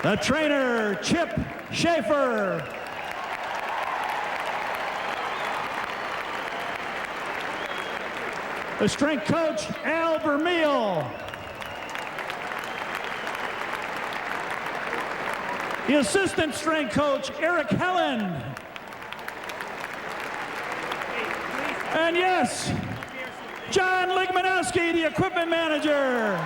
The trainer, Chip Schaefer. The strength coach, Al Vermeil. The assistant strength coach, Eric Helen. And yes, John Ligmanowski, the equipment manager.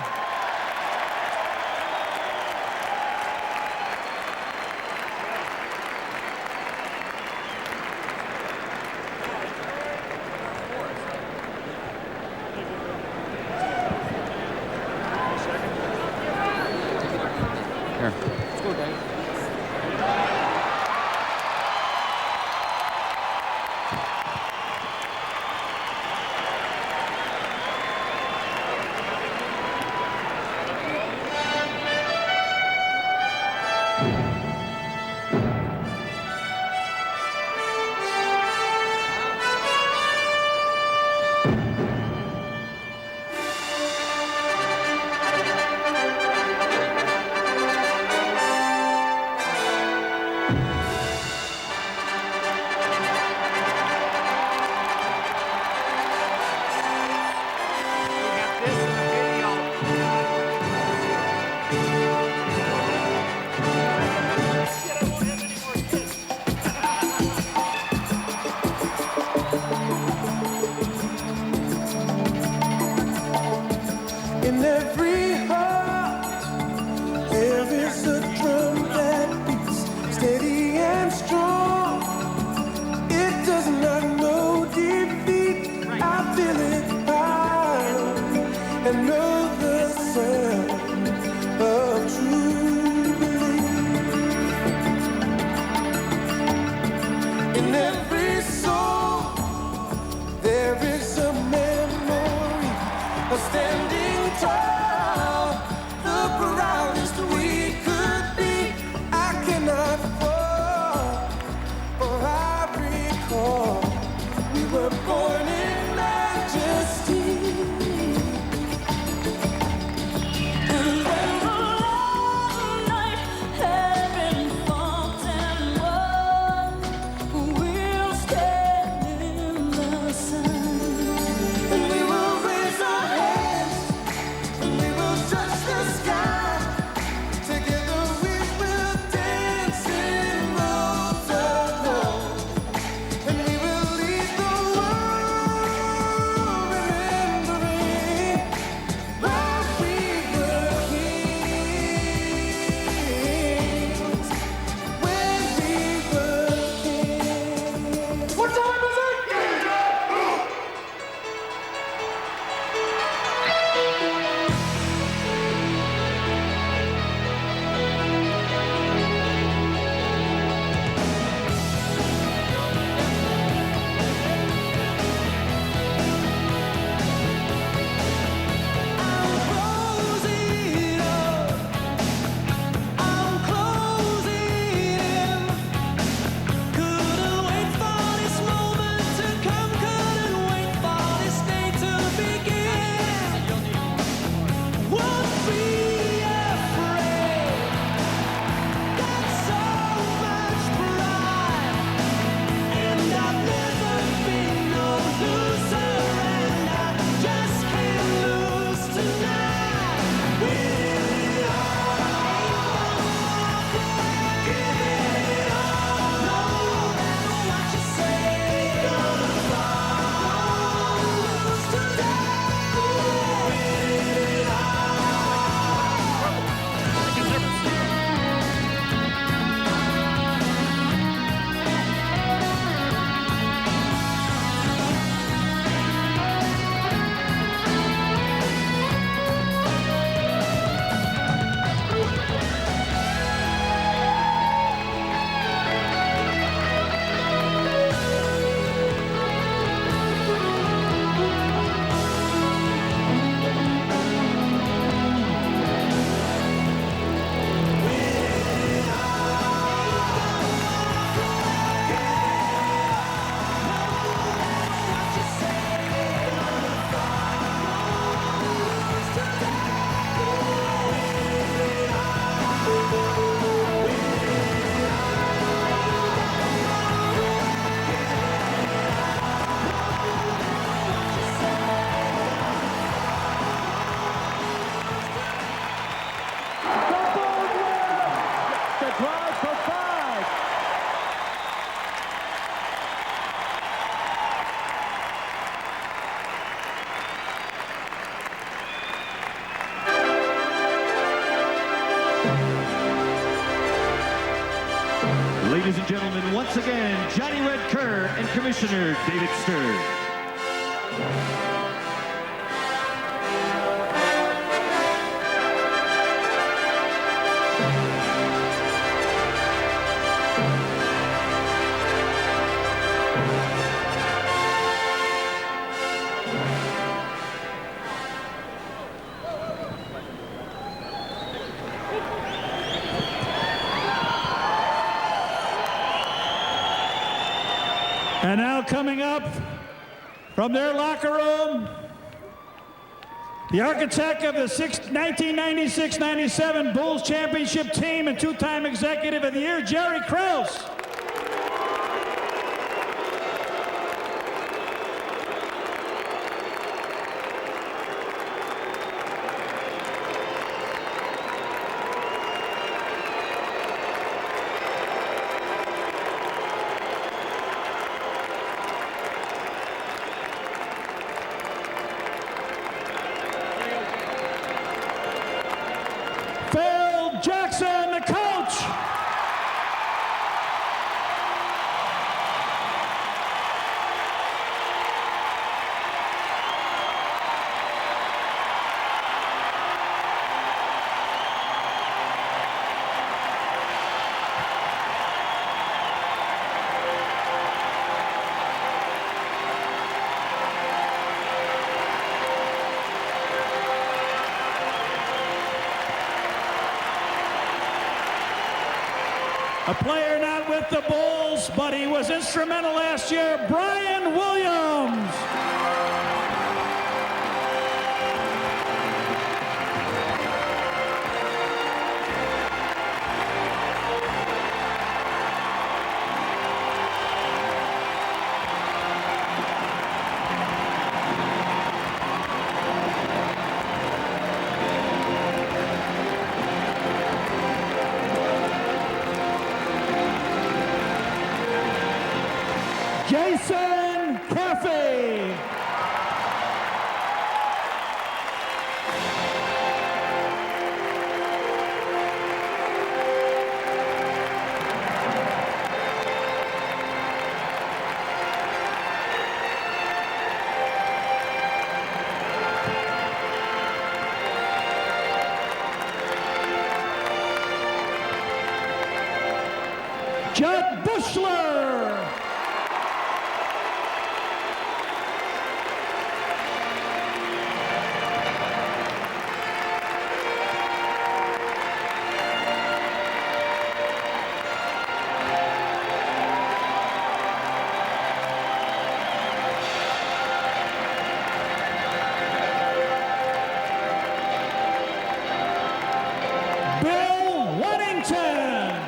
ladies and gentlemen, once again, Johnny Red Kerr and Commissioner David Stern. And now coming up from their locker room, the architect of the 1996-97 Bulls Championship team and two-time Executive of the Year, Jerry Krause. Phil Jackson, the coach. A player not with the Bulls, but he was instrumental last year, Brian Williams. Jason Caffey. Judd Bushler. Bill Wennington.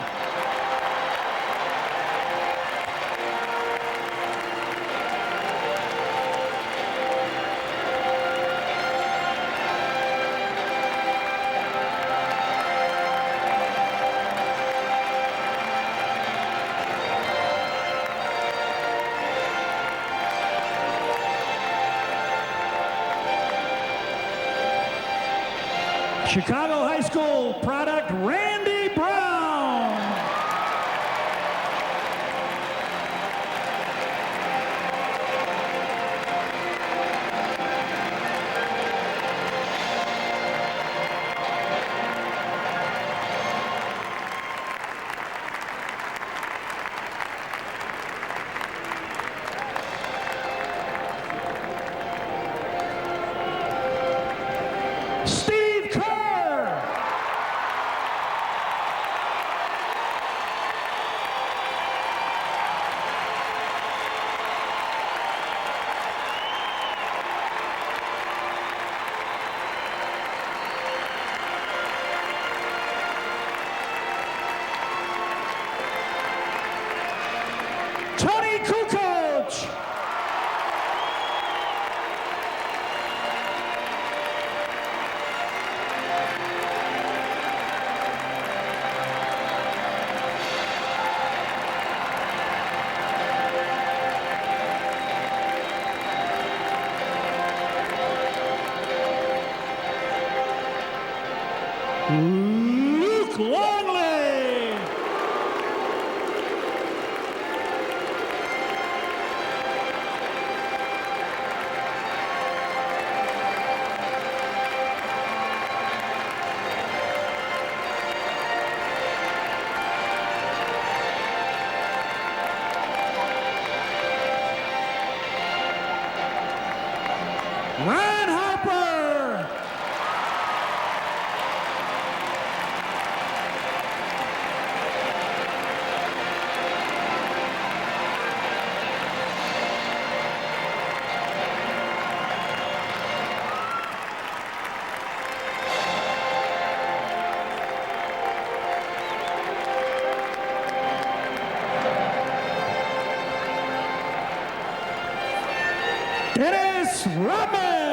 Chicago High School product, Randy Brown. Steve Kerr. Tony Kukoc. Luke Longley. Rodman.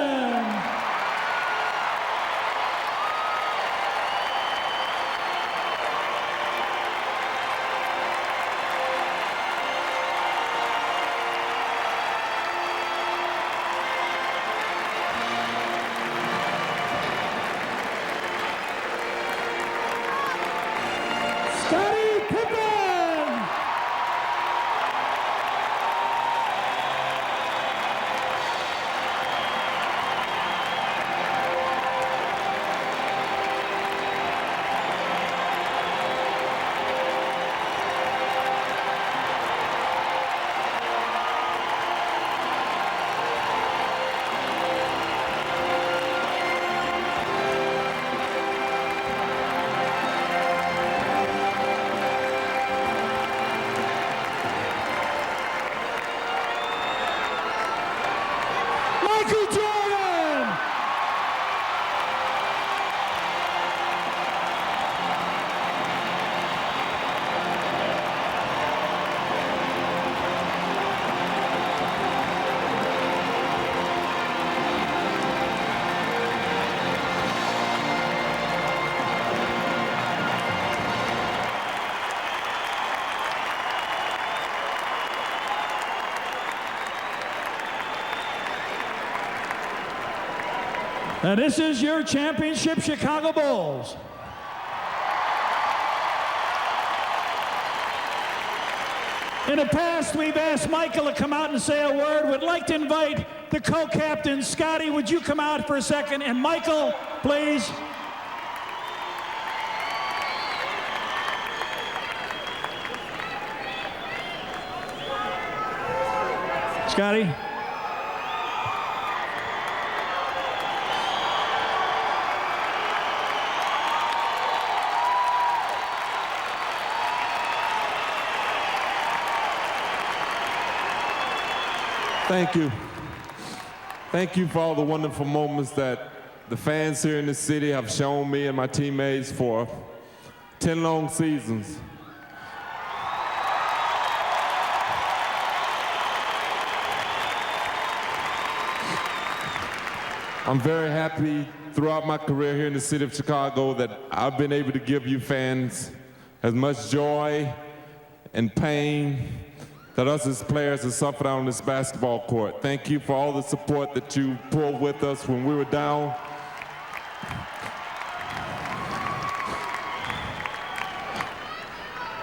Scottie Pippen. Michael Jordan. And this is your championship, Chicago Bulls. In the past, we've asked Michael to come out and say a word. Would like to invite the co-captain, Scottie, would you come out for a second? And Michael, please. Scottie. Thank you. Thank you for all the wonderful moments that the fans here in the city have shown me and my teammates for 10 long seasons. I'm very happy throughout my career here in the city of Chicago that I've been able to give you fans as much joy and pain that us as players have suffered on this basketball court. Thank you for all the support that you pulled with us when we were down.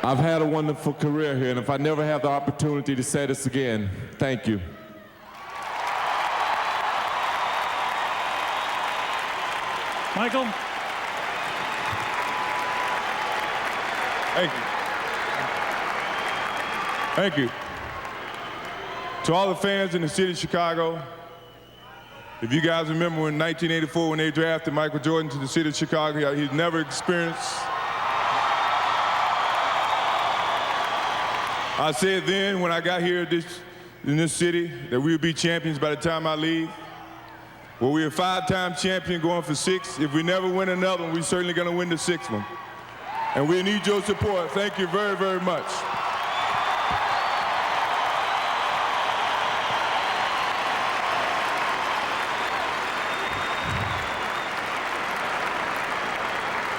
I've had a wonderful career here, and if I never have the opportunity to say this again, thank you. Michael. Thank you. Thank you. To all the fans in the city of Chicago, if you guys remember in 1984 when they drafted Michael Jordan to the city of Chicago, he'd never experienced. I said then when I got here in this city that we would be champions by the time I leave. Well, we're a 5-time champion going for 6. If we never win another one, we're certainly going to win the 6th one. And we need your support. Thank you very, very much.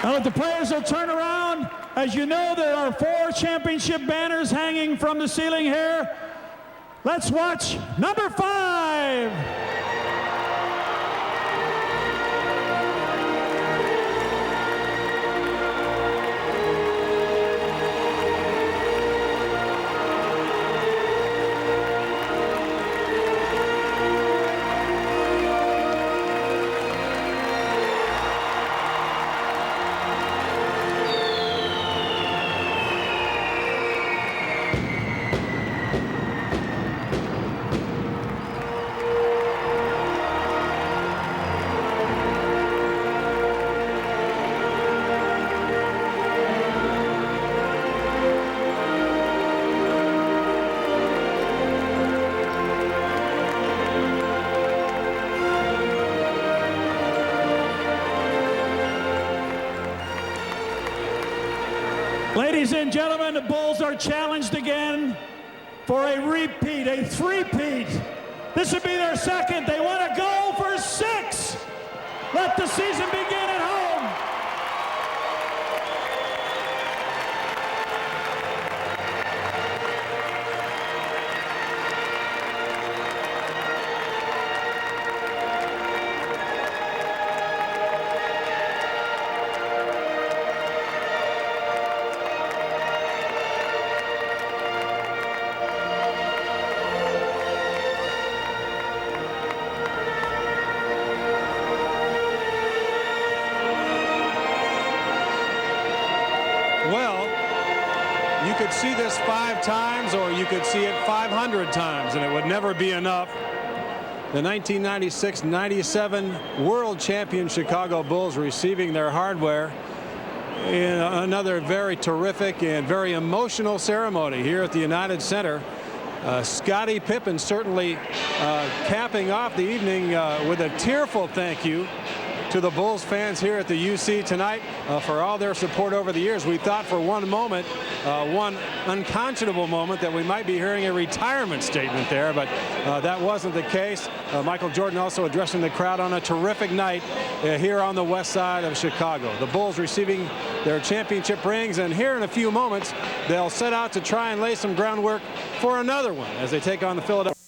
Now that the players will turn around, as you know, there are 4 championship banners hanging from the ceiling here. Let's watch number 5. Ladies and gentlemen, the Bulls are challenged again for a repeat, a three-peat This would be their second. They want to go for 6. Let the season begin at home. Well, you could see this 5 times or you could see it 500 times and it would never be enough. The 1996-97 World Champion Chicago Bulls receiving their hardware in another very terrific and very emotional ceremony here at the United Center. Scottie Pippen certainly capping off the evening with a tearful thank you to the Bulls fans here at the UC tonight for all their support over the years. We thought for one moment, one unconscionable moment, that we might be hearing a retirement statement there, but that wasn't the case. Michael Jordan also addressing the crowd on a terrific night here on the west side of Chicago. The Bulls receiving their championship rings, and here in a few moments, they'll set out to try and lay some groundwork for another one as they take on the Philadelphia.